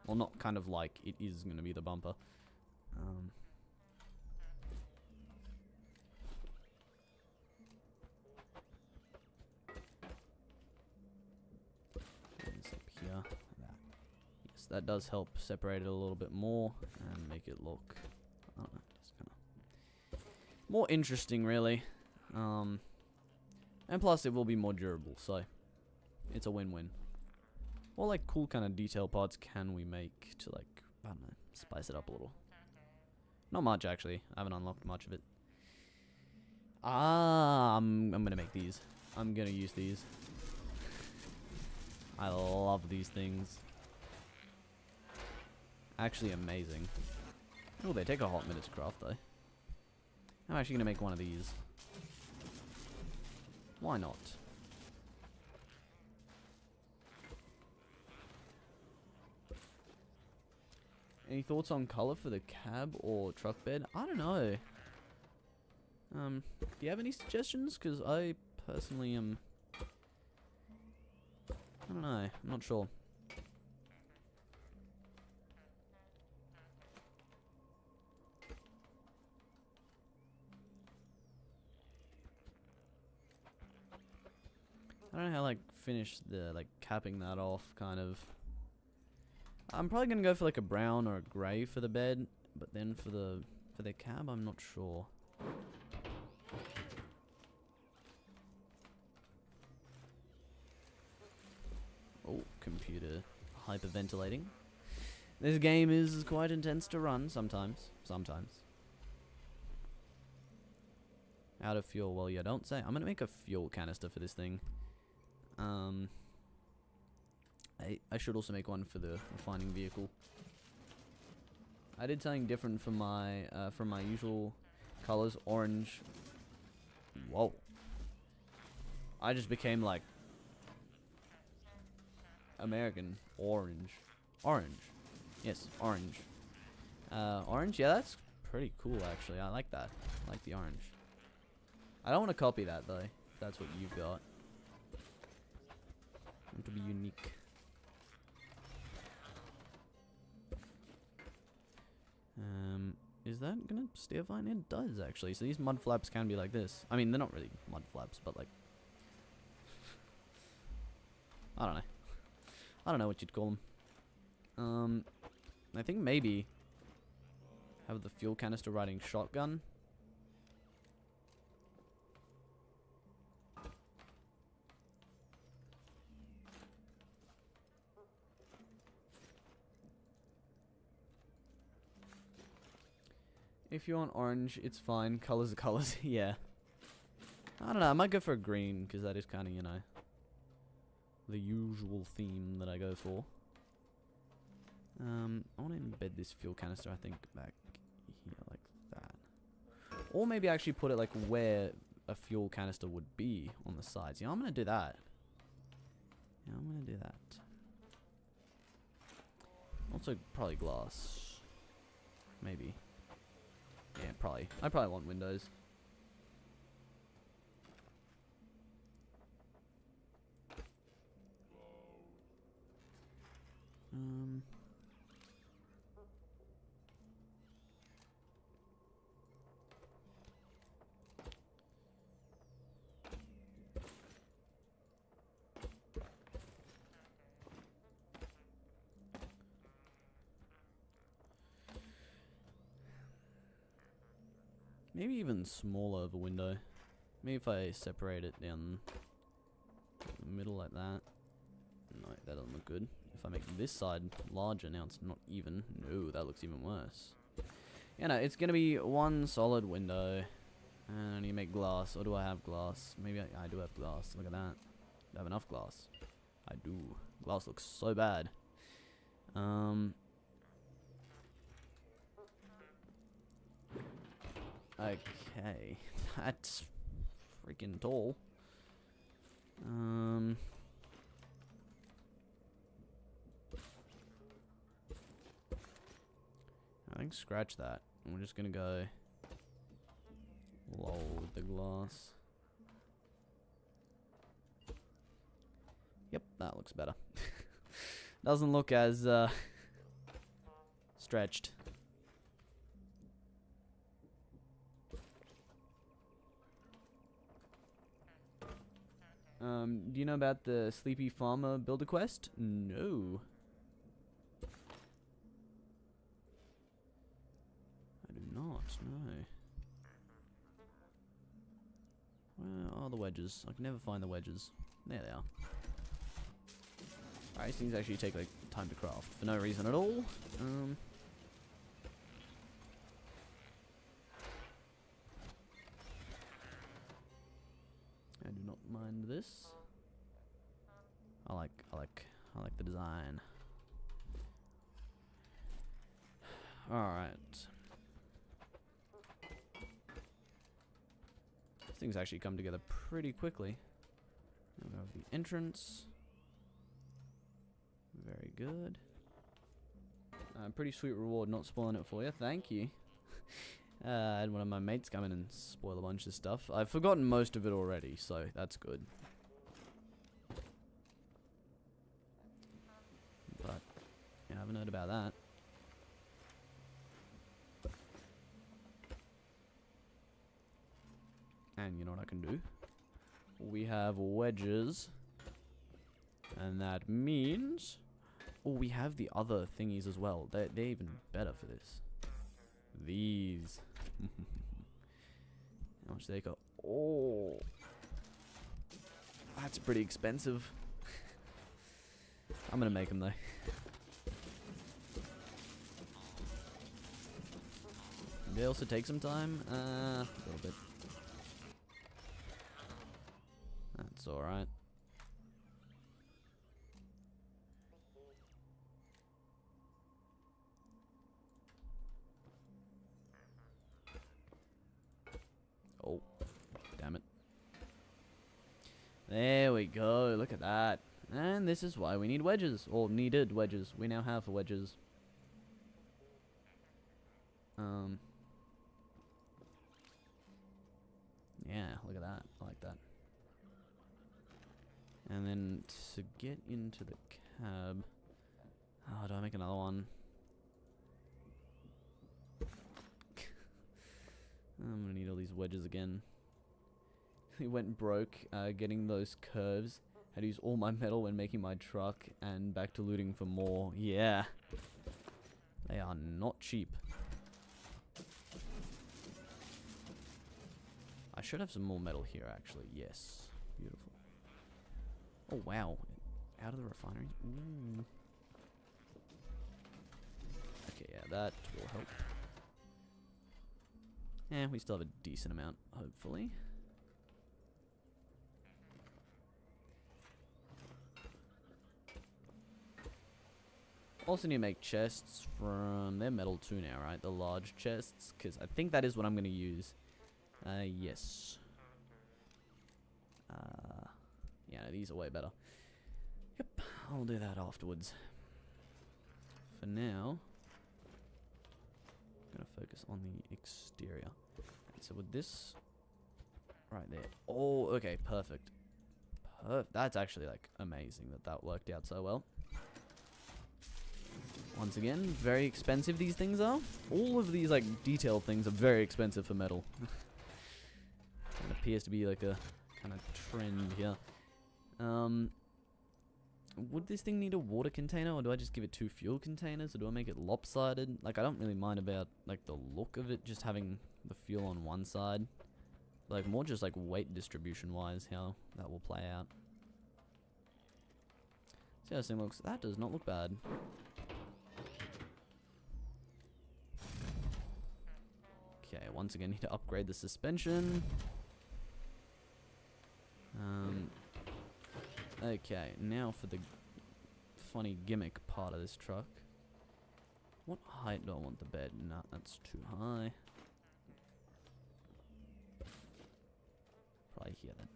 Well, not kind of like, it is gonna be the bumper. This up here. Yes, that does help separate it a little bit more and make it look, I don't know, just kind of more interesting, really. And plus, it will be more durable, so it's a win-win. What like cool kind of detail parts can we make to, like, I don't know, spice it up a little? Not much, actually. I haven't unlocked much of it. I'm gonna make these. I'm gonna use these. I love these things. Actually amazing. Oh, they take a hot minute to craft, though. I'm actually gonna make one of these. Why not? Any thoughts on color for the cab or truck bed? I don't know. Do you have any suggestions? Because I personally am... I don't know. I'm not sure. finish the, like, capping that off, kind of. I'm probably gonna go for, like, a brown or a grey for the bed, but then for the cab, I'm not sure. Oh, computer hyperventilating. This game is quite intense to run sometimes. Out of fuel, well, yeah, don't say. I'm gonna make a fuel canister for this thing. I should also make one for the refining vehicle. I did something different from my usual colors. Orange. Whoa. I just became like American. Orange. Yes, orange. Orange, yeah, that's pretty cool actually. I like that. I like the orange. I don't want to copy that though, if that's what you've got. I want to be unique. Is that gonna steer fine? It does actually. So these mud flaps can be like this. I mean, they're not really mud flaps, but like, I don't know. I don't know what you'd call them. I think maybe have the fuel canister riding shotgun. If you want orange, it's fine. Colors are colors. Yeah. I don't know. I might go for a green because that is kind of, you know, the usual theme that I go for. I want to embed this fuel canister, I think, back here like that. Or maybe actually put it like where a fuel canister would be on the sides. Yeah, I'm going to do that. Yeah, I'm going to do that. Also, probably glass. Maybe. Yeah, probably. I probably want windows. Maybe even smaller of a window. Maybe if I separate it down the middle like that. No, that doesn't look good. If I make this side larger, now it's not even. No, that looks even worse. Yeah, no, it's gonna be one solid window. And I need to make glass. Or do I have glass? Maybe I do have glass. Look at that. Do I have enough glass? I do. Glass looks so bad. Okay, that's freaking tall. I think scratch that. We're just gonna go low with the glass. Yep, that looks better. Doesn't look as stretched. Do you know about the Sleepy Farmer Builder Quest? No. I do not, no. Where are the wedges? I can never find the wedges. There they are. Alright, these things actually take like time to craft for no reason at all. I do not mind this. I like the design. Alright. Things actually come together pretty quickly. We have the entrance. Very good. Pretty sweet reward, not spoiling it for you. Thank you. I had one of my mates come in and spoil a bunch of stuff. I've forgotten most of it already, so that's good. But, yeah, I haven't heard about that. And you know what I can do? We have wedges. And that means... Oh, we have the other thingies as well. They're even better for this. These. How much do they go? Oh. That's pretty expensive. I'm gonna make them though. They also take some time. A little bit. That's alright. Oh, damn it. There we go. Look at that. And this is why we need wedges. Or needed wedges. We now have wedges. Yeah, look at that. I like that. And then to get into the cab... Oh, do I make another one? I'm gonna need all these wedges again. It went broke getting those curves. Had to use all my metal when making my truck and back to looting for more. Yeah. They are not cheap. I should have some more metal here actually. Yes. Beautiful. Oh wow. Out of the refinery. Ooh. Okay, yeah, that will help. Yeah, we still have a decent amount, hopefully. Also need to make chests from... They're metal too now, right? The large chests, because I think that is what I'm going to use. Yes. Yeah, no, these are way better. Yep, I'll do that afterwards. For now, I'm going to focus on the exterior. And so with this right there. Oh, okay, perfect. That's actually, like, amazing that that worked out so well. Once again, very expensive these things are. All of these, like, detailed things are very expensive for metal. It appears to be, like, a kind of trend here. Would this thing need a water container, or do I just give it 2 fuel containers, or do I make it lopsided? Like, I don't really mind about, like, the look of it, just having the fuel on one side. Like, more just, like, weight distribution-wise, how that will play out. See how this thing looks? That does not look bad. Okay, once again, need to upgrade the suspension. Okay, now for the funny gimmick part of this truck. What height do I want the bed? Nah, that's too high. Probably here then.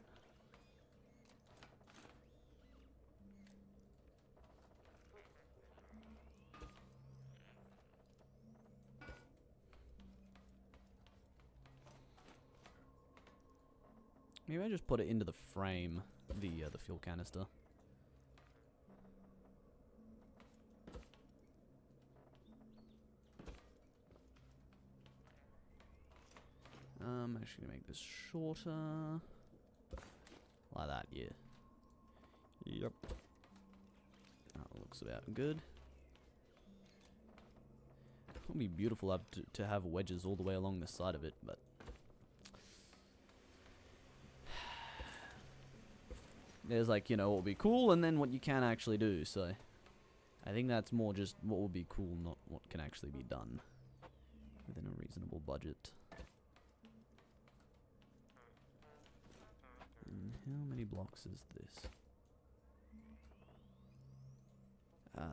Maybe I just put it into the frame, the fuel canister. I'm actually gonna make this shorter. Like that, yeah. Yep. That looks about good. It would be beautiful to have wedges all the way along the side of it, but there's, like, you know, what would be cool and then what you can actually do, so I think that's more just what would be cool, not what can actually be done within a reasonable budget. And how many blocks is this?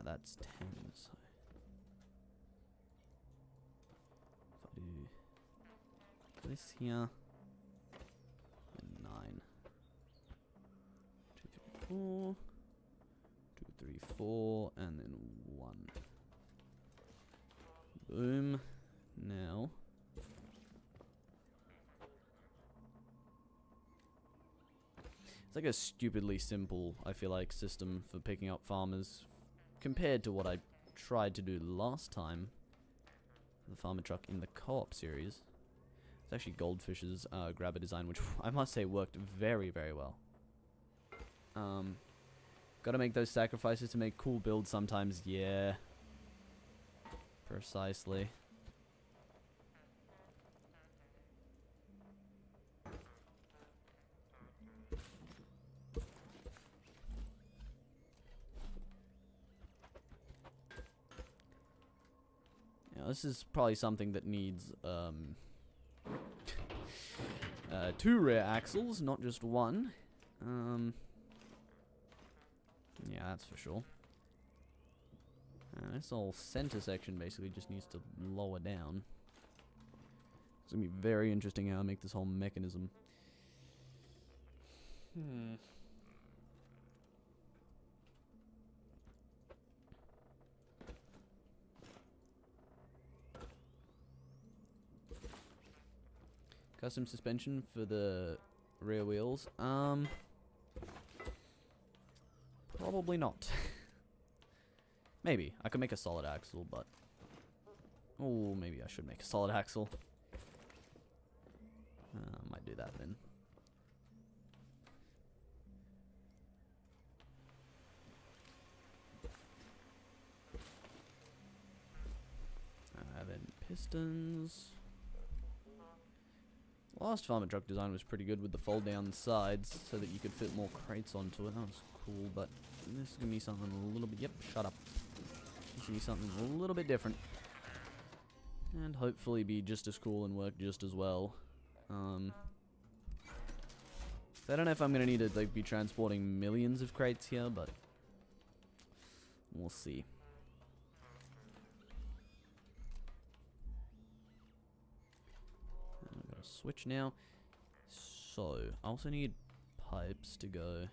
That's 10, so if I do this here, then 9. 4, 2, 3, 4, and then 1. Boom. Now, it's like a stupidly simple, I feel like, system for picking up farmers compared to what I tried to do last time. The farmer truck in the co-op series. It's actually Goldfish's grabber design, which I must say worked very, very well. Gotta make those sacrifices to make cool builds sometimes. Yeah. Precisely. Now, this is probably something that needs, 2 rear axles, not just 1. Yeah, that's for sure. This whole center section basically just needs to lower down. It's gonna be very interesting how I make this whole mechanism. Custom suspension for the rear wheels. Probably not. Maybe. I could make a solid axle, but... Oh, maybe I should make a solid axle. Might do that then. Then pistons. Last farmer truck design was pretty good with the fold down sides so that you could fit more crates onto it. That was cool, but this is gonna be something a little bit... Yep, shut up. This is gonna be something a little bit different. And hopefully be just as cool and work just as well. So I don't know if I'm gonna need to like be transporting millions of crates here, but we'll see. I've got a switch now. So I also need pipes to go.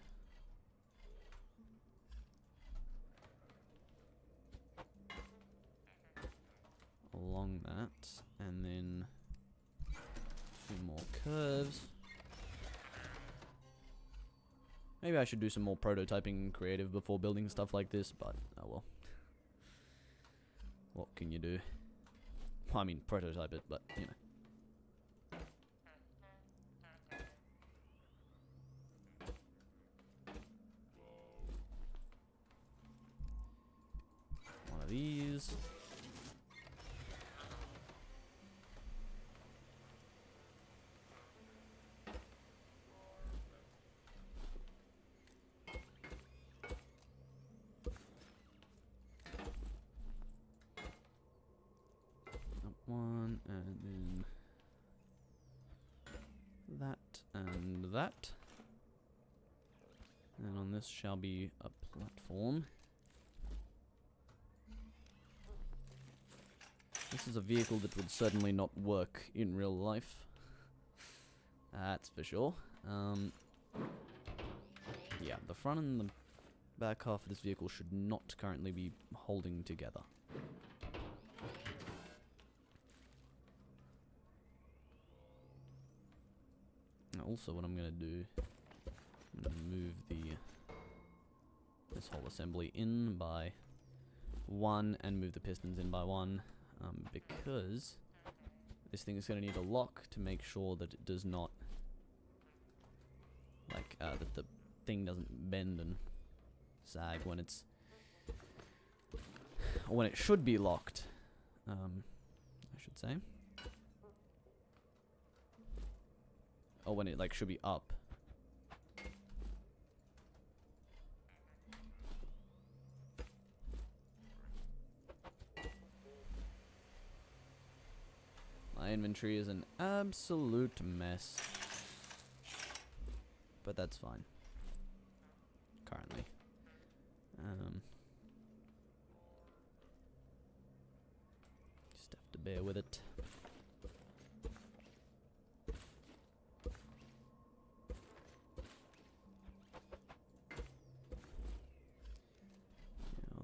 Along that, and then 2 more curves. Maybe I should do some more prototyping creative before building stuff like this, but oh well. What can you do? I mean, prototype it, but you know. One of these. One, and then that, and that. And on this shall be a platform. This is a vehicle that would certainly not work in real life. That's for sure. Yeah, the front and the back half of this vehicle should not currently be holding together. Also, what I'm going to do, I'm going to move this whole assembly in by 1 and move the pistons in by 1, because this thing is going to need a lock to make sure that it does not, like, that the thing doesn't bend and sag when it's, or when it should be locked, I should say. Or when it like should be up. My inventory is an absolute mess. But that's fine. Currently. Just have to bear with it.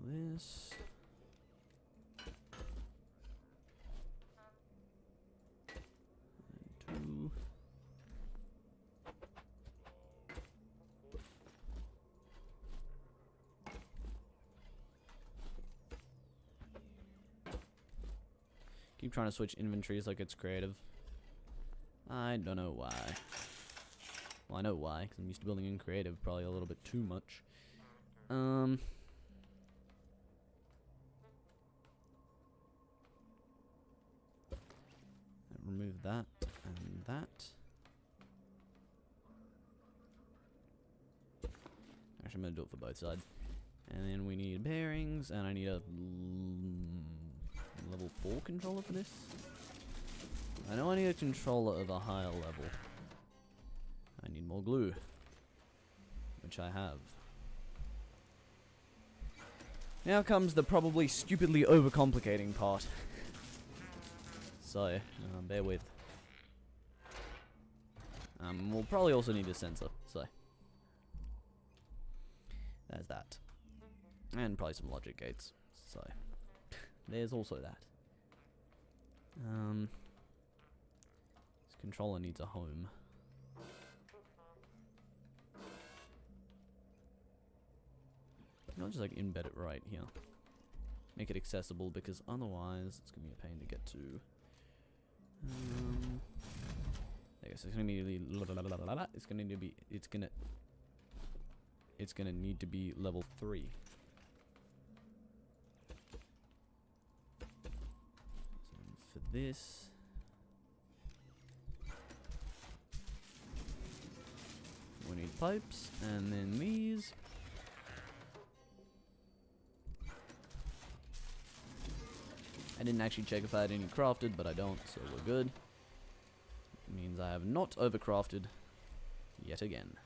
This. And 2. Keep trying to switch inventories like it's creative. I don't know why. Well, I know why, because I'm used to building in creative probably a little bit too much. Remove that and that. Actually, I'm gonna do it for both sides. And then we need bearings, and I need a level 4 controller for this. I know I need a controller of a higher level. I need more glue, which I have. Now comes the probably stupidly overcomplicating part. So, bear with. We'll probably also need a sensor, so. There's that. And probably some logic gates, so. There's also that. This controller needs a home. I'll just like embed it right here. Make it accessible, because otherwise it's gonna be a pain to get to. I guess it's gonna be it's gonna need to be level 3. So for this, we need pipes, and then these. I didn't actually check if I had any crafted, but I don't, so we're good. It means I have not overcrafted yet again.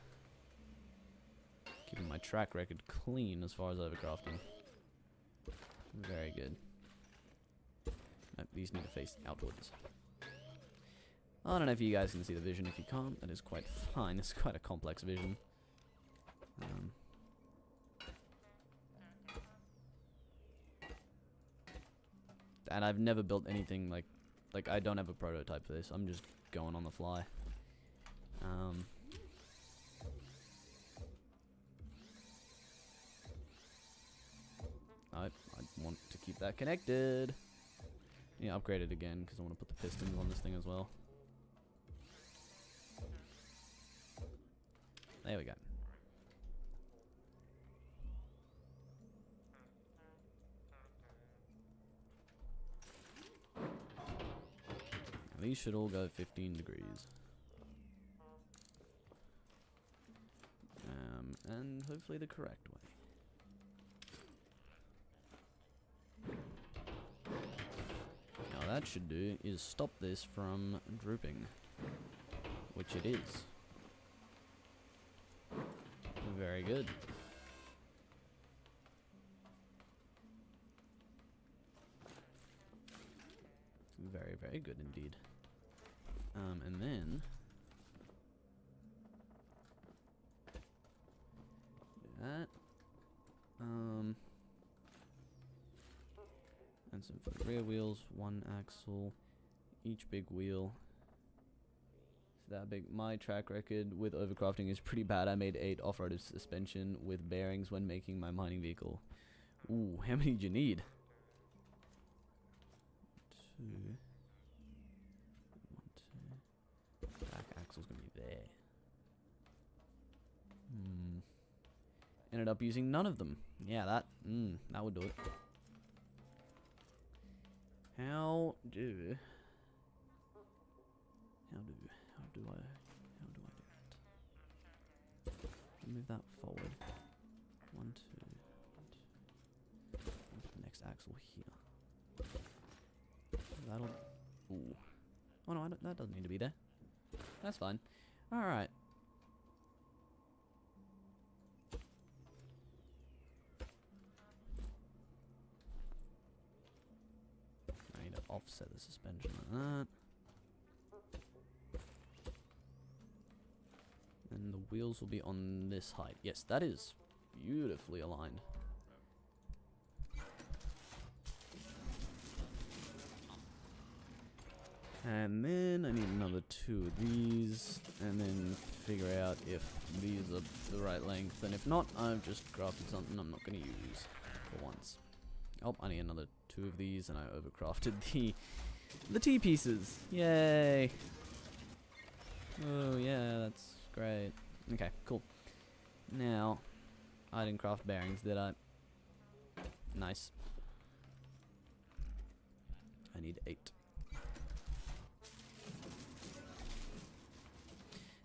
Keeping my track record clean as far as overcrafting. Very good. Nope, these need to face outwards. I don't know if you guys can see the vision. If you can't, that is quite fine. It's quite a complex vision. And I've never built anything like I don't have a prototype for this. I'm just going on the fly. I want to keep that connected. Yeah, upgrade it again because I want to put the pistons on this thing as well. There we go. These should all go 15 degrees. And hopefully the correct way. Now that should do is stop this from drooping, which it is. Very good. Very, very good indeed. And then that. And some for the rear wheels, 1 axle, each big wheel. So that big. My track record with overcrafting is pretty bad. I made 8 off-road suspension with bearings when making my mining vehicle. Ooh, how many do you need? 2. 1, 2. Back axle's gonna be there. Ended up using none of them. Yeah, that would do it. How do I do that? Move that forward. 1, 2. Put the next axle here. That'll. Ooh. Oh no, that doesn't need to be there. That's fine. All right. I need to offset the suspension like that. And the wheels will be on this height. Yes, that is beautifully aligned. And then I need another 2 of these, and then figure out if these are the right length, and if not, I've just crafted something I'm not going to use for once. Oh, I need another 2 of these, and I overcrafted the T-pieces. Yay! Oh yeah, that's great. Okay, cool. Now, I didn't craft bearings, did I? Nice. I need 8.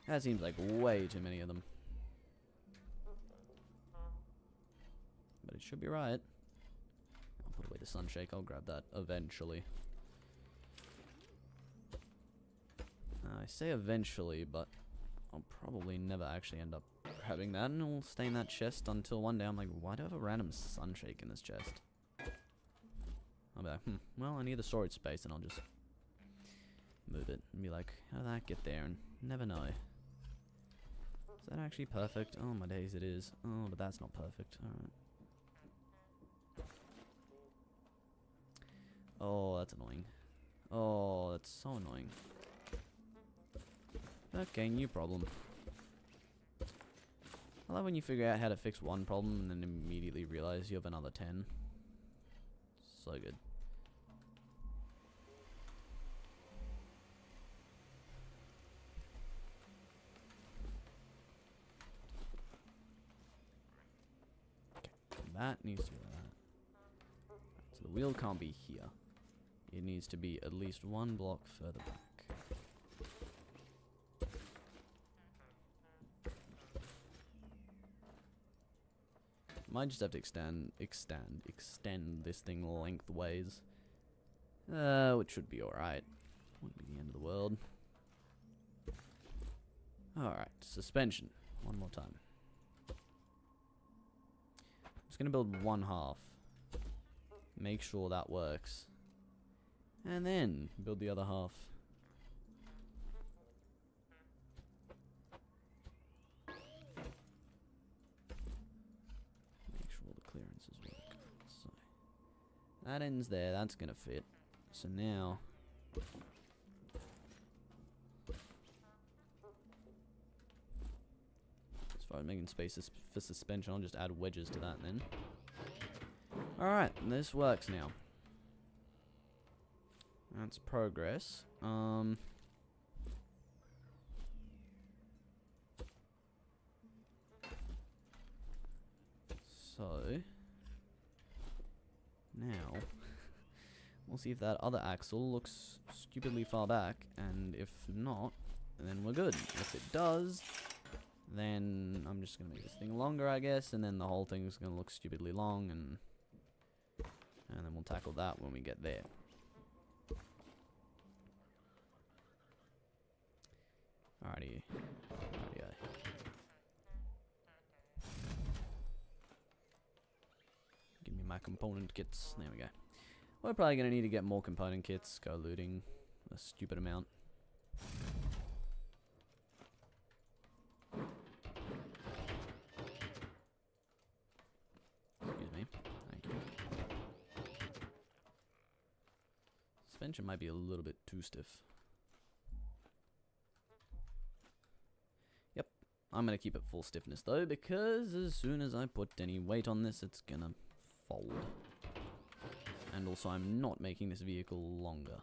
That seems like way too many of them. But it should be right. I'll put away the sunshake. I'll grab that eventually. I say eventually, but I'll probably never actually end up grabbing that, and it'll stay in that chest until one day I'm like, why do I have a random sunshake in this chest? I'll be like, well, I need the storage space, and I'll just move it and be like, how did that get there? And never know. Is that actually perfect? Oh my days, it is. Oh, but that's not perfect. Alright. Oh, that's annoying. Oh, that's so annoying. Okay, new problem. I love when you figure out how to fix one problem and then immediately realize you have another 10. So good. Okay, that needs to be that. So the wheel can't be here. It needs to be at least one block further back. Might just have to extend this thing lengthways. Which should be alright. Wouldn't be the end of the world. Alright, suspension. One more time. I'm just gonna build one half. Make sure that works. And then build the other half. Clearances work. So that ends there. That's gonna fit. So now, as far as making spaces for suspension, I'll just add wedges to that then. All right, this works now. That's progress. So now we'll see if that other axle looks stupidly far back, and if not, then we're good. If it does, then I'm just gonna make this thing longer, I guess, and then the whole thing's gonna look stupidly long, and then we'll tackle that when we get there. Alrighty. Rightio. Give me my component kits. There we go. We're probably going to need to get more component kits. Go looting a stupid amount. Excuse me. Thank you. Suspension might be a little bit too stiff. Yep. I'm going to keep it full stiffness though, because as soon as I put any weight on this, it's going to fold. And also I'm not making this vehicle longer.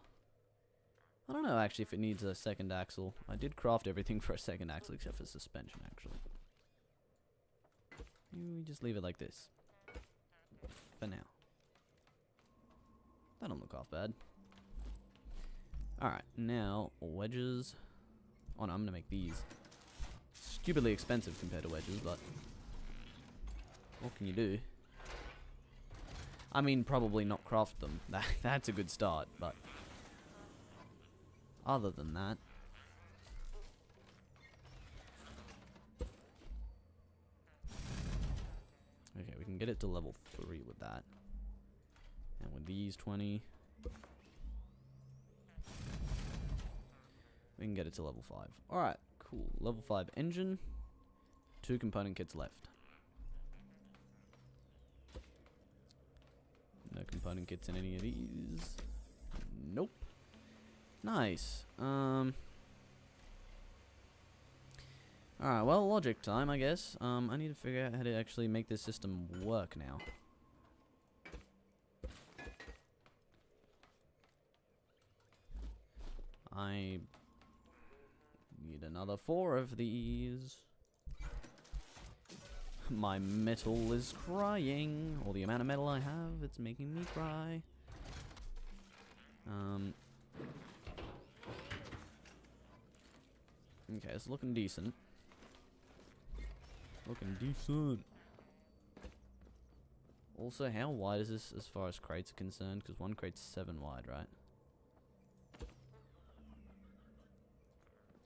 I don't know actually if it needs a second axle. I did craft everything for a second axle except for suspension actually. Maybe we just leave it like this. For now. That don't look half bad. Alright, now wedges. Oh no, I'm gonna make these. Stupidly expensive compared to wedges, but what can you do? I mean, probably not craft them. That's a good start, but other than that, okay, we can get it to level 3 with that, and with these 20, we can get it to level 5. All right, cool. Level 5 engine. 2 component kits left. No component kits in any of these. Nope. Nice. Alright, well, logic time, I guess. I need to figure out how to actually make this system work now. I need another 4 of these. My metal is crying. Or the amount of metal I have, it's making me cry. Okay, it's looking decent. Looking decent. Also, how wide is this as far as crates are concerned? Because one crate's 7 wide, right?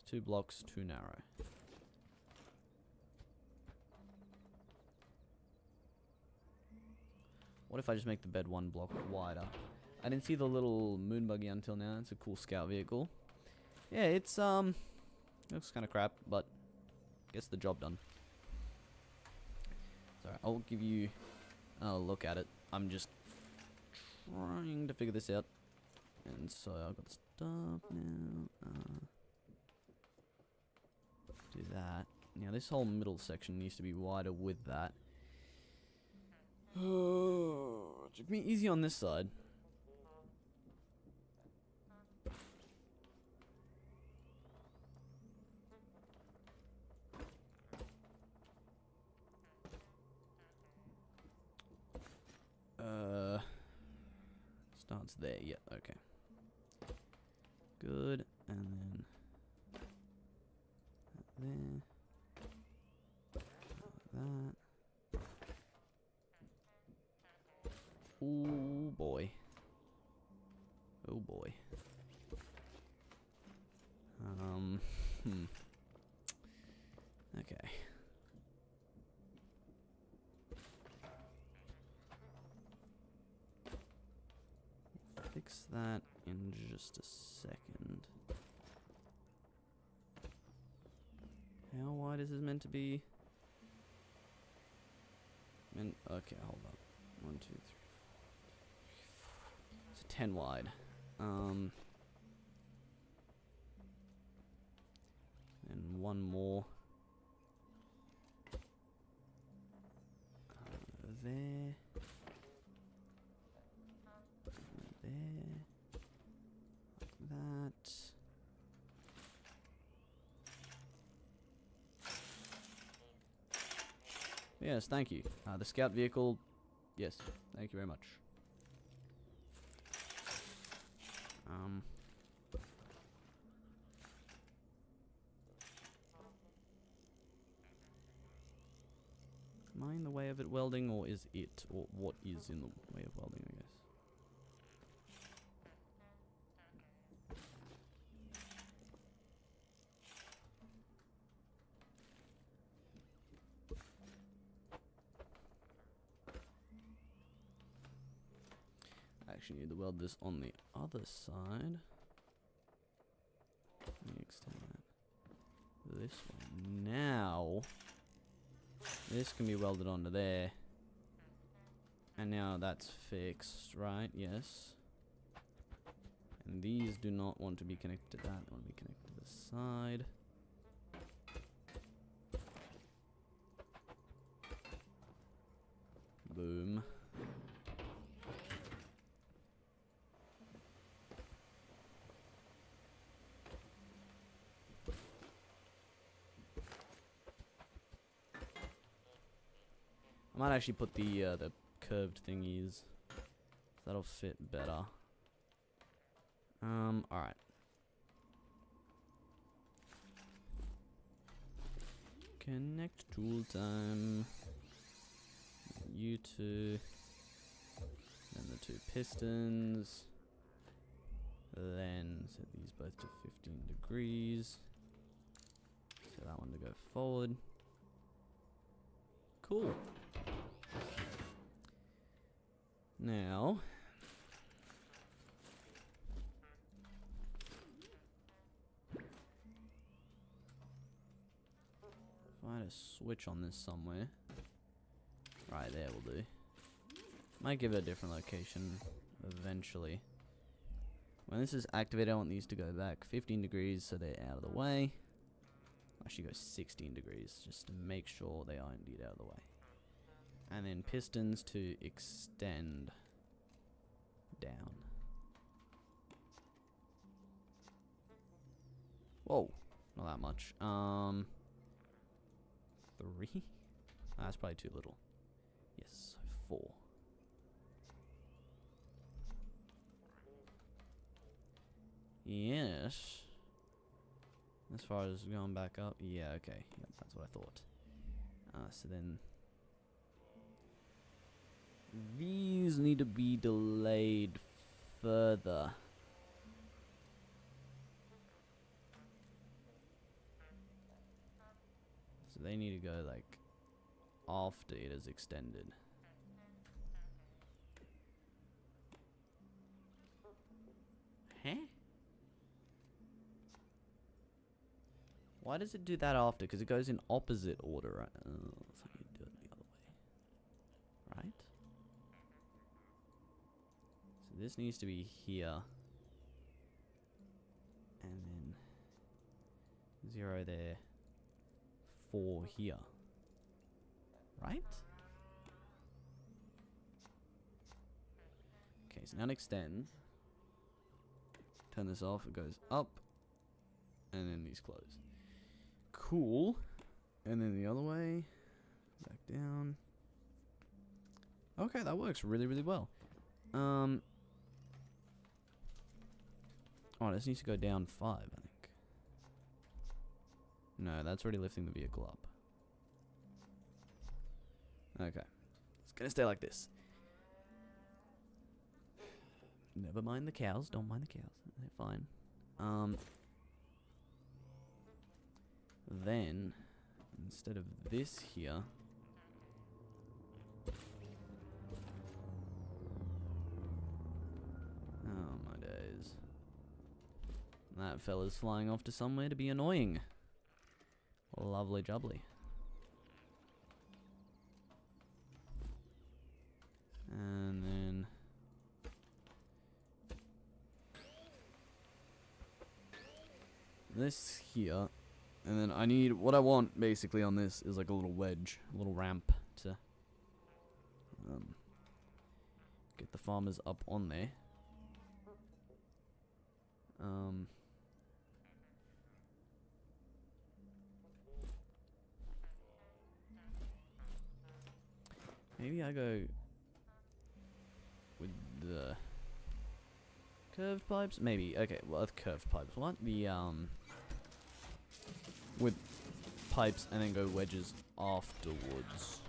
2 blocks, too narrow. What if I just make the bed 1 block wider? I didn't see the little moon buggy until now. It's a cool scout vehicle. Yeah, it's looks kind of crap, but gets the job done. Sorry, I'll give you a look at it. I'm just trying to figure this out, and so I've got stuff now. Do that. Now this whole middle section needs to be wider with that. Oh, took me easy on this side. Starts there, yeah, okay. Good, and then there. That. Oh boy. Oh boy. Okay. Fix that in just a second. How wide is this meant to be? Okay, hold up. 1, 2, 3, 4. It's a 10 wide. And one more. There. There. Like that. Yes, thank you. The scout vehicle, yes, thank you very much. Am I in the way of it welding, or is it, or what is in the way of welding, I guess? I actually need to weld this on the other side. Let me extend that this way. Now, this can be welded onto there. And now that's fixed, right? Yes. And these do not want to be connected to that. They want to be connected to the side. Boom. I might actually put the curved thingies. That'll fit better. Alright. Connect tool time. You two. Then the 2 pistons. Then set these both to 15 degrees. Set that one to go forward. Cool. Now, if I had a switch on this somewhere, right there will do. Might give it a different location eventually. When this is activated, I want these to go back 15 degrees so they're out of the way. Actually go 16 degrees just to make sure they are indeed out of the way. And then pistons to extend down. Whoa, not that much. 3. That's probably too little. Yes, so 4. Yes. As far as going back up, yeah, okay. Yep, that's what I thought. So then these need to be delayed further. So they need to go like after it is extended. Huh? Why does it do that after? Because it goes in opposite order, right? Oh, so you do it the other way. Right? So this needs to be here. And then 0 there. 4 here. Right? Okay, so now it extends. Turn this off, it goes up. And then these close. Cool. And then the other way. Back down. Okay, that works really, really well. Oh, this needs to go down 5, I think. No, that's already lifting the vehicle up. Okay. It's gonna stay like this. Never mind the cows. Don't mind the cows. They're fine. Then, instead of this here... Oh my days. That fella's flying off to somewhere to be annoying. Lovely jubbly. And then... this here. And then I need... what I want, basically, on this is like a little wedge. A little ramp to... get the farmers up on there. Maybe I go with the curved pipes? Maybe. Okay, well, that's curved pipes. What? The, with pipes and then go wedges afterwards.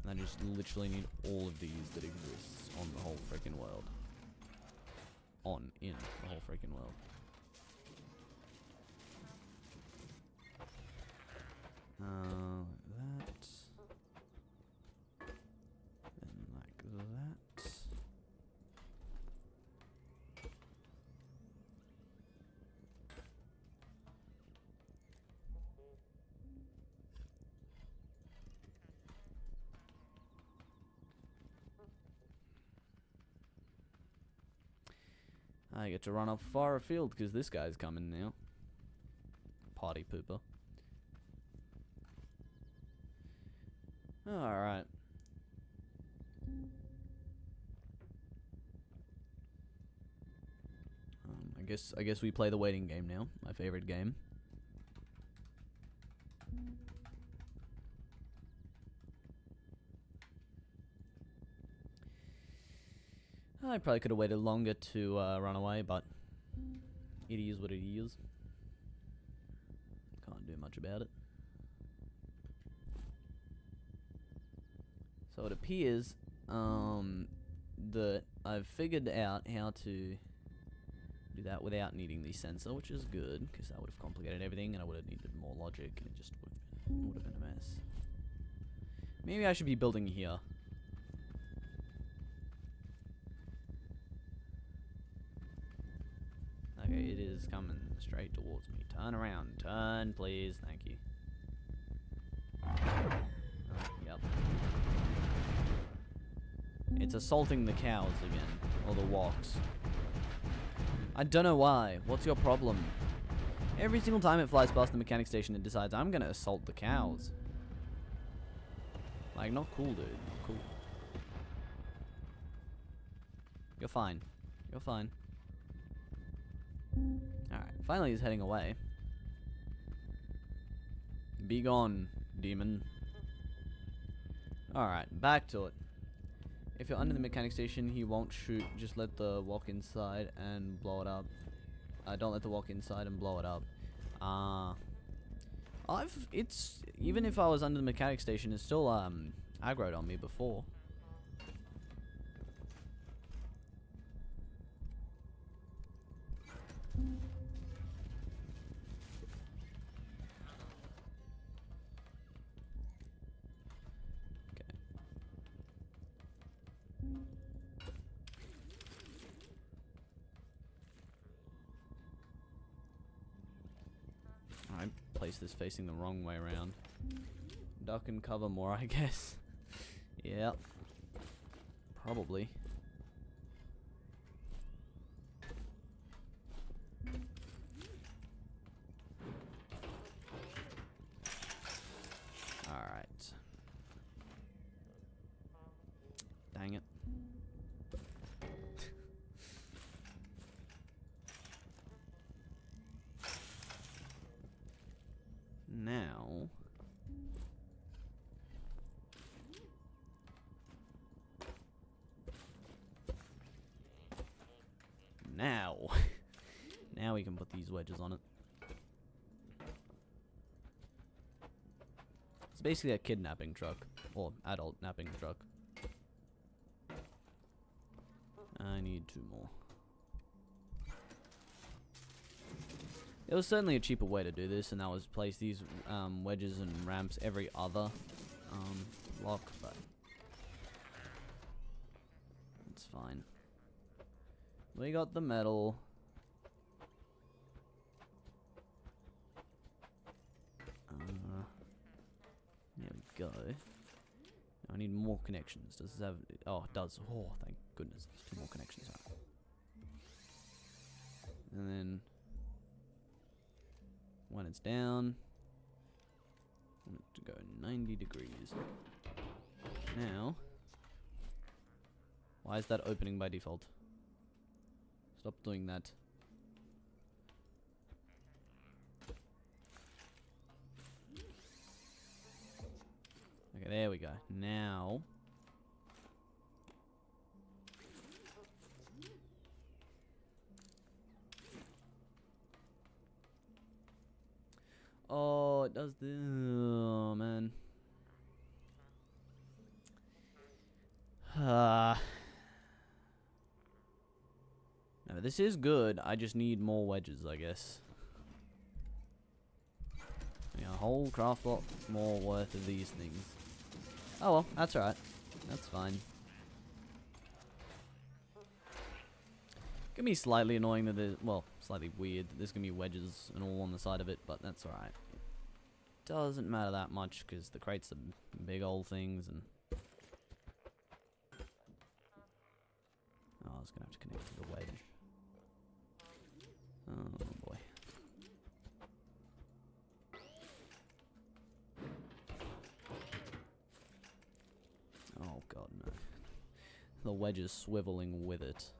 And I just literally need all of these that exist on the whole freaking world. In the whole freaking world. Like that. And like that. I get to run off far afield because this guy's coming now. Party pooper. Alright. I guess we play the waiting game now. My favorite game. I probably could have waited longer to run away, but it is what it is. Can't do much about it. So it appears that I've figured out how to do that without needing the sensor, which is good, because that would have complicated everything and I would have needed more logic and it just would have been a mess. Maybe I should be building here. Okay, it is coming straight towards me. Turn around. Turn, please. Thank you. Oh, yep. It's assaulting the cows again. Or the walks. I don't know why. What's your problem? Every single time it flies past the mechanic station, it decides, I'm gonna assault the cows. Like, not cool, dude. Not cool. You're fine. You're fine. Alright, finally he's heading away. Be gone, demon. Alright, back to it. If you're under the mechanic station, he won't shoot. Just let the walk inside and blow it up. Don't let the walk inside and blow it up. Even if I was under the mechanic station, it's still, aggroed on me before. I placed this facing the wrong way around. Duck and cover more, I guess. Yep. Probably. Alright. Dang it. Now... Now we can put these wedges on it. It's basically a kidnapping truck. Or adult napping truck. I need 2 more. There was certainly a cheaper way to do this, and that was place these wedges and ramps every other block, but it's fine. We got the metal. There we go. Now I need more connections. Does this have... Oh, it does. Oh, thank goodness. There's 2 more connections. Right. And then... when it's down... I want it to go 90 degrees. Now... why is that opening by default? Stop doing that. Okay, there we go. Now... oh, it does this. Oh, man. No, this is good. I just need more wedges, I guess. Yeah, a whole craft lot more worth of these things. Oh well, that's alright. That's fine. Gonna be slightly annoying that there's, well, slightly weird that there's gonna be wedges and all on the side of it, but that's alright. It doesn't matter that much because the crates are big old things and... oh, I was gonna have to connect to the wedge. Oh boy. Oh god, no. The wedge is swiveling with it.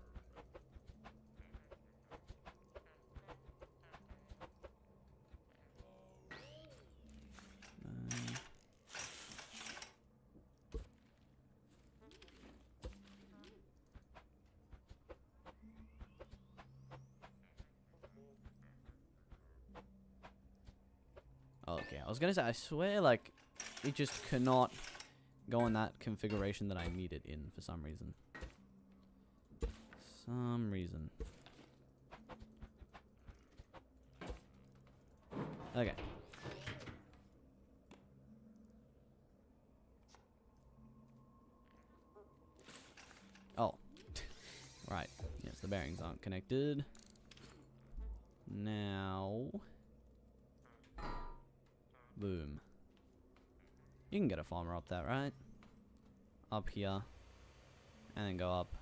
Okay, I was gonna say, I swear, like, it just cannot go in that configuration that I need it in for some reason. Okay. Oh. Right. Yes, the bearings aren't connected. Now... boom. You can get a farmer up that, right? Up here. And then go up.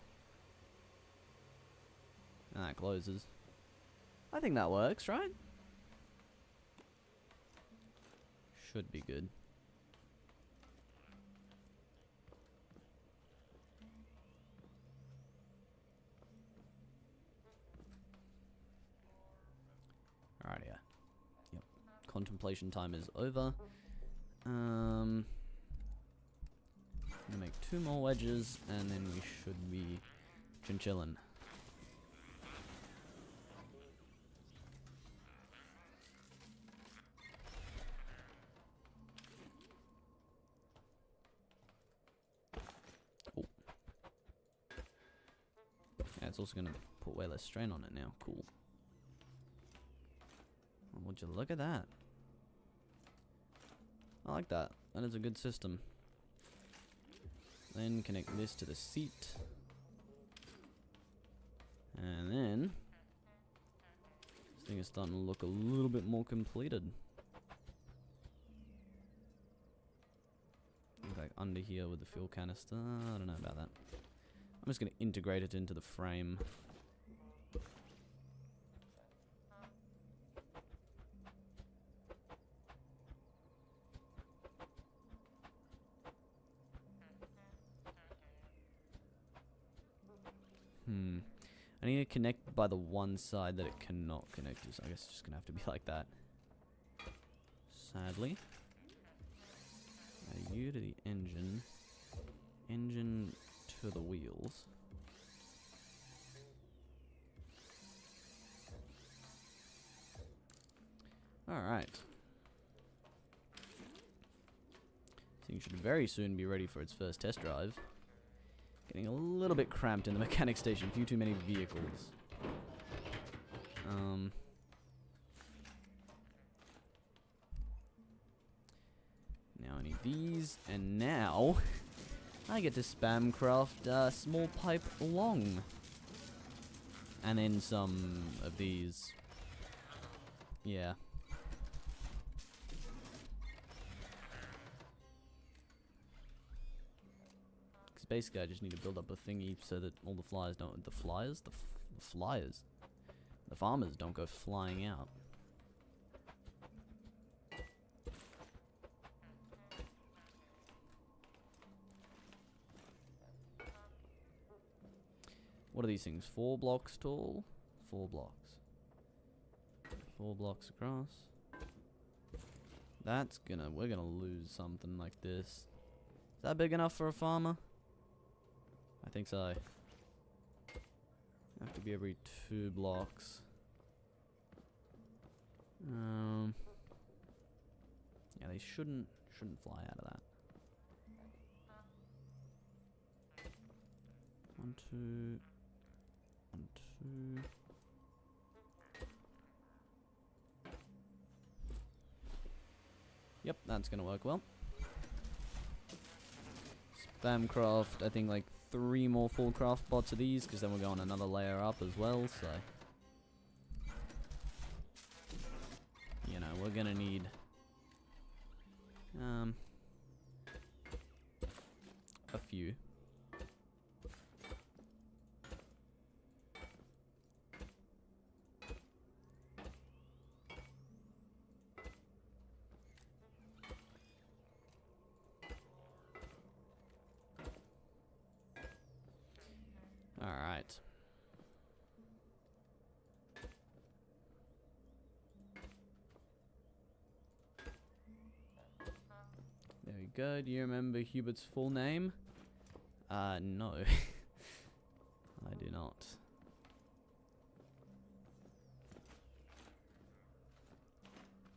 And that closes. I think that works, right? Should be good. Alright, yeah. Yep. Contemplation time is over. Gonna make 2 more wedges, and then we should be chinchillin'. Oh. Yeah, it's also gonna put way less strain on it now. Cool. Oh, would you look at that? I like that. That is a good system. Then connect this to the seat. And then this thing is starting to look a little bit more completed. Like under here with the fuel canister. I don't know about that. I'm just going to integrate it into the frame. I need to connect by the one side that it cannot connect to, so I guess it's just gonna have to be like that. Sadly. Add you to the engine. Engine to the wheels. Alright. This thing should very soon be ready for its first test drive. Getting a little bit cramped in the mechanic station. A few too many vehicles. Now I need these, and now I get to spam craft small pipe long. And then some of these. Yeah. Basically, I just need to build up a thingy so that all the flyers don't... The flyers? The flyers. The farmers don't go flying out. What are these things? 4 blocks tall? 4 blocks. 4 blocks across. That's gonna... We're gonna lose something like this. Is that big enough for a farmer? I think so. Have to be every 2 blocks. Yeah, they shouldn't fly out of that. 1, 2, 1, 2. Yep, that's gonna work well. Spamcraft, I think like 3 more full craft bots of these, because then we'll go on another layer up as well, so... You know, we're gonna need... a few. Alright. There we go. Do you remember Hubert's full name? No. I do not.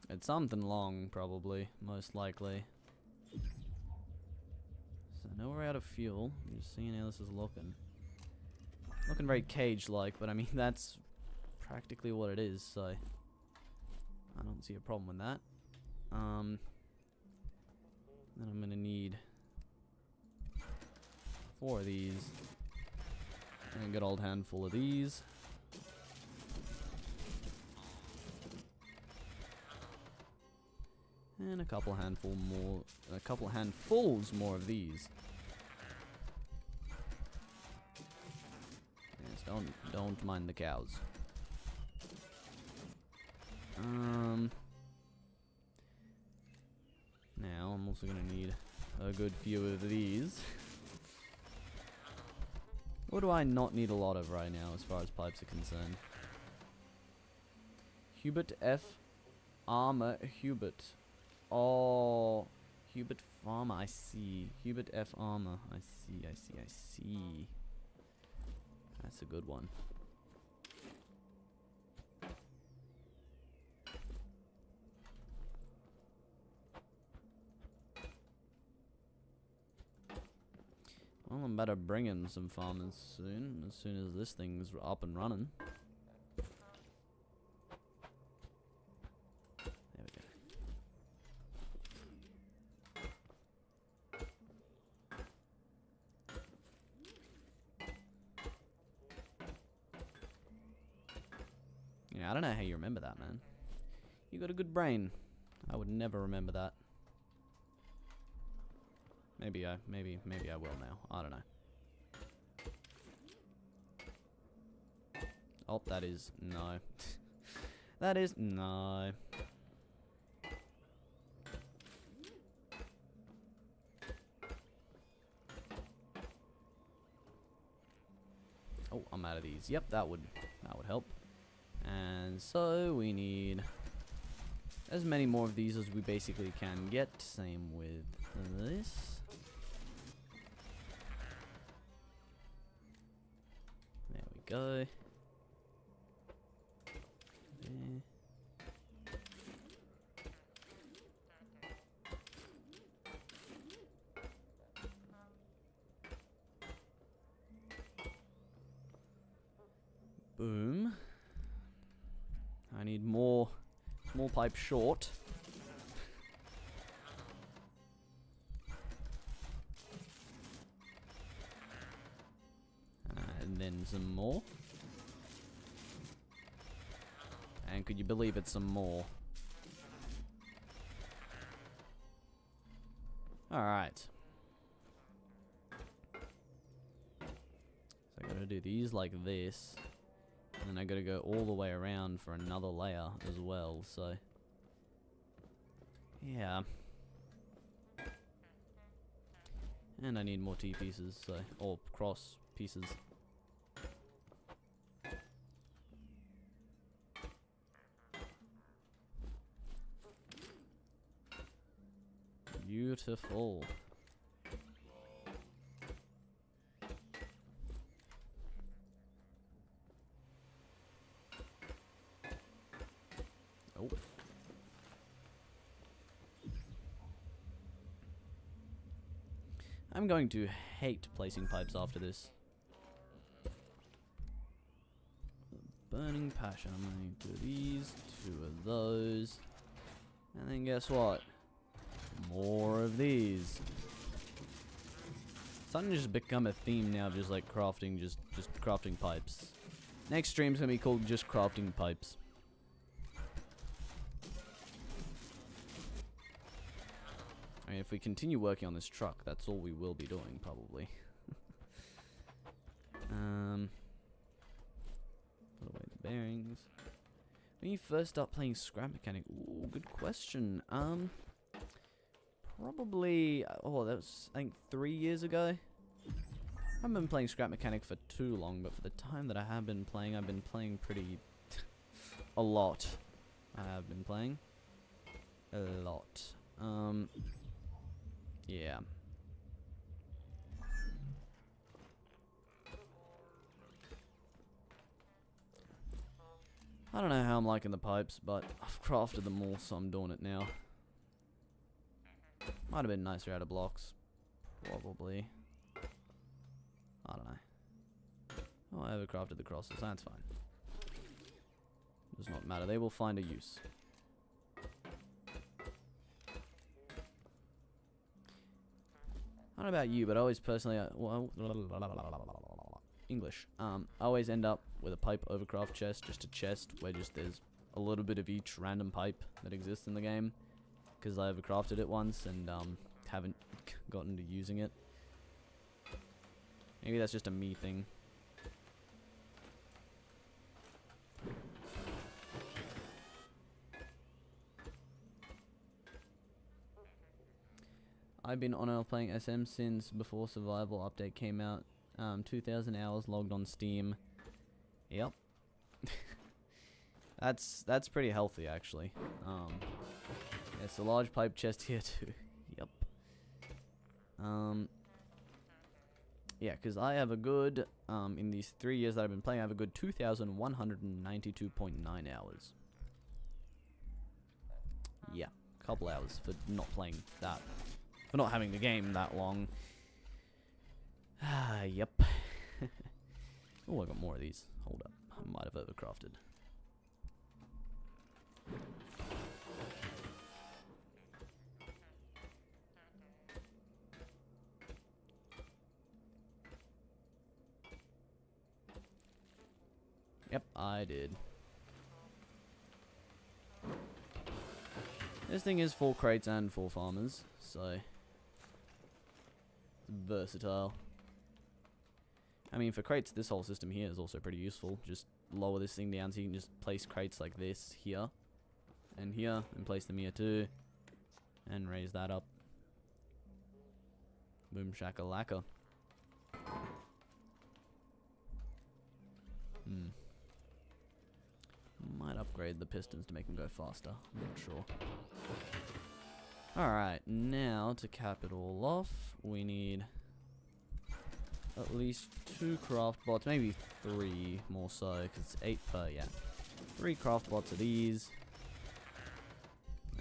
It's something long, probably. Most likely. So now we're out of fuel. I'm just seeing how this is looking. Looking very cage-like, but I mean, that's practically what it is, so I don't see a problem with that. Then I'm gonna need 4 of these, and a good old handful of these. And a couple handfuls more of these. Don't mind the cows. Now I'm also gonna need a good few of these. What do I not need a lot of right now as far as pipes are concerned? Hubert F. Armour Hubert. Oh, Hubert Farmer, I see. Hubert F. Armour, I see. That's a good one. Well, I'm better bring in some farmers soon, as soon as this thing's up and running. There we go. Yeah, I don't know how you remember that, man. You got a good brain. I would never remember that. Maybe I will now. I don't know. Oh, that is no. That is no. Oh, I'm out of these. Yep, that would help. And so we need as many more of these as we basically can get. Same with this. There we go. There. Boom. I need more pipe short. And then some more. And could you believe it, some more? Alright. So I gotta do these like this. And then I gotta go all the way around for another layer as well, so. Yeah. And I need more T pieces, so. Or cross pieces. Beautiful. Oh. I'm going to hate placing pipes after this. Burning passion. I'm going to do these, 2 of those. And then guess what? More of these. It's starting to just become a theme now of just like crafting, just crafting pipes. Next stream's gonna be called just crafting pipes. I mean, if we continue working on this truck, that's all we will be doing, probably. Put away the bearings. When you first start playing Scrap Mechanic, ooh, good question. Probably, oh, that was, I think, 3 years ago. I haven't been playing Scrap Mechanic for too long, but for the time that I have been playing, I've been playing pretty, a lot. I have been playing a lot. Yeah. I don't know how I'm liking the pipes, but I've crafted them all, so I'm doing it now. Might have been nicer out of blocks. Probably. I don't know. Oh, I overcrafted the crosses. That's fine. Does not matter. They will find a use. I don't know about you, but I always personally, well, English. I always end up with a pipe overcraft chest, just a chest where just there's a little bit of each random pipe that exists in the game, because I overcrafted it once and haven't gotten to using it. Maybe that's just a me thing. I've been on and off playing SM since before Survival Update came out. 2,000 hours logged on Steam. Yep. That's pretty healthy, actually. It's a large pipe chest here too. Yep. Yeah, because I have a good, in these 3 years that I've been playing, I have a good 2,192.9 hours. Yeah, a couple hours for not playing that, for not having the game that long. Ah, yep. Oh, I got more of these. Hold up, I might have overcrafted. Yep, I did. This thing is 4 crates and 4 farmers, so it's versatile. I mean, for crates, this whole system here is also pretty useful. Just lower this thing down so you can just place crates like this here and here, and place them here too, and raise that up. Boom shakalaka. Might upgrade the pistons to make them go faster. I'm not sure. Alright, now to cap it all off, we need at least 2 craft bots, maybe 3 more so, because it's 8 per, yeah. 3 craft bots of these.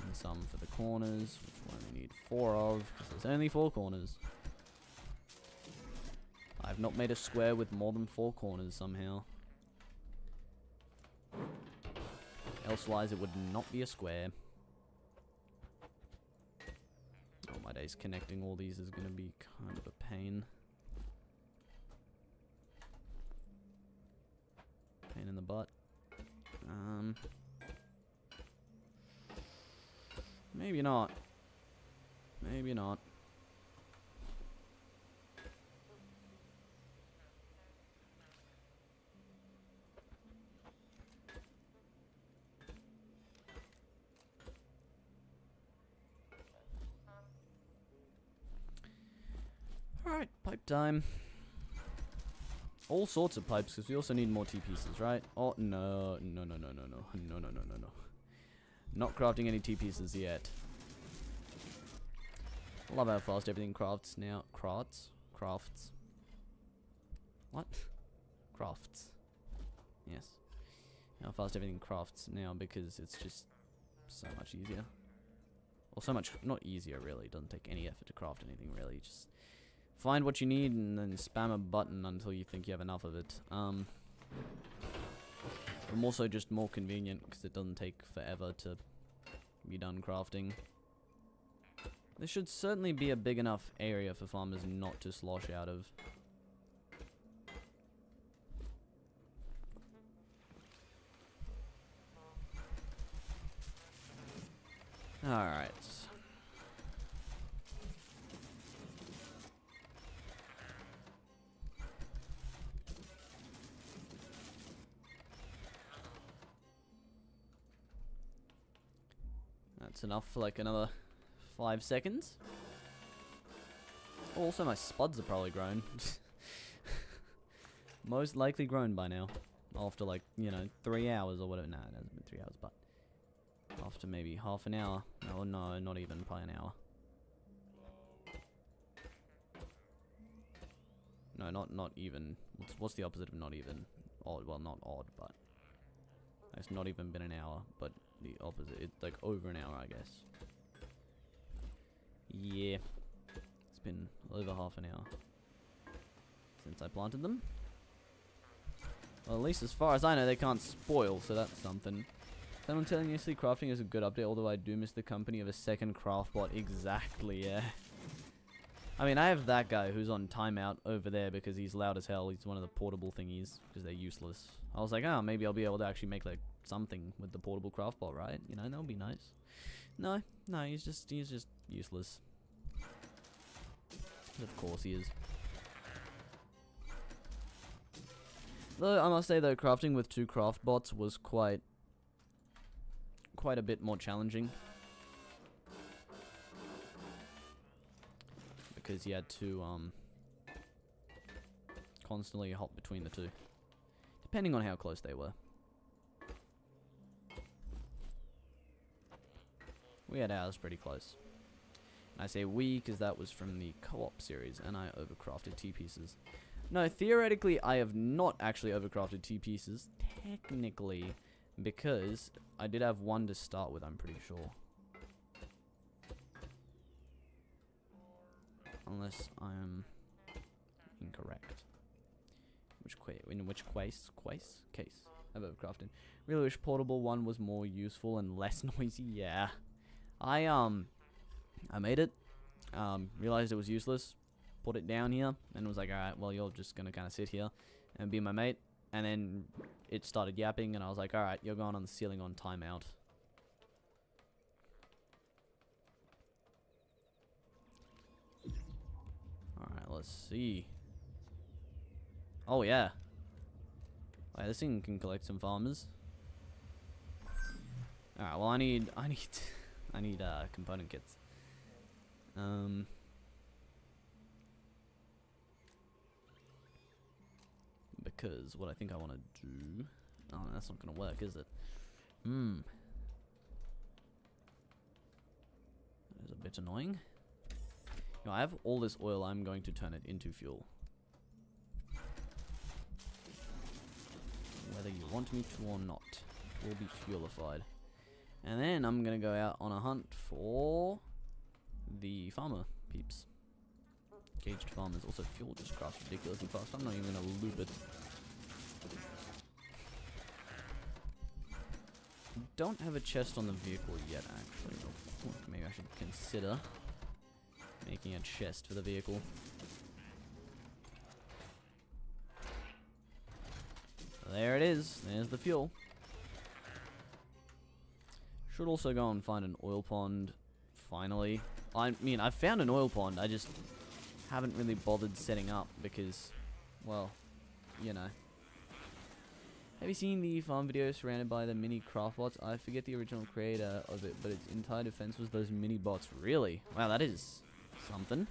And some for the corners, which we only need 4 of, because there's only 4 corners. I've not made a square with more than 4 corners somehow. Elsewise, it would not be a square. Oh, my days, connecting all these is going to be kind of a pain. Pain in the butt. Maybe not. Maybe not. Alright, pipe time. All sorts of pipes, because we also need more T-pieces, right? Oh, no. No, no, no, no, no. No, no, no, no, no. Not crafting any T-pieces yet. I love how fast everything crafts now. Crafts? What? Crafts. Yes. How fast everything crafts now, because it's just so much easier. Or so much, not easier really, it doesn't take any effort to craft anything really, just find what you need and then spam a button until you think you have enough of it. But also just more convenient because it doesn't take forever to be done crafting. There should certainly be a big enough area for farmers not to slosh out of. Alright. That's enough for like another 5 seconds. Also, my spuds are probably grown. Most likely grown by now. After like, you know, 3 hours or whatever. Nah, it hasn't been 3 hours, but after maybe half an hour. No, no, not even, probably an hour. No, not even. What's the opposite of not even? Odd, well, not odd, but it's not even been an hour, but the opposite, it's like over an hour, I guess. Yeah, it's been over half an hour since I planted them. Well, at least as far as I know, they can't spoil, so that's something. Simultaneously crafting is a good update, although I do miss the company of a second craft bot. Exactly, yeah. I mean, I have that guy who's on timeout over there because he's loud as hell. He's one of the portable thingies because they're useless. I was like, oh, maybe I'll be able to actually make like something with the portable craft bot, right? You know, that would be nice. No, he's just useless. Of course he is. Though I must say though, crafting with 2 craft bots was quite a bit more challenging. Because you had to constantly hop between the 2. Depending on how close they were. We had ours pretty close. I say we because that was from the co-op series, and I overcrafted T-pieces. No, theoretically, I have not actually overcrafted T-pieces, technically, because I did have one to start with, I'm pretty sure. Unless I am incorrect. In which case I've overcrafted. Really wish portable one was more useful and less noisy. Yeah, I made it. Realized it was useless. Put it down here and was like, all right, well, you're just gonna kind of sit here and be my mate. And then it started yapping, and I was like, all right, you're going on the ceiling on timeout. Alright, let's see. Oh, yeah. Wait, this thing can collect some farmers. Alright, well, I need component kits. Because what I think I want to do... Oh, no, that's not going to work, is it? That is a bit annoying. You know, I have all this oil, I'm going to turn it into fuel. Whether you want me to or not, it will be fuelified. And then I'm going to go out on a hunt for the farmer peeps. Caged farmers. Also, fuel just crafts ridiculously fast. I'm not even going to loop it. Don't have a chest on the vehicle yet, actually. Maybe I should consider making a chest for the vehicle. There it is. There's the fuel. Should also go and find an oil pond. Finally. I mean, I found an oil pond. I just haven't really bothered setting up because, well, you know. Have you seen the farm video surrounded by the mini craft bots? I forget the original creator of it, but its entire defense was those mini bots. Really? Wow, that is something.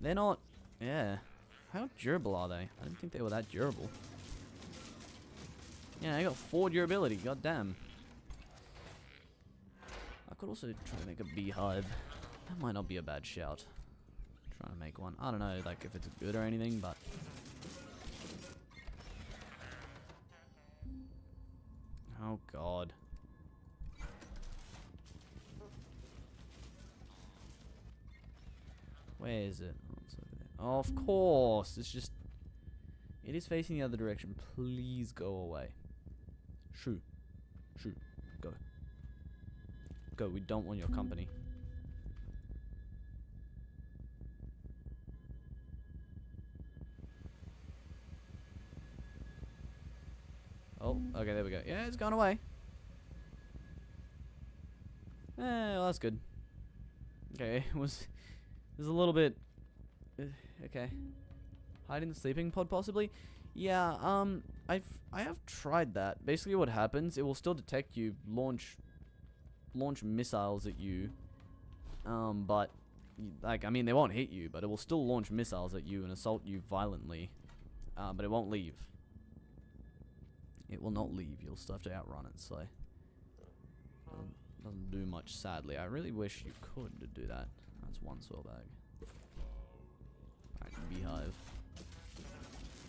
They're not... Yeah. How durable are they? I didn't think they were that durable. Yeah, I got 4 durability. God damn. I could also try to make a beehive. That might not be a bad shout. Trying to make one. I don't know, like, if it's good or anything, but... Oh, God. Where is it? Oh, it's over there. Oh, of course. It's just... It is facing the other direction. Please go away. Shoo. Shoo. Go. Go. We don't want your company. Oh, okay, there we go. Yeah, it's gone away. Well, that's good. Okay, it was a little bit... okay. Hide in the sleeping pod, possibly? Yeah, I have tried that. Basically what happens, it will still detect you, launch missiles at you, but, like, I mean, they won't hit you, but it will still launch missiles at you and assault you violently, but it won't leave. It will not leave. You'll still have to outrun it, so... Doesn't do much, sadly. I really wish you could do that. That's one soil bag. Alright, beehive.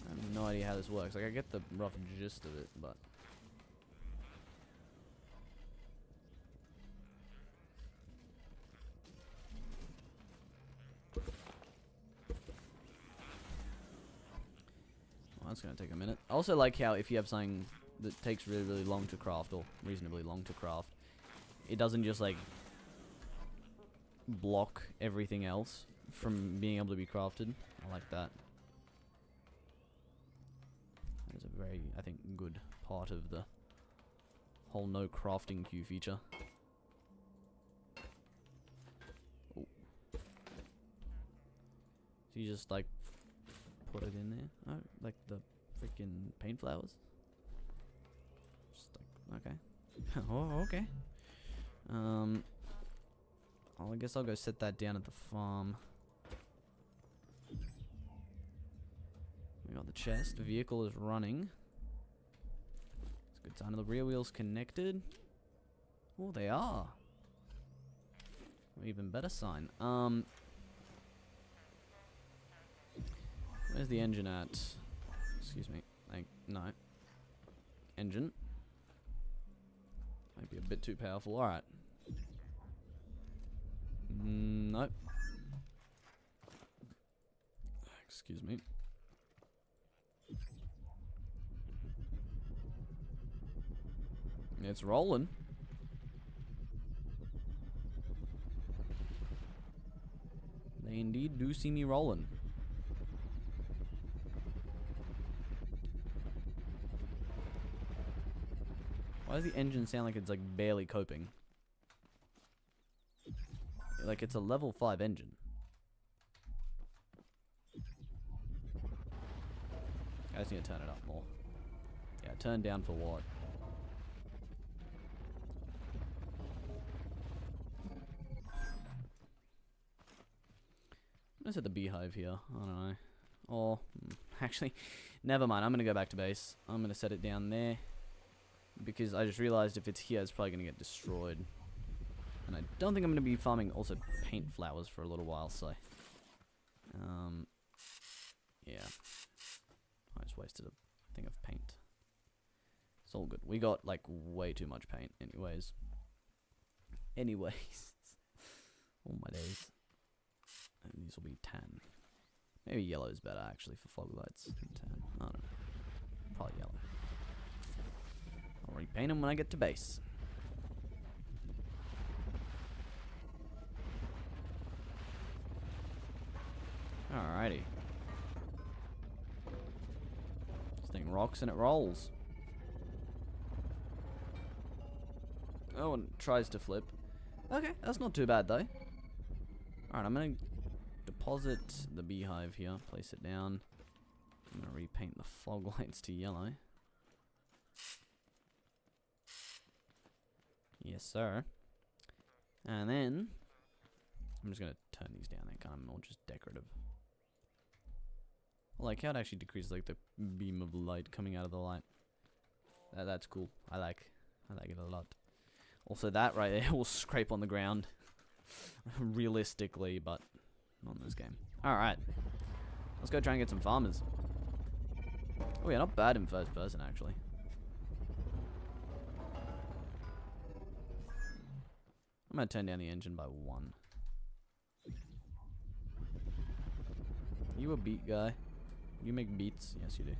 I have no idea how this works. Like, I get the rough gist of it, but... Well, that's gonna take a minute. I also like how if you have something that takes really, really long to craft, or reasonably long to craft, it doesn't just, like, block everything else from being able to be crafted. I like that. That is a very, I think, good part of the whole no crafting queue feature. Oh. So you just, like, put it in there? Oh, like the freaking paint flowers? Just like, okay. Oh, okay. I guess I'll go set that down at the farm. We got the chest. The vehicle is running. It's a good sign of the rear wheels connected. Oh, they are. Even better sign. Where's the engine at? Excuse me. No. Engine. Might be a bit too powerful. Alright. Nope. Excuse me. It's rolling. They indeed do see me rolling. Why does the engine sound like it's like barely coping? Like it's a level 5 engine. I just need to turn it up more. Yeah, turn down for what? I'm gonna set the beehive here. I don't know. Or, actually, never mind. I'm gonna go back to base. I'm gonna set it down there. Because I just realized if it's here, it's probably gonna get destroyed. And I don't think I'm gonna be farming also paint flowers for a little while, so. Yeah. I just wasted a thing of paint. It's all good. We got, like, way too much paint, anyways. All my days. And these will be tan. Maybe yellow is better, actually, for fog lights than tan. I don't know. Probably yellow. I'll repaint them when I get to base. Alrighty. This thing rocks and it rolls. Oh, and it tries to flip. Okay, that's not too bad, though. Alright, I'm gonna deposit the beehive here. Place it down. I'm gonna repaint the fog lights to yellow. Yes, sir. And then I'm just gonna turn these down. They're kind of more just decorative. I like how it actually decreases like the beam of light coming out of the light. That's cool. I like it a lot. Also, that right there will scrape on the ground, realistically, but not in this game. All right, let's go try and get some farmers. Oh yeah, not bad in first person actually. I'm gonna turn down the engine by 1. You a beat guy? You make beats? Yes, you do.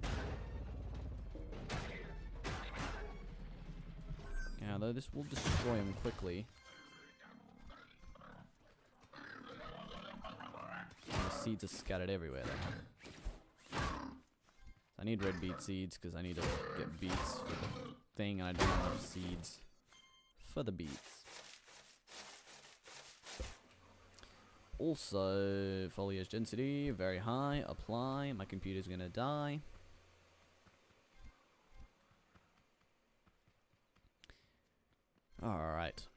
Yeah, though this will destroy him quickly. And the seeds are scattered everywhere then. I need red beet seeds because I need to get beets for the thing, and I don't have enough seeds for the beets. Also, foliage density, very high. Apply. My computer's gonna die. Alright.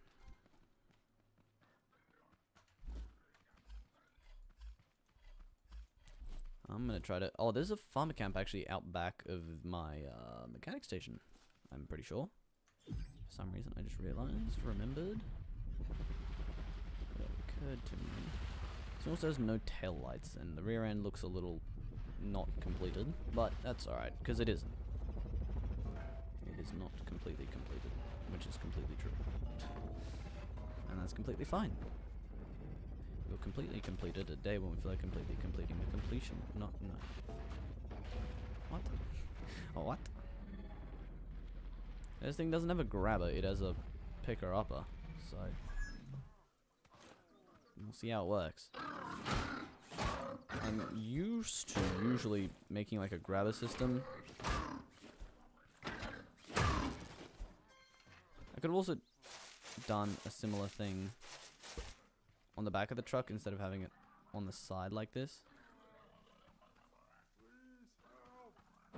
I'm gonna try to... Oh, there's a farmer camp actually out back of my mechanic station. I'm pretty sure. For some reason, I just remembered. It occurred to me. It also has no tail lights, and the rear end looks a little not completed, but that's alright, because it isn't. It is not completely completed, which is completely true. And that's completely fine. We'll completely complete it a day when we feel like completely completing the completion. No. What? Oh, what? This thing doesn't have a grabber, it has a picker-upper, so... We'll see how it works. I'm used to usually making like a grabber system. I could have also done a similar thing on the back of the truck instead of having it on the side like this.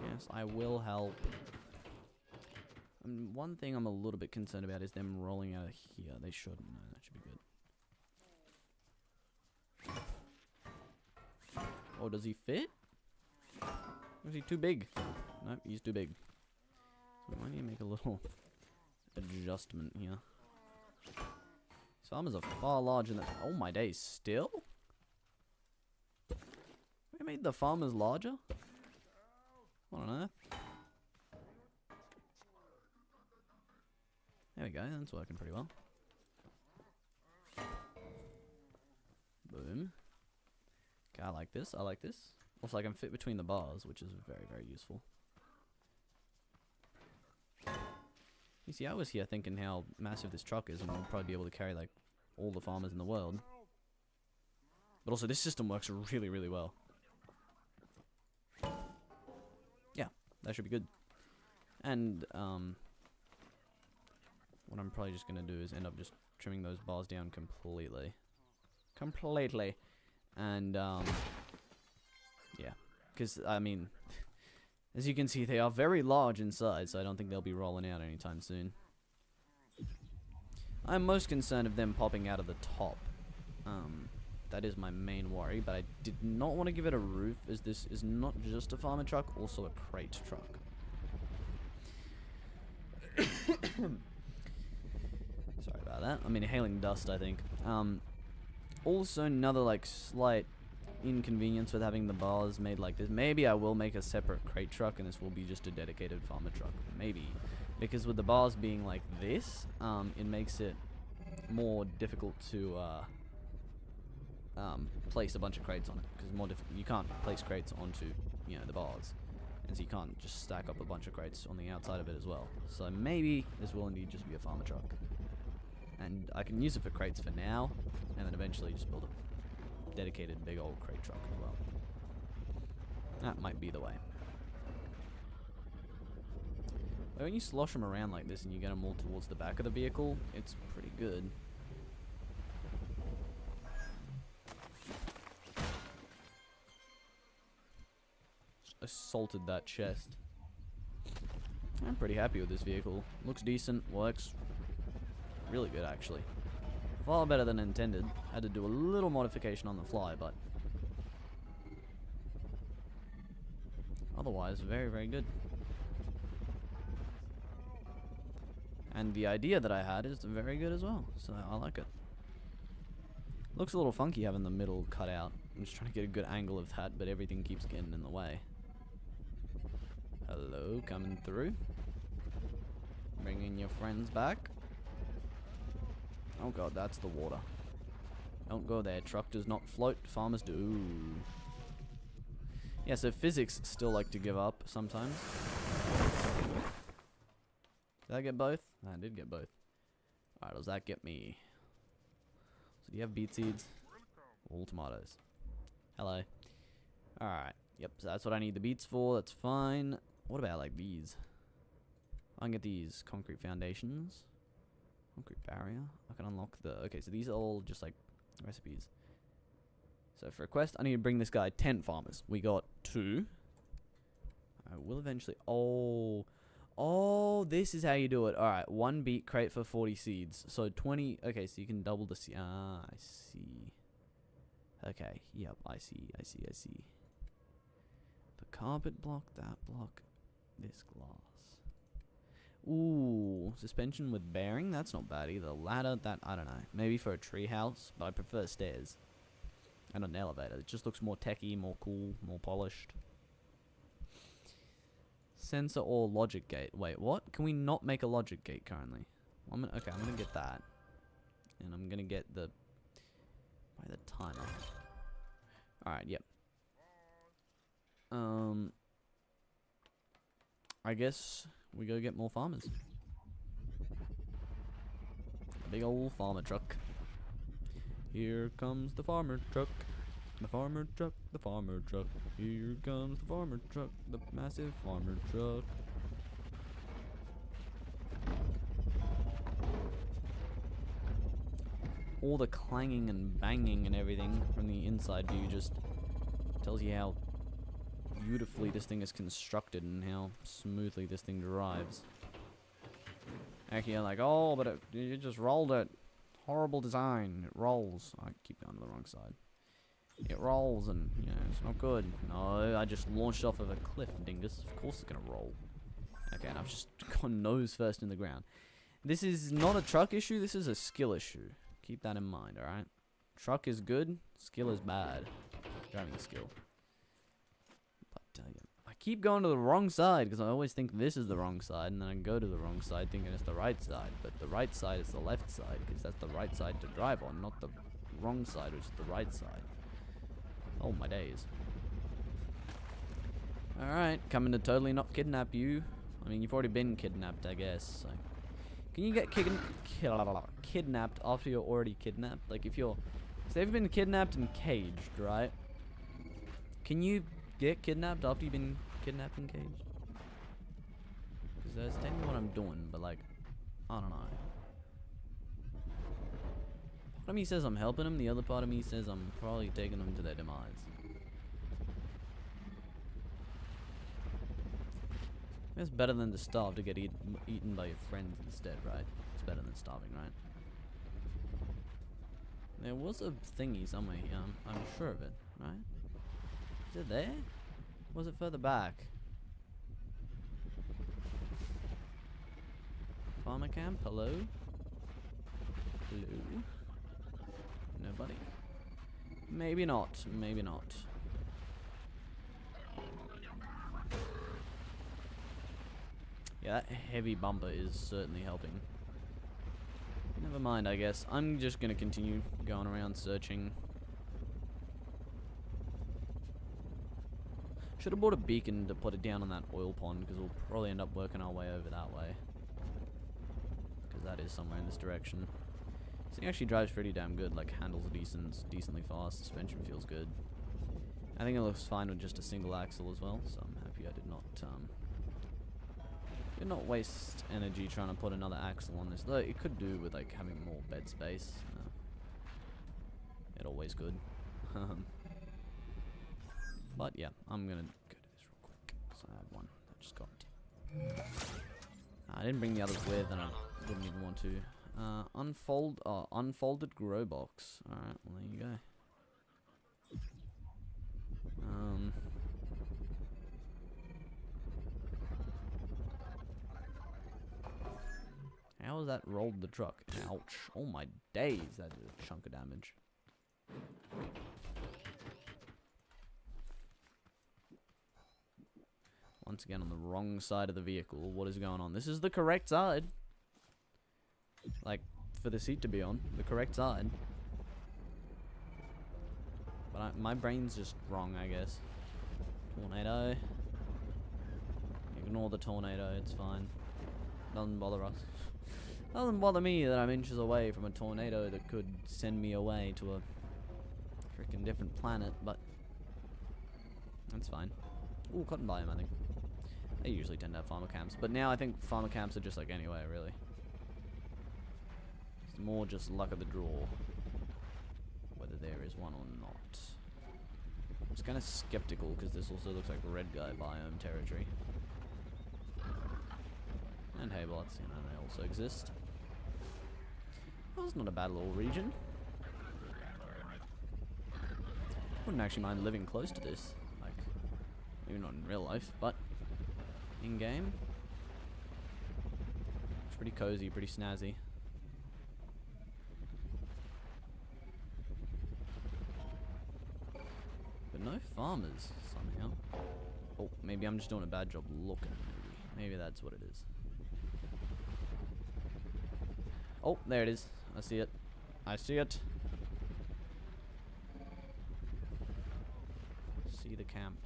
Yes, I will help. One thing I'm a little bit concerned about is them rolling out of here. They shouldn't. No, that should be good. Oh, does he fit? Or is he too big? Nope, he's too big. So we might need to make a little adjustment here. These farmers are far larger than... Oh my days, still? We made the farmers larger? What on earth? There we go, that's working pretty well. Boom. Okay, I like this, I like this. Also, I can fit between the bars, which is very, very useful. You see, I was here thinking how massive this truck is, and we'll probably be able to carry, like, all the farmers in the world. But also, this system works really, really well. Yeah, that should be good. And, what I'm probably just going to do is end up just trimming those bars down completely. Completely. And, yeah. Because, I mean, as you can see, they are very large in size, so I don't think they'll be rolling out anytime soon. I'm most concerned of them popping out of the top. That is my main worry, but I did not want to give it a roof, as this is not just a farmer truck, also a crate truck. Sorry about that. I'm inhaling dust, I think. Also, another, like, slight inconvenience with having the bars made like this. Maybe I will make a separate crate truck, and this will be just a dedicated farmer truck. Maybe. Because with the bars being like this, it makes it more difficult to place a bunch of crates on it. Because you can't place crates onto, you know, the bars. And so you can't just stack up a bunch of crates on the outside of it as well. So maybe this will indeed just be a farmer truck. And I can use it for crates for now, and then eventually just build a dedicated big old crate truck as well. That might be the way. But when you slosh them around like this and you get them all towards the back of the vehicle, it's pretty good. Just assaulted that chest. I'm pretty happy with this vehicle. Looks decent, works really good actually. Far better than intended. Had to do a little modification on the fly, but otherwise very, very good. And the idea that I had is very good as well, so I like it. Looks a little funky having the middle cut out. I'm just trying to get a good angle of that, but everything keeps getting in the way. Hello, coming through. Bringing your friends back. Oh god, that's the water. Don't go there. Truck does not float. Farmers do. Yeah, so physics still like to give up sometimes. Did I get both? I did get both. Alright, does that get me? So do you have beet seeds? All tomatoes. Hello. Alright. Yep, so that's what I need the beets for. That's fine. What about like these? I can get these concrete foundations. Concrete barrier. I can unlock the... Okay, so these are all just like recipes. So for a quest, I need to bring this guy 10 farmers. We got 2. I will eventually... Oh, this is how you do it. Alright, 1 beet crate for 40 seeds. So 20... Okay, so you can double the seed. Ah, I see. Okay, yep, I see. The carpet block, that block, this glass. Ooh, suspension with bearing? That's not bad either. Ladder, that, I don't know. Maybe for a tree house, but I prefer stairs. And an elevator. It just looks more techy, more cool, more polished. Sensor or logic gate. Wait, what? Can we not make a logic gate currently? Okay, I'm gonna get that. And I'm gonna get the... By the timer. Alright, yep. I guess we go get more farmers. Big old farmer truck. Here comes the farmer truck. The farmer truck, the farmer truck. Here comes the farmer truck, the massive farmer truck. All the clanging and banging and everything from the inside view just tells you how beautifully this thing is constructed and how smoothly this thing drives. Actually, you're like, oh, but you just rolled it. Horrible design. It rolls. I keep going to the wrong side. It rolls and, you know, it's not good. No, I just launched off of a cliff, dingus. Of course it's going to roll. Okay, and I've just gone nose first in the ground. This is not a truck issue. This is a skill issue. Keep that in mind, alright? Truck is good, skill is bad. Driving skill. But, yeah. I keep going to the wrong side, because I always think this is the wrong side, and then I go to the wrong side thinking it's the right side. But the right side is the left side, because that's the right side to drive on, not the wrong side, which is the right side. Oh, my days. Alright, coming to totally not kidnap you. I mean, you've already been kidnapped, I guess. So. Can you get kidnapped after you're already kidnapped? Like, if you're... So they've been kidnapped and caged, right? Can you get kidnapped after you've been kidnapped and caged? Because that's technically what I'm doing, but, like, I don't know. Part of me says I'm helping them, the other part of me says I'm probably taking them to their demise. It's better than to starve to get eaten by your friends instead, right? It's better than starving, right? There was a thingy somewhere here, I'm sure of it, right? Is it there? Or was it further back? Farmer camp, hello? Hello? Nobody? Maybe not, maybe not. Yeah, that heavy bumper is certainly helping. Never mind, I guess. I'm just gonna continue going around searching. Should have bought a beacon to put it down on that oil pond, because we'll probably end up working our way over that way. Because that is somewhere in this direction. This thing actually drives pretty damn good, like handles decently fast, suspension feels good. I think it looks fine with just a single axle as well, so I'm happy I did not waste energy trying to put another axle on this. Though it could do with like having more bed space. It always could. But yeah, I'm gonna go to this real quick because I have one that just got. I didn't bring the others with, and I wouldn't even want to. Unfolded grow box. All right, well there you go. How has that rolled the truck? Ouch. Oh my days, that did a chunk of damage. Once again on the wrong side of the vehicle. What is going on? This is the correct side. Like, for the seat to be on. The correct side. But my brain's just wrong, I guess. Tornado. Ignore the tornado, it's fine. Doesn't bother us. Doesn't bother me that I'm inches away from a tornado that could send me away to a freaking different planet, but that's fine. Ooh, cotton biome, I think. They usually tend to have farmer camps, but now I think farmer camps are just like anywhere, really. It's more just luck of the draw, whether there is one or not. I'm just kind of skeptical because this also looks like red guy biome territory. And haybots, you know, they also exist. Well, it's not a bad little region. Wouldn't actually mind living close to this. Like, maybe not in real life, but in game. It's pretty cozy, pretty snazzy. But no farmers, somehow. Oh, maybe I'm just doing a bad job looking, maybe that's what it is. Oh, there it is. I see it. I see it. See the camp.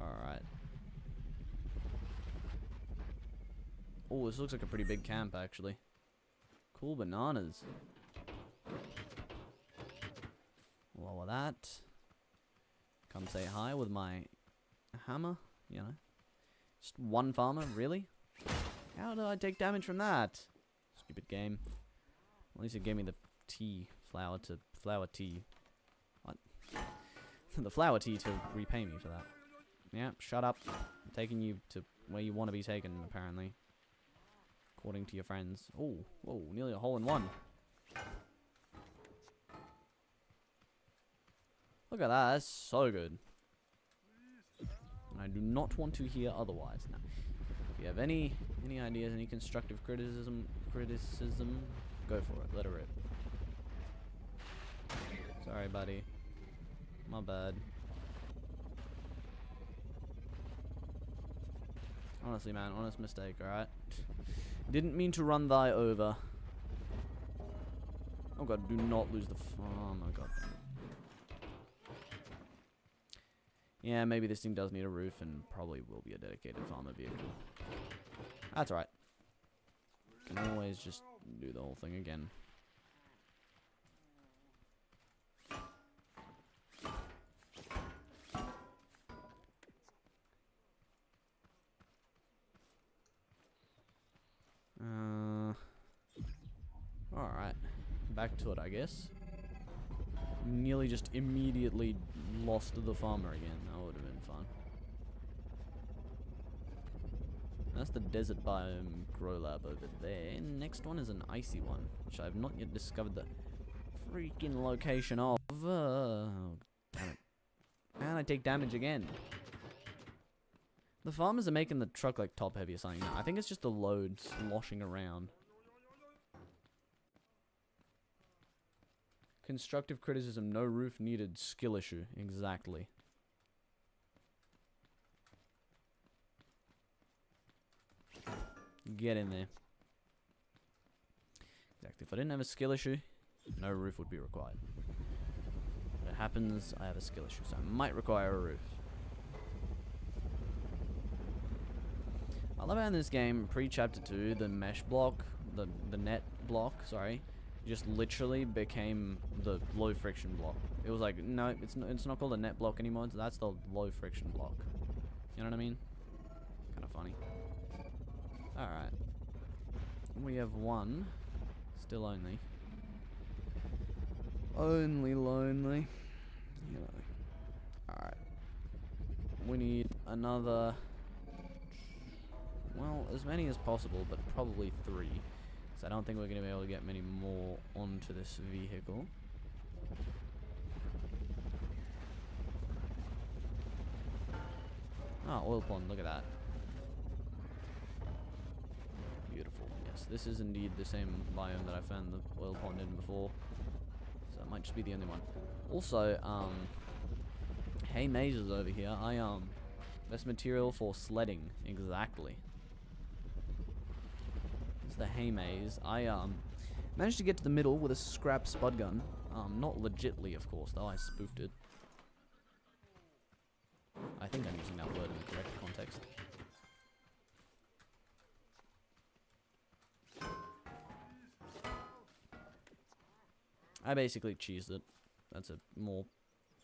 Alright. Oh, this looks like a pretty big camp, actually. Cool bananas. Lower that. Come say hi with my hammer, you know. Just one farmer, really? How did I take damage from that? Stupid game. At least it gave me the tea. Flower tea. What? The flower tea to repay me for that. Yeah, shut up. I'm taking you to where you want to be taken, apparently. According to your friends. Oh, whoa, nearly a hole in one. Look at that, that's so good. And I do not want to hear otherwise. Now, if you have any ideas, any constructive criticism, go for it. Let it rip. Sorry, buddy. My bad. Honestly, man, honest mistake, alright? Didn't mean to run thy over. Oh god, do not lose the oh my god. Yeah, maybe this thing does need a roof and probably will be a dedicated farmer vehicle. That's alright. Can always just do the whole thing again. Alright. Back to it, I guess. Nearly just immediately lost the farmer again. That would have been fun. That's the desert biome grow lab over there. Next one is an icy one, which I have not yet discovered the freaking location of. Oh, damn it. And I take damage again. The farmers are making the truck like top heavy or something. No, I think it's just the load sloshing around. Constructive criticism, no roof needed, skill issue. Exactly. Get in there. Exactly. If I didn't have a skill issue, no roof would be required. If it happens, I have a skill issue, so I might require a roof. I love how in this game, pre-chapter 2, the mesh block, the net block, sorry, just literally became the low friction block. It was like, no, it's not called a net block anymore. That's the low friction block. You know what I mean? Kind of funny. All right. We have one. Still only. Only lonely. You know. All right. We need another. Well, as many as possible, but probably 3. I don't think we're going to be able to get many more onto this vehicle. Oh, oil pond, look at that. Beautiful, yes. This is indeed the same biome that I found the oil pond in before. So it might just be the only one. Also, hay mazes over here. Best material for sledding, exactly. The hay maze. I managed to get to the middle with a scrap spud gun. Not legitly, of course, though. I spoofed it. I think I'm using that word in the correct context. I basically cheesed it. That's a more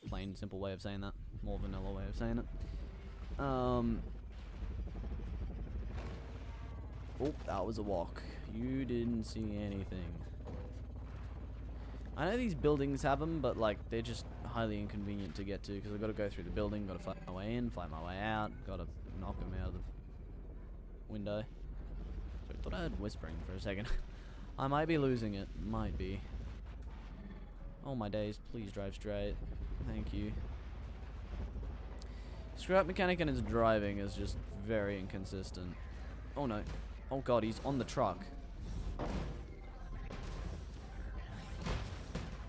plain, simple way of saying that. More vanilla way of saying it. Oh, that was a walk. You didn't see anything. I know these buildings have them, but like they're just highly inconvenient to get to because I've got to go through the building, got to fight my way in, fight my way out, got to knock them out of the window. So I thought I heard whispering for a second. I might be losing it. Might be. Oh my days, please drive straight. Thank you. Scrap mechanic and his driving is just very inconsistent. Oh no. Oh god, he's on the truck.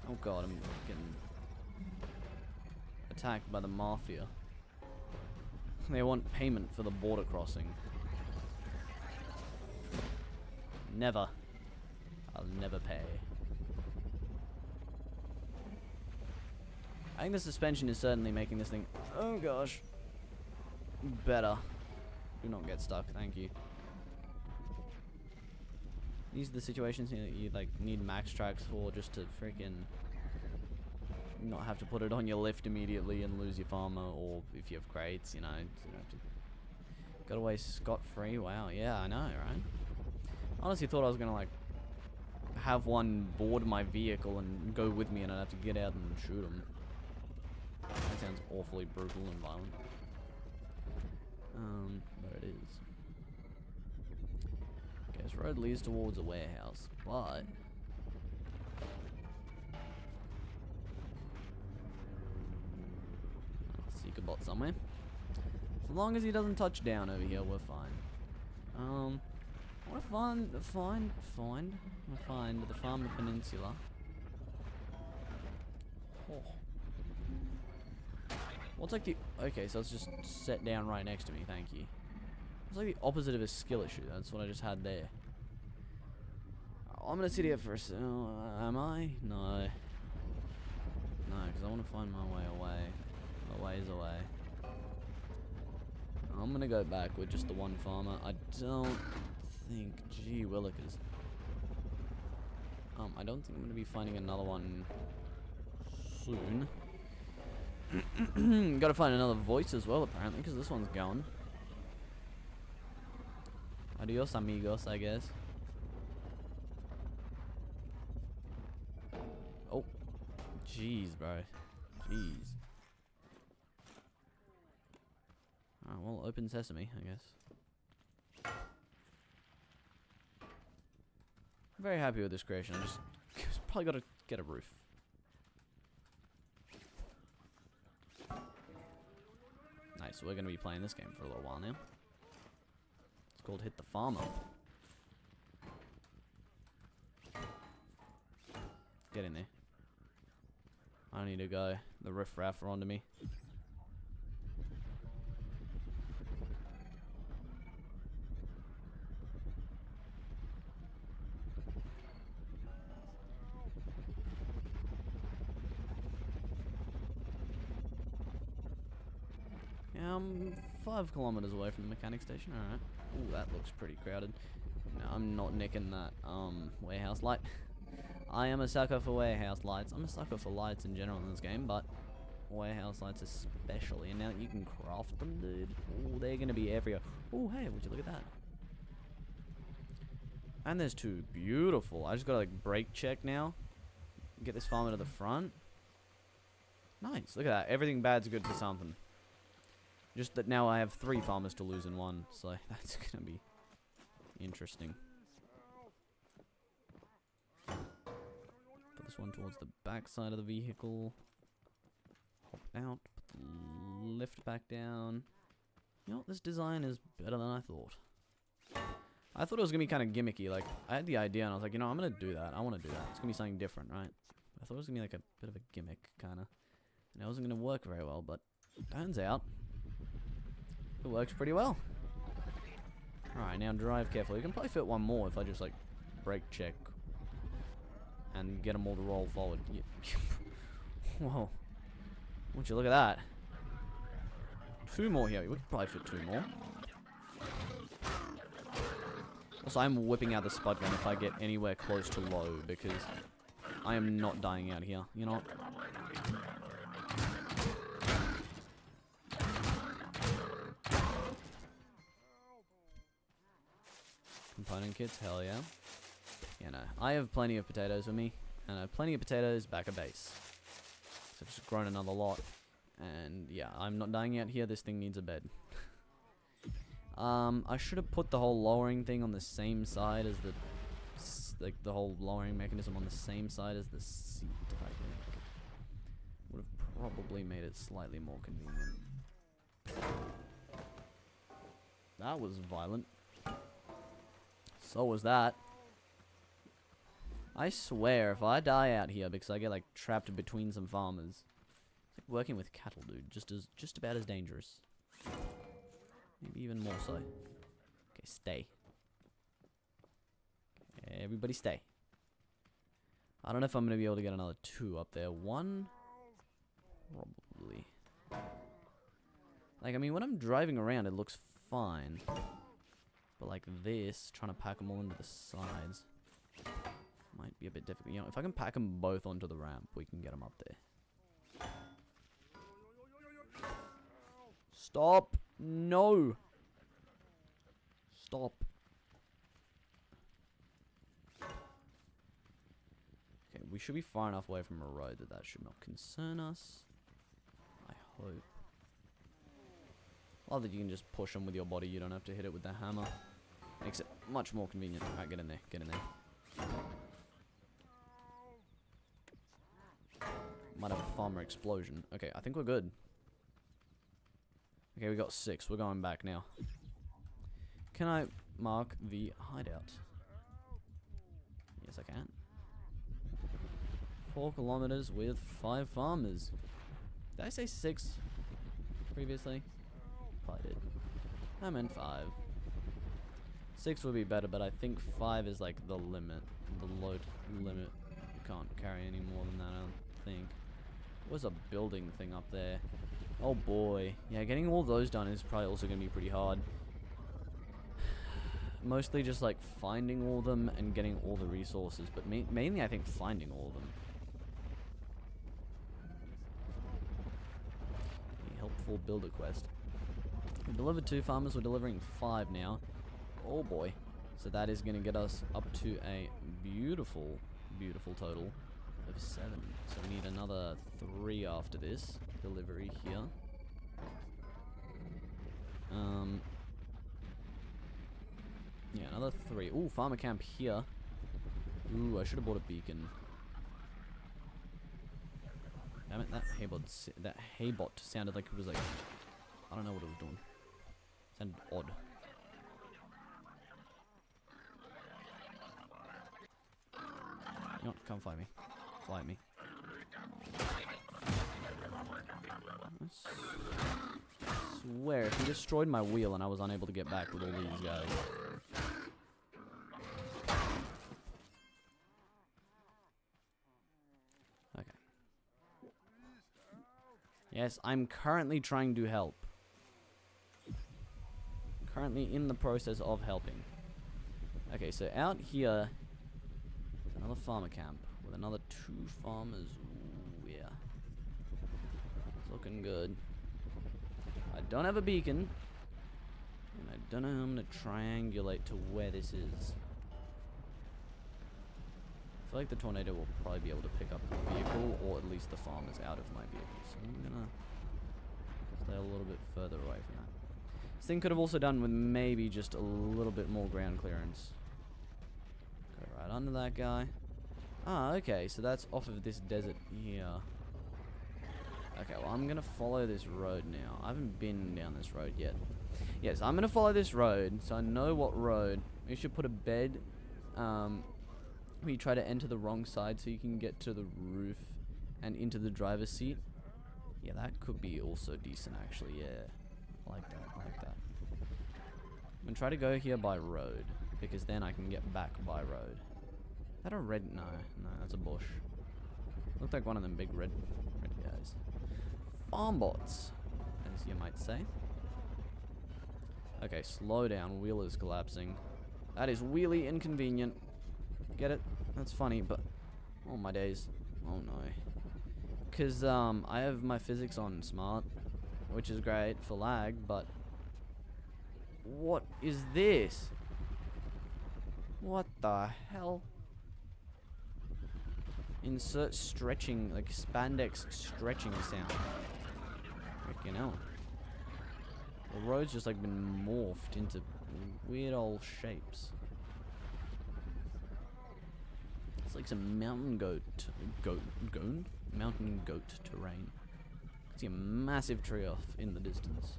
Oh god, I'm getting attacked by the mafia. They want payment for the border crossing. Never. I'll never pay. I think the suspension is certainly making this thing, oh gosh, better. Do not get stuck, thank you. These are the situations that you like need max tracks for, just to freaking not have to put it on your lift immediately and lose your farmer, or if you have crates, you know, got away scot-free. Wow, yeah, I know, right? Honestly thought I was gonna like have one board my vehicle and go with me and I'd have to get out and shoot him. That sounds awfully brutal and violent. But it is. Okay, this road leads towards a warehouse, but Seeker bot somewhere. As long as he doesn't touch down over here, we're fine. I want to find the Farmer Peninsula. Oh. What's like the... Okay, so it's just set down right next to me, thank you. It's like the opposite of a skill issue. That's what I just had there. I'm gonna sit here for a am I? No. No, because I want to find my way away. A ways away. I'm gonna go back with just the one farmer. I don't think... Gee willikers. I don't think I'm gonna be finding another one soon. Gotta find another voice as well, apparently, because this one's going. Adios, amigos, I guess. Oh. Jeez, bro. Jeez. Alright, well, open sesame, I guess. I'm very happy with this creation. I just probably gotta get a roof. Nice, so we're gonna be playing this game for a little while now. It's called Hit the Farmer. Get in there. I don't need to go. The riffraff are onto me. Yeah, I'm 5 kilometers away from the mechanic station. Alright. Ooh, that looks pretty crowded. No, I'm not nicking that warehouse light. I am a sucker for warehouse lights. I'm a sucker for lights in general in this game, but warehouse lights especially. And now that you can craft them, dude. Ooh, they're gonna be everywhere. Ooh, hey, would you look at that? And there's 2. Beautiful. I just gotta like brake check now. Get this farmer to the front. Nice. Look at that. Everything bad's good for something. Just that now I have 3 farmers to lose in 1, so that's gonna be interesting. Put this one towards the back side of the vehicle. Hop out, put the lift back down. You know what, this design is better than I thought. I thought it was gonna be kind of gimmicky, like, I had the idea and I was like, you know, I'm gonna do that, I wanna do that. It's gonna be something different, right? I thought it was gonna be like a bit of a gimmick, kinda. And it wasn't gonna work very well, but turns out it works pretty well. Alright, now drive carefully. You can probably fit one more if I just, like, brake check and get them all to roll forward. Yeah. Whoa. Would you look at that? 2 more here. We could probably fit 2 more. Also, I'm whipping out the spud gun if I get anywhere close to low, because I am not dying out here. You know what? Component kits, hell yeah. Yeah, no. I have plenty of potatoes with me, and I have plenty of potatoes back at base. So I've just grown another lot. And yeah, I'm not dying out here. This thing needs a bed. I should have put the whole lowering thing on the same side as the whole lowering mechanism on the same side as the seat, I think. Would have probably made it slightly more convenient. That was violent. So was that. I swear, if I die out here because I get like trapped between some farmers, it's like working with cattle, dude. Just about as dangerous. Maybe even more so. Okay, stay. Okay, everybody stay. I don't know if I'm gonna be able to get another 2 up there. 1, probably. Like, I mean, when I'm driving around, it looks fine. But like this, trying to pack them all into the sides might be a bit difficult. You know, if I can pack them both onto the ramp, we can get them up there. Stop! No! Stop. Okay, we should be far enough away from a road that should not concern us. I hope. Love that you can just push them with your body, you don't have to hit it with the hammer. Makes it much more convenient. Alright, get in there, get in there. Might have a farmer explosion. Okay, I think we're good. Okay, we got 6. We're going back now. Can I mark the hideout? Yes, I can. 4 kilometers with 5 farmers. Did I say 6 previously? Probably did. I meant 5. 6 would be better, but I think 5 is like the limit. The load limit. You can't carry any more than that, I don't think. What's a building thing up there? Oh boy. Yeah, getting all those done is probably also going to be pretty hard. Mostly just like finding all of them and getting all the resources, but mainly I think finding all of them. A helpful builder quest. We delivered 2 farmers, we're delivering 5 now. Oh boy. So that is going to get us up to a beautiful, beautiful total of 7. So we need another 3 after this delivery here. Yeah, another 3. Ooh, farmer camp here. Ooh, I should have bought a beacon. Damn it, that haybot sounded like it was like, I don't know what it was doing. Sounded odd. You know what, come fight me. Fight me. I swear, if he destroyed my wheel and I was unable to get back with all these guys. Okay. Yes, I'm currently trying to help. Currently in the process of helping. Okay, so out here, there's another farmer camp with another 2 farmers. Ooh, yeah. It's looking good. I don't have a beacon. And I don't know how I'm going to triangulate to where this is. I feel like the tornado will probably be able to pick up the vehicle, or at least the farmers out of my vehicle. So I'm going to stay a little bit further away from that. This thing could have also done with maybe just a little bit more ground clearance. Go right under that guy. Ah, okay, so that's off of this desert here. Okay, well, I'm going to follow this road now. I haven't been down this road yet. Yes, I'm going to follow this road, so I know what road. You should put a bed where you try to enter the wrong side so you can get to the roof and into the driver's seat. Yeah, that could be also decent, actually, yeah. Like that, like that. I'm going to try to go here by road, because then I can get back by road. Is that a red? No, that's a bush. Looked like one of them big red guys. Farm bots, as you might say. Okay, slow down. Wheel is collapsing. That is really inconvenient. Get it? That's funny, but oh my days. Oh no. Because I have my physics on smart, which is great for lag, but what is this? What the hell? Insert stretching, like spandex stretching sound. Freaking hell. The road's just like been morphed into weird old shapes. It's like some mountain mountain goat terrain. See a massive tree off in the distance.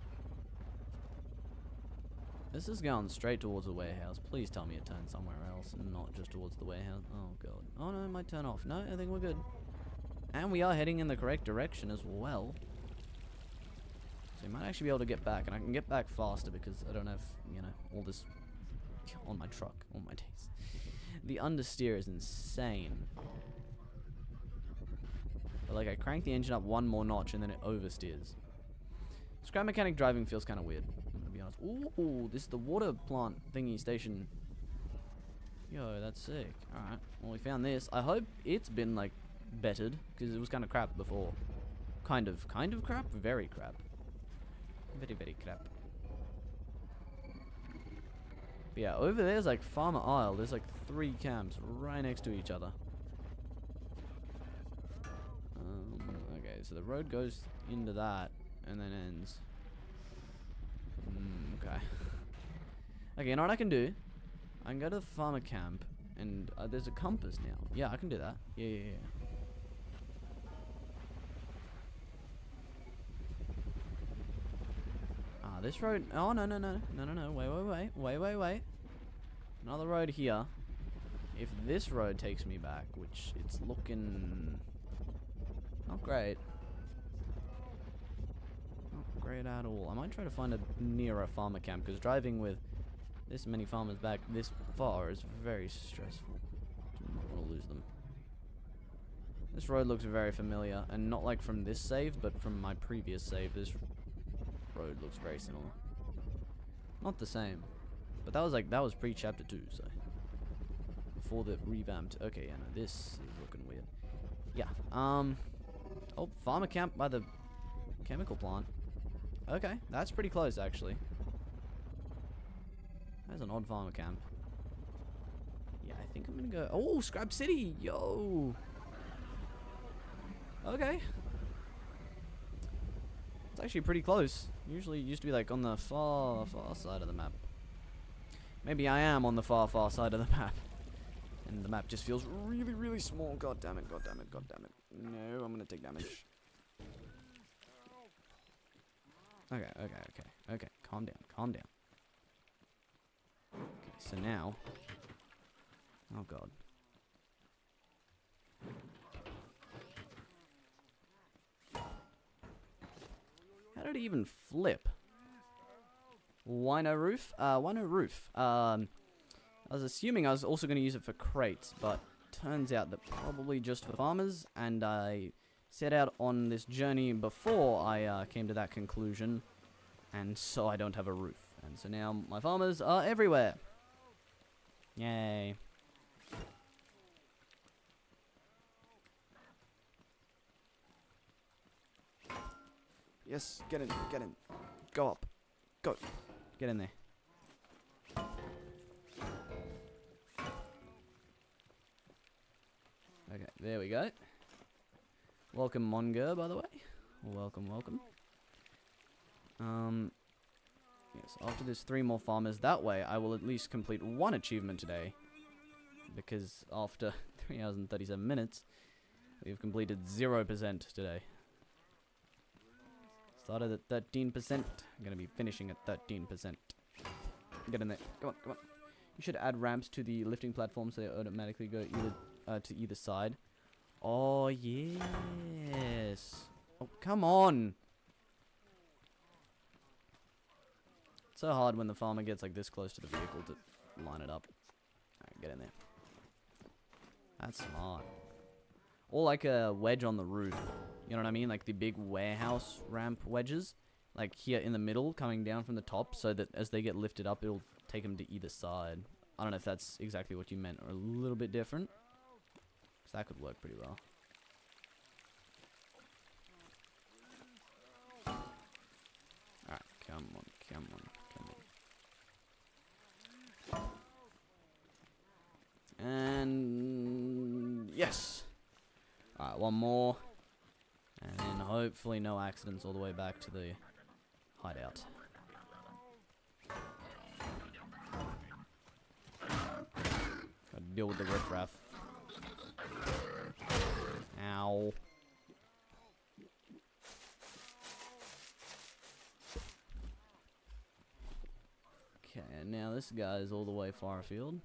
This is going straight towards the warehouse. Please tell me it turns somewhere else and not just towards the warehouse. Oh god. Oh no, it might turn off. No, I think we're good. And we are heading in the correct direction as well. So you might actually be able to get back. And I can get back faster because I don't have, you know, all this on my truck. Oh my days. The understeer is insane. But like I crank the engine up one more notch and then it oversteers. Scrap mechanic driving feels kind of weird. I'm gonna be honest. Ooh, this is the water plant thingy station. Yo, that's sick. Alright, well we found this. I hope it's been like bettered, because it was kind of crap before. Kind of crap? Very crap. Very, very crap. But yeah, over there's like Farmer Isle. There's like 3 camps right next to each other. Okay, so the road goes into that and then ends. Okay. Okay, you know what I can do? I can go to the farmer camp and there's a compass now. Yeah, I can do that. Yeah. This road. Oh, no. Wait. Another road here. if this road takes me back, which it's looking not great. Not great at all. I might try to find a nearer farmer camp, because driving with this many farmers back this far is very stressful. Do not want to lose them. This road looks very familiar, and not like from this save, but from my previous save. This road looks very similar. Not the same, but that was pre-chapter 2, so before the revamped. Okay, yeah, no, this is looking weird. Yeah. Oh, farmer camp by the chemical plant. Okay, that's pretty close actually. That's an odd farmer camp. Yeah, I think I'm gonna go. Oh, Scrap City, yo. Okay. It's actually pretty close. Usually it used to be like on the far side of the map. Maybe I am on the far side of the map. And the map just feels really, really small. God damn it, god damn it, god damn it. No, I'm gonna take damage. Okay. Calm down, calm down. Okay, so now. Oh god. How did it even flip? Wino roof? Wino roof. I was assuming I was also going to use it for crates, but turns out that probably just for farmers, and I set out on this journey before I came to that conclusion, and so I don't have a roof. And so now my farmers are everywhere. Yay. Yes, get in, get in. Go up. Go. Get in there. Okay, there we go. Welcome, Monger, by the way. Welcome, welcome. Yes, after there's 3 more farmers that way, I will at least complete 1 achievement today. Because after 3 hours and 37 minutes, we've completed 0% today. Started at 13%. I'm going to be finishing at 13%. Get in there. Come on, come on. You should add ramps to the lifting platform so they automatically go either to either side. Oh, yes. Oh, come on. It's so hard when the farmer gets like this close to the vehicle to line it up. Alright, get in there. That's smart. Or like a wedge on the roof. You know what I mean? Like the big warehouse ramp wedges. Like here in the middle, coming down from the top, so that as they get lifted up, it'll take them to either side. I don't know if that's exactly what you meant, or a little bit different. Because that could work pretty well. Alright, come on, come on, come on. And yes! Alright, one more. And then hopefully no accidents all the way back to the hideout. Gotta deal with the riffraff. Ow. Okay, now this guy is all the way far afield.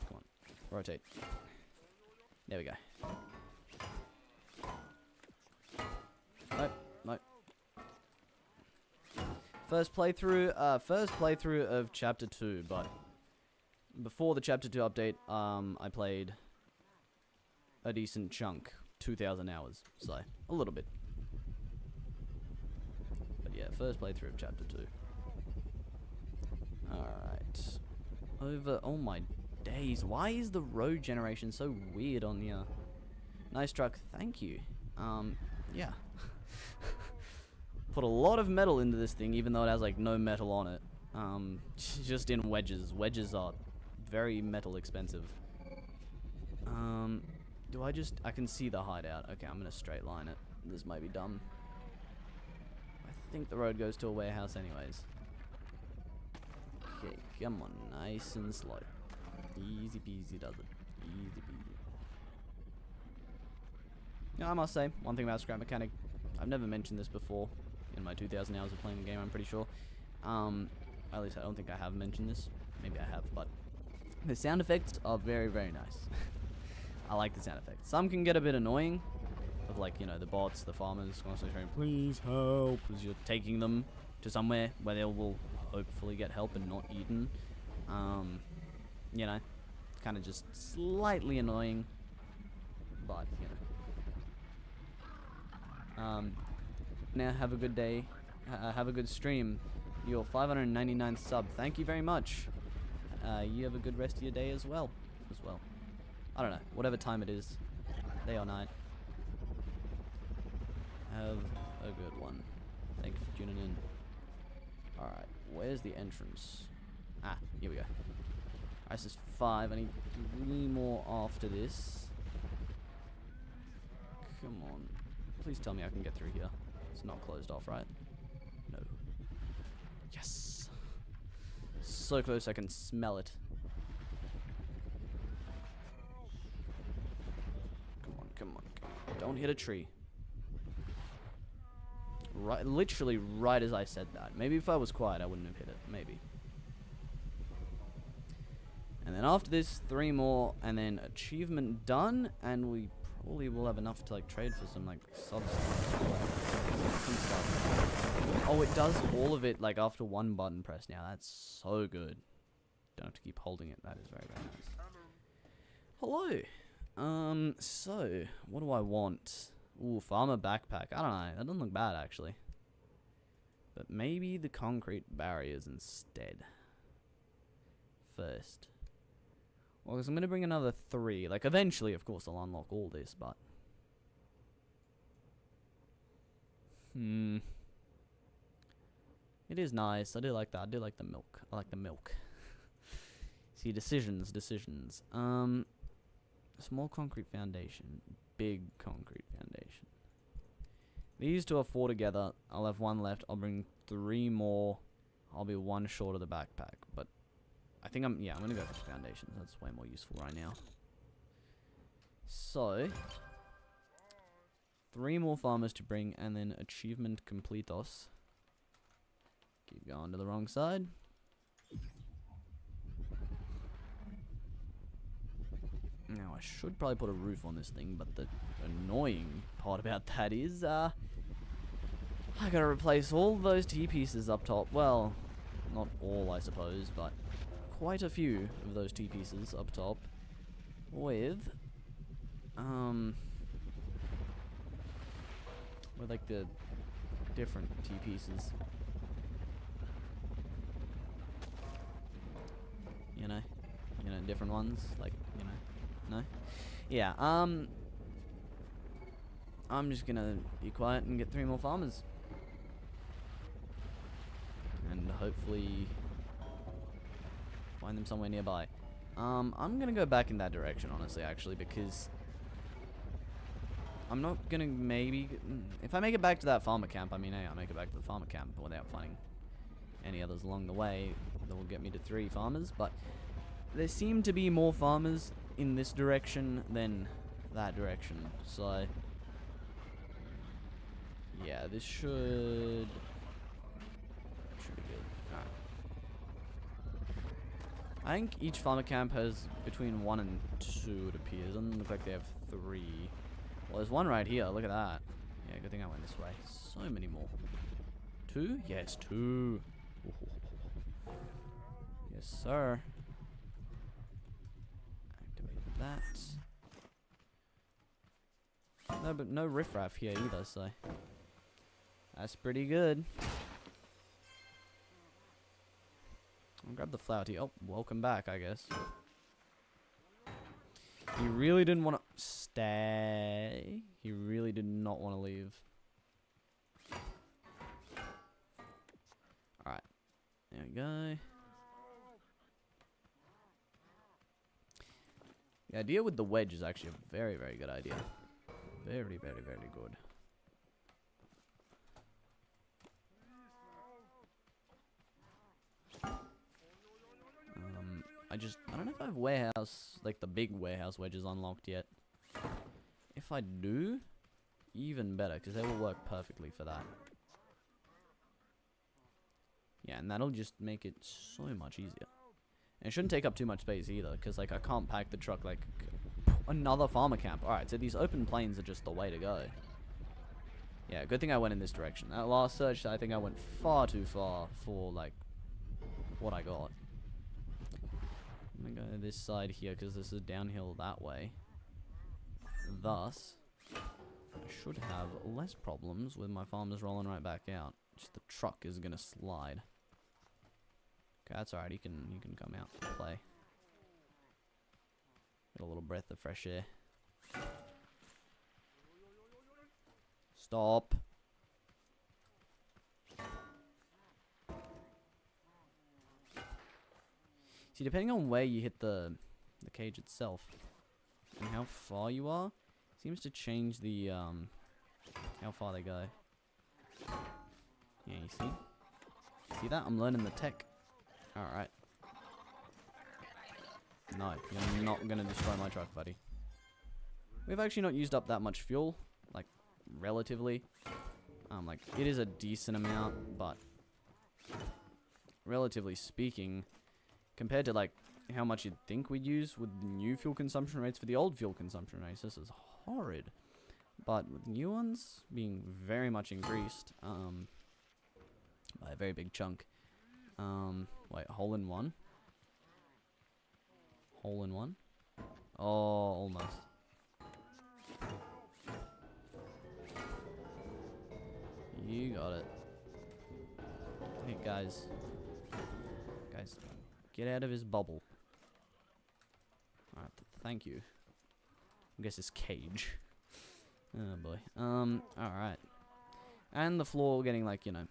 Come on, rotate. There we go. Nope. First playthrough of Chapter 2, but before the Chapter 2 update, I played a decent chunk, 2,000 hours, so a little bit. But yeah, first playthrough of Chapter 2. Alright. Oh my days, why is the road generation so weird on the, nice truck, thank you. Yeah. Put a lot of metal into this thing, even though it has like no metal on it. Just in wedges. Wedges are very metal expensive. I can see the hideout. Okay, I'm gonna straight line it. This might be dumb. I think the road goes to a warehouse anyways. Okay, come on, nice and slow. Easy peasy does it. Easy peasy. Now, I must say, one thing about Scrap Mechanic, I've never mentioned this before in my 2,000 hours of playing the game, I'm pretty sure. At least I don't think I have mentioned this. Maybe I have, but The sound effects are very, very nice. I like the sound effects. Some can get a bit annoying, of like, you know, the bots, the farmers constantly saying, please help, as you're taking them to somewhere where they will hopefully get help and not eaten. You know, kind of just slightly annoying, but, you know. Now, have a good day. Have a good stream. Your 599th sub. Thank you very much. You have a good rest of your day as well. I don't know. Whatever time it is. Day or night. Have a good one. Thanks for tuning in. Alright. Where's the entrance? Ah, here we go. Alright, this is 5. I need 3 more after this. Come on. Please tell me I can get through here. It's not closed off, right? No. Yes. So close I can smell it. Come on. Don't hit a tree. Right, literally right as I said that. Maybe if I was quiet I wouldn't have hit it. Maybe. And then after this, 3 more, and then achievement done, and we probably will have enough to like trade for some like substance. Some stuff. Oh, it does all of it like after 1 button press now. That's so good. Don't have to keep holding it. That is very, very nice. Hello. So what do I want? Ooh, farmer backpack. I don't know. That doesn't look bad actually. But maybe the concrete barriers instead. First. Well, because I'm going to bring another 3. Like, eventually, of course, I'll unlock all this, but... It is nice. I do like that. I do like the milk. I like the milk. See, decisions. Small concrete foundation. Big concrete foundation. These 2 are 4 together. I'll have 1 left. I'll bring 3 more. I'll be 1 short of the backpack, but... I think I'm gonna go for the foundations. That's way more useful right now. So, 3 more farmers to bring, and then achievement completos. Keep going to the wrong side. Now, I should probably put a roof on this thing, but the annoying part about that is, I gotta replace all those T-pieces up top. Well, not all, I suppose, but... quite a few of those T-pieces up top with like the different T-pieces, you know, different ones, like, you know, no? Yeah, I'm just gonna be quiet and get 3 more farmers. And hopefully find them somewhere nearby. I'm gonna go back in that direction, honestly, actually, because I'm not gonna if I make it back to that farmer camp, I mean, hey, I'll make it back to the farmer camp without finding any others along the way that will get me to 3 farmers, but there seem to be more farmers in this direction than that direction, so yeah, this should be good. Alright. I think each farmer camp has between 1 and 2, it appears. Doesn't look like they have 3. Well, there's 1 right here. Look at that. Yeah, good thing I went this way. So many more. 2? Yes, 2. Yes, sir. Activate that. No, but no riffraff here either, so that's pretty good. I'll grab the flower tea. Oh, welcome back, I guess. He really didn't want to stay. He really did not want to leave. Alright. There we go. The idea with the wedge is actually a very, very good idea. Very, very, very good. I don't know if I have warehouse, like the big warehouse wedges unlocked yet. If I do, even better, because they will work perfectly for that. Yeah, and that'll just make it so much easier. And it shouldn't take up too much space either, because like I can't pack the truck like another farmer camp. Alright, so these open plains are just the way to go. Yeah, good thing I went in this direction. That last search, I think I went far too far for like what I got. I'm gonna go this side here because this is downhill that way. Thus, I should have less problems with my farmers rolling right back out. Just the truck is gonna slide. Okay, that's alright. He can come out and play. Get a little breath of fresh air. Stop. See, depending on where you hit the cage itself and how far you are, seems to change the how far they go. Yeah, you see? See that? I'm learning the tech. Alright. No, you're not gonna destroy my truck, buddy. We've actually not used up that much fuel, like relatively. Like it is a decent amount, but relatively speaking, compared to like how much you'd think we'd use with the new fuel consumption rates for the old fuel consumption rates, this is horrid. But with new ones being very much increased, by a very big chunk. Wait, hole in one? Hole in one? Oh, almost. You got it. Hey, guys. Guys, get out of his bubble. Alright, thank you. I guess it's cage. Oh, boy. Alright. And the floor getting, like, you know,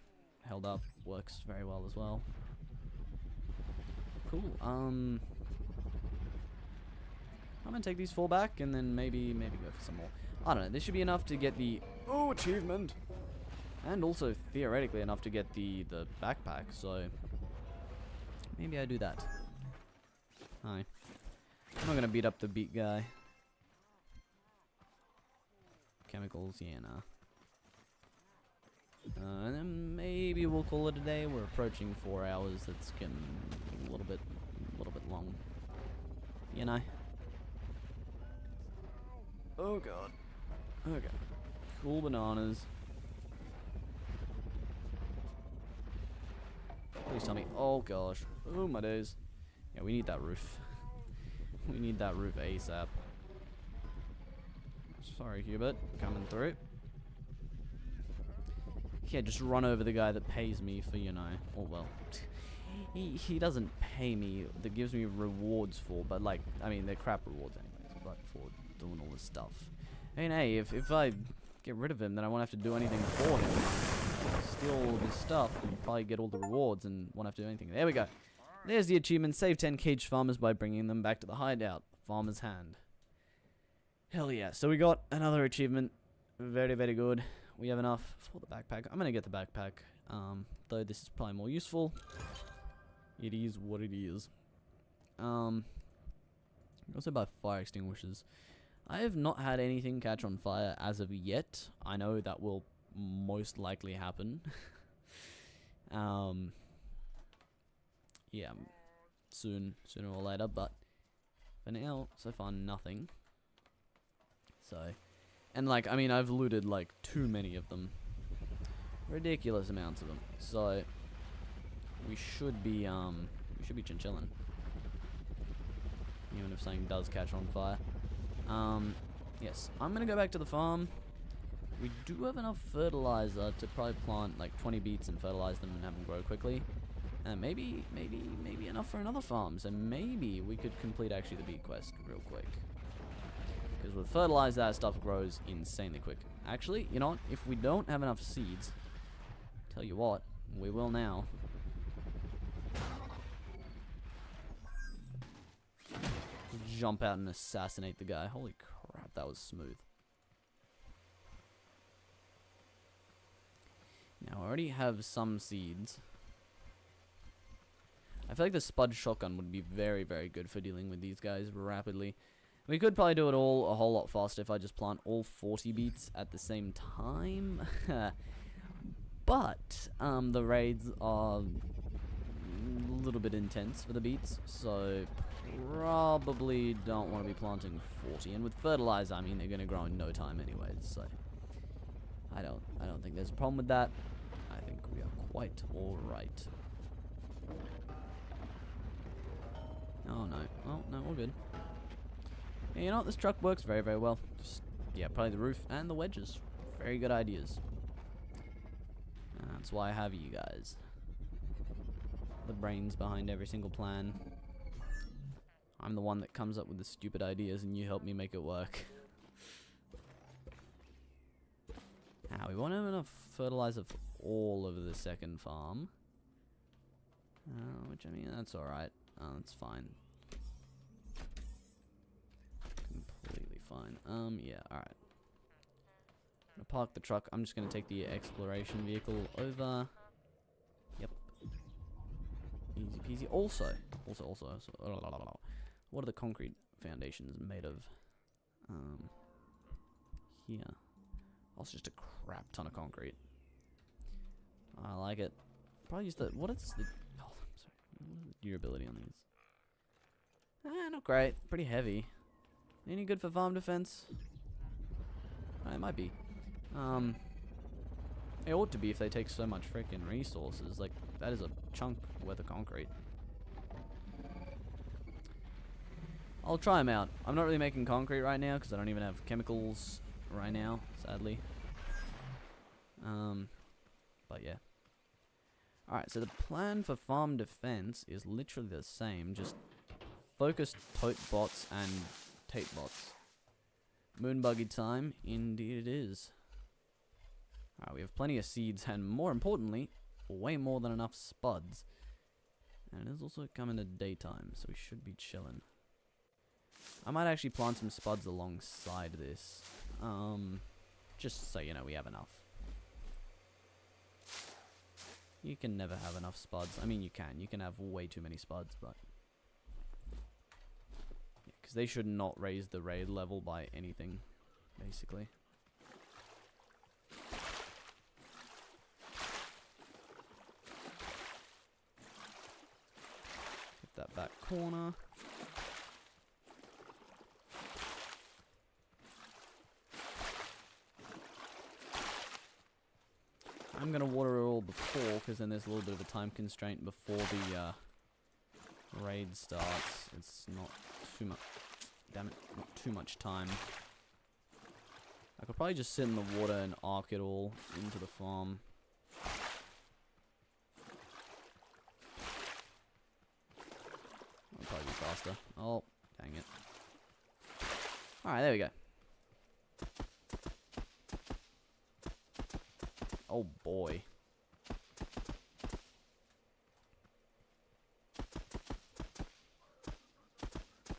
held up works very well as well. Cool. I'm gonna take these 4 back and then maybe go for some more. I don't know. This should be enough to get the achievement, and also theoretically enough to get the backpack. So maybe I do that. Hi. I'm not gonna beat up the beat guy. Chemicals, yeah, nah. And then maybe we'll call it a day. We're approaching 4 hours. That's getting a little bit long. You know. Oh god. Okay. Cool bananas. Please tell me. Oh gosh. Oh my days. Yeah, we need that roof. We need that roof ASAP. Sorry, Hubert. Coming through. Yeah, just run over the guy that pays me for, you know, oh well. He doesn't pay me, that gives me rewards for, but like, I mean, they're crap rewards anyways, but for doing all this stuff. I mean, hey, if I get rid of him, then I won't have to do anything for him. Steal all his stuff and probably get all the rewards and won't have to do anything. There we go. There's the achievement. Save 10 caged farmers by bringing them back to the hideout. Farmer's hand. Hell yeah. So we got another achievement. Very, very good. We have enough for the backpack. I'm going to get the backpack. Though this is probably more useful. It is what it is. Also buy fire extinguishers. I have not had anything catch on fire as of yet. I know that will most likely happen. Yeah, sooner or later, but for now, so far, nothing. So, and like, I mean, I've looted like too many of them. Ridiculous amounts of them. So, we should be chinchillin'. Even if something does catch on fire. Yes, I'm gonna go back to the farm. We do have enough fertilizer to probably plant like 20 beets and fertilize them and have them grow quickly. And maybe enough for another farm. So maybe we could complete actually the beet quest real quick. Because with fertilizer, that stuff grows insanely quick. Actually, you know what? If we don't have enough seeds, tell you what, we will now. Jump out and assassinate the guy. Holy crap, that was smooth. Now, I already have some seeds. I feel like the spud shotgun would be very, very good for dealing with these guys rapidly. We could probably do it all a whole lot faster if I just plant all 40 beets at the same time. But, the raids are a little bit intense for the beets, so probably don't want to be planting 40. And with fertilizer, I mean, they're going to grow in no time anyways, so I don't think there's a problem with that. I think we are quite alright. Oh no. Well, no, all good. Yeah, you know what? This truck works very, very well. Just, yeah, probably the roof and the wedges. Very good ideas. That's why I have you guys. The brains behind every single plan. I'm the one that comes up with the stupid ideas and you help me make it work. Now, we won't have enough fertilizer for all of the second farm. Which, I mean, that's alright. That's fine. Completely fine. Yeah, alright. I'm gonna park the truck. I'm just gonna take the exploration vehicle over. Yep. Easy peasy. Also, what are the concrete foundations made of? Here. Also just a crap ton of concrete. I like it. Probably use the, what is the, oh, I'm sorry. What is the durability on these? Not great. Pretty heavy. Any good for farm defense? It might be. It ought to be if they take so much freaking resources. Like, that is a chunk worth of concrete. I'll try them out. I'm not really making concrete right now because I don't even have chemicals right now, sadly. But yeah. Alright, so the plan for farm defense is literally the same, just focused tote bots and tape bots. Moon buggy time, indeed it is. Alright, we have plenty of seeds and more importantly, way more than enough spuds. And it is also coming to daytime, so we should be chilling. I might actually plant some spuds alongside this. Just so you know we have enough. You can never have enough spuds. I mean, you can. You can have way too many spuds, but... yeah, because they should not raise the raid level by anything, basically. Get that back corner. I'm going to water it all before, because then there's a little bit of a time constraint before the raid starts. It's not too much, damn it, not too much time. I could probably just sit in the water and arc it all into the farm. That'll probably be faster. Oh, dang it. Alright, there we go. Oh boy.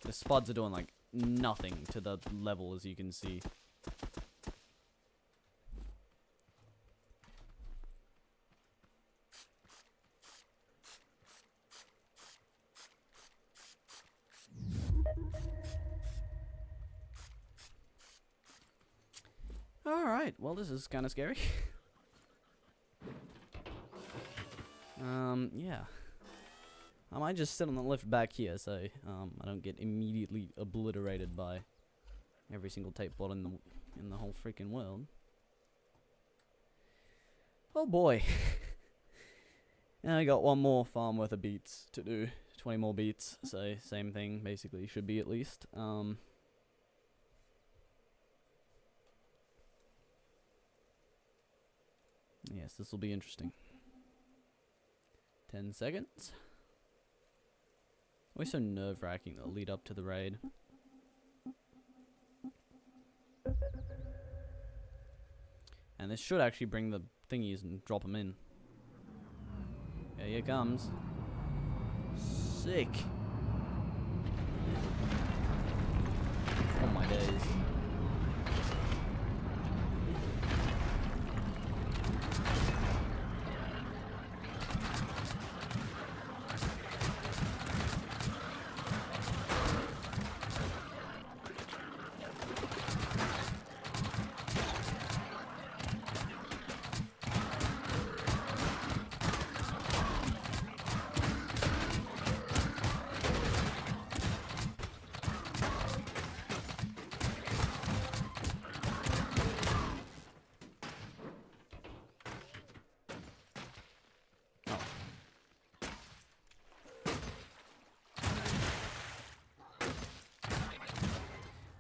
The spuds are doing like nothing to the level, as you can see. Alright, well this is kind of scary. Yeah. I might just sit on the lift back here so I don't get immediately obliterated by every single tape bot in the whole freaking world. Oh boy. Now I got one more farm worth of beats to do. 20 more beats, so same thing basically should be at least. Yes, this will be interesting. 10 seconds. Always so nerve-wracking the lead up to the raid. And this should actually bring the thingies and drop them in. Yeah, here it comes. Sick. Oh my days.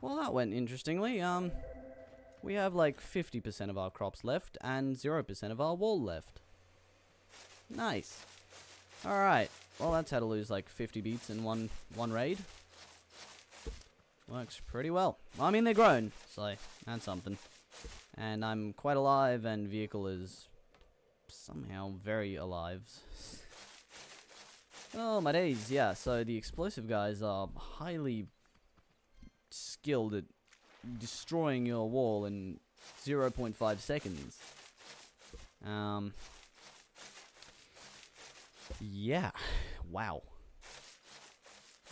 Well, that went interestingly. We have like 50% of our crops left and 0% of our wall left. Nice. Alright. Well, that's how to lose like 50 beats in one raid. Works pretty well. I mean, they're grown, so that's something. And I'm quite alive, and vehicle is somehow very alive. Oh, my days, yeah. So the explosive guys are highly skilled at destroying your wall in 0.5 seconds. Yeah. Wow.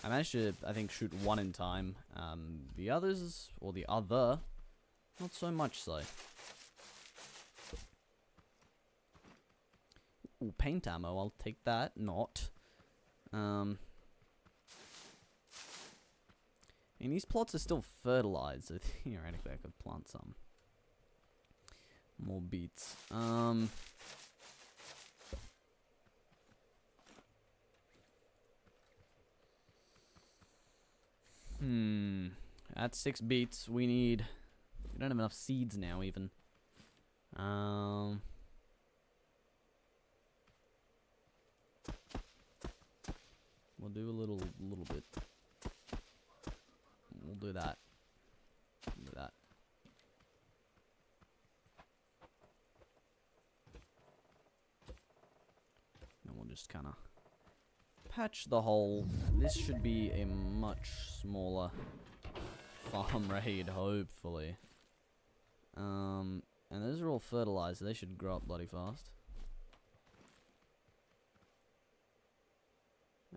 I managed to, I think, shoot one in time. The others, or the other, not so much so. Ooh, paint ammo, I'll take that. Not. And these plots are still fertilized, so theoretically I could plant some more beets. At 6 beets, we don't have enough seeds now, even. We'll do a little bit. We'll do that. We'll do that. And we'll just kind of patch the hole. This should be a much smaller farm raid, hopefully. And those are all fertilizer. They should grow up bloody fast.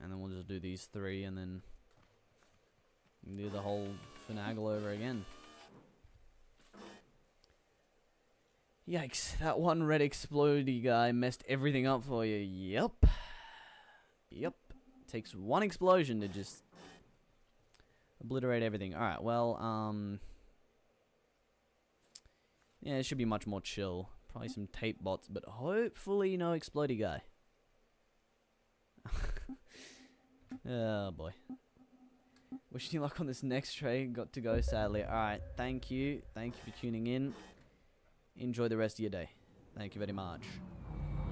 And then we'll just do these 3 and then do the whole finagle over again. Yikes, that one red explodey guy messed everything up for you. Yep. Yep. Takes one explosion to just obliterate everything. Alright, well, yeah, it should be much more chill. Probably some tape bots, but hopefully no explodey guy. Oh boy. Wishing you luck on this next trade. Got to go, sadly. Alright, thank you. Thank you for tuning in. Enjoy the rest of your day. Thank you very much.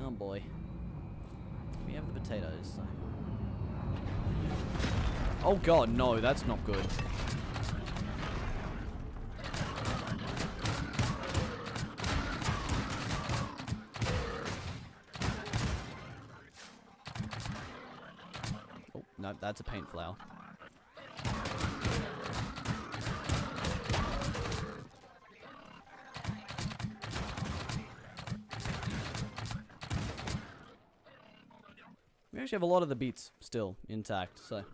Oh boy. We have the potatoes, so. Oh god, no, that's not good. Oh, no, that's a paint flower. We actually have a lot of the beets still intact, so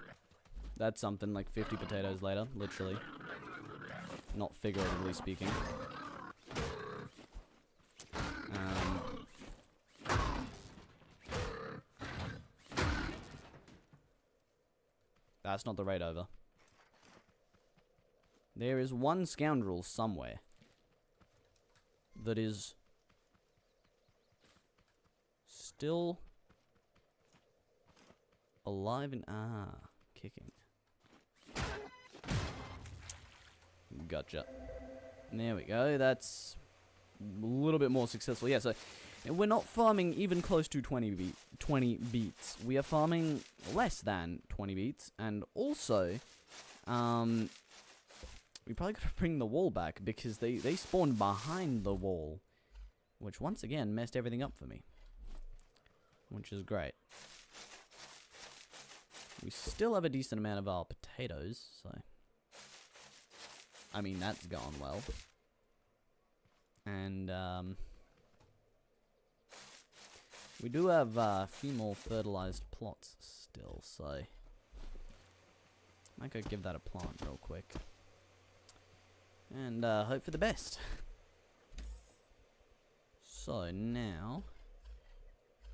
that's something, like 50 potatoes later, literally. Not figuratively speaking. That's not the raid over. There is one scoundrel somewhere that is still alive and kicking. Gotcha. There we go. That's a little bit more successful. Yeah, so we're not farming even close to 20 beets. We are farming less than 20 beets. And also, we probably gotta bring the wall back because they spawned behind the wall, which once again messed everything up for me, which is great. We still have a decent amount of our potatoes, so I mean that's gone well. And we do have a few more fertilized plots still, so I might go give that a plant real quick. And hope for the best. So now,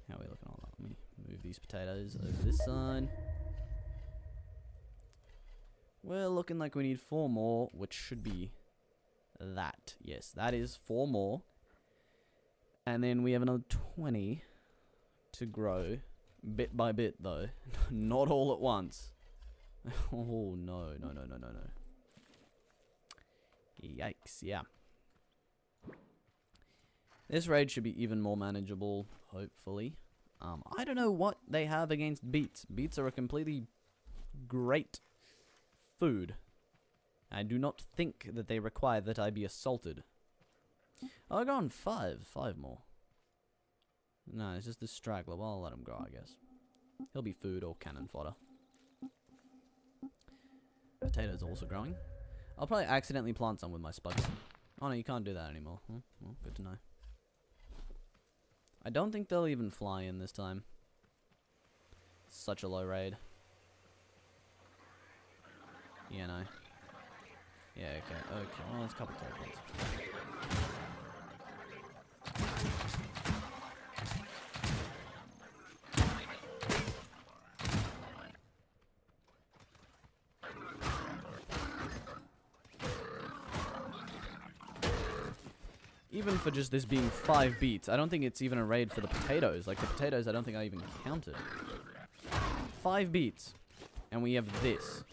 how are we looking on that? Let me move these potatoes over this side. We're looking like we need 4 more, which should be that. Yes, that is 4 more. And then we have another 20 to grow, bit by bit though. Not all at once. Oh no, no, no, no, no, no. Yikes, yeah. This raid should be even more manageable, hopefully. I don't know what they have against beets. Beets are a completely great food. I do not think that they require that I be assaulted. Oh, I got on 5. 5 more. No, it's just this straggler. Well, I'll let him go, I guess. He'll be food or cannon fodder. Potatoes also growing. I'll probably accidentally plant some with my spuds. Oh no, you can't do that anymore. Well, good to know. I don't think they'll even fly in this time. Such a low raid. Yeah, no. Yeah, okay. Okay, well, there's a couple teleports. Even for just this being 5 beats, I don't think it's even a raid for the potatoes. Like, the potatoes, I don't think I even counted. 5 beats. And we have this.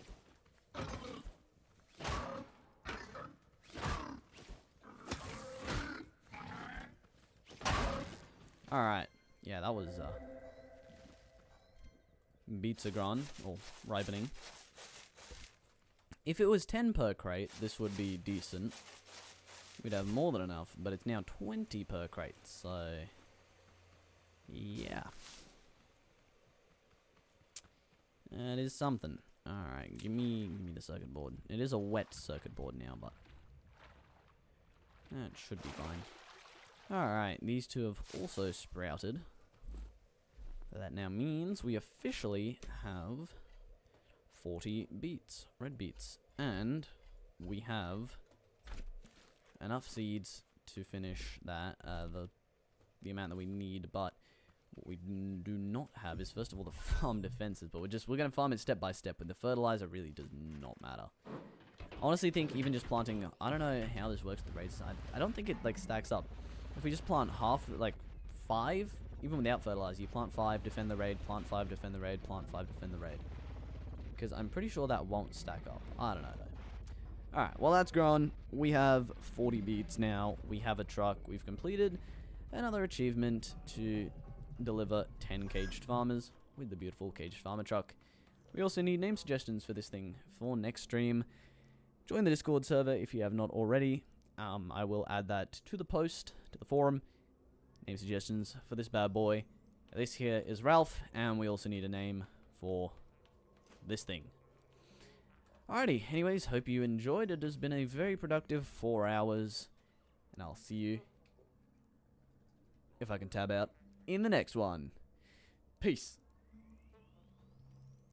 Alright. Yeah, that was, beets are gone. Or ripening. If it was 10 per crate, this would be decent. We'd have more than enough, but it's now 20 per crate, so yeah. That is something. Alright, give me the circuit board. It is a wet circuit board now, but that should be fine. Alright, these two have also sprouted. So that now means we officially have 40 beets, red beets, and we have enough seeds to finish that, the amount that we need, but what we do not have is, first of all, the farm defenses, but we're going to farm it step by step, but the fertilizer really does not matter. I honestly think even just planting, I don't know how this works with the raid side, I don't think it, like, stacks up. If we just plant half, like, 5, even without fertilizer, you plant 5, defend the raid, plant 5, defend the raid, plant 5, defend the raid. Because I'm pretty sure that won't stack up. I don't know, though. Alright, well that's grown. We have 40 beats now. We have a truck. We've completed another achievement to deliver 10 caged farmers with the beautiful caged farmer truck. We also need name suggestions for this thing for next stream. Join the Discord server if you have not already. I will add that to the post, to the forum. Name suggestions for this bad boy. This here is Ralph, and we also need a name for this thing. Alrighty, anyways, hope you enjoyed. It has been a very productive 4 hours, and I'll see you, if I can tab out, in the next one. Peace.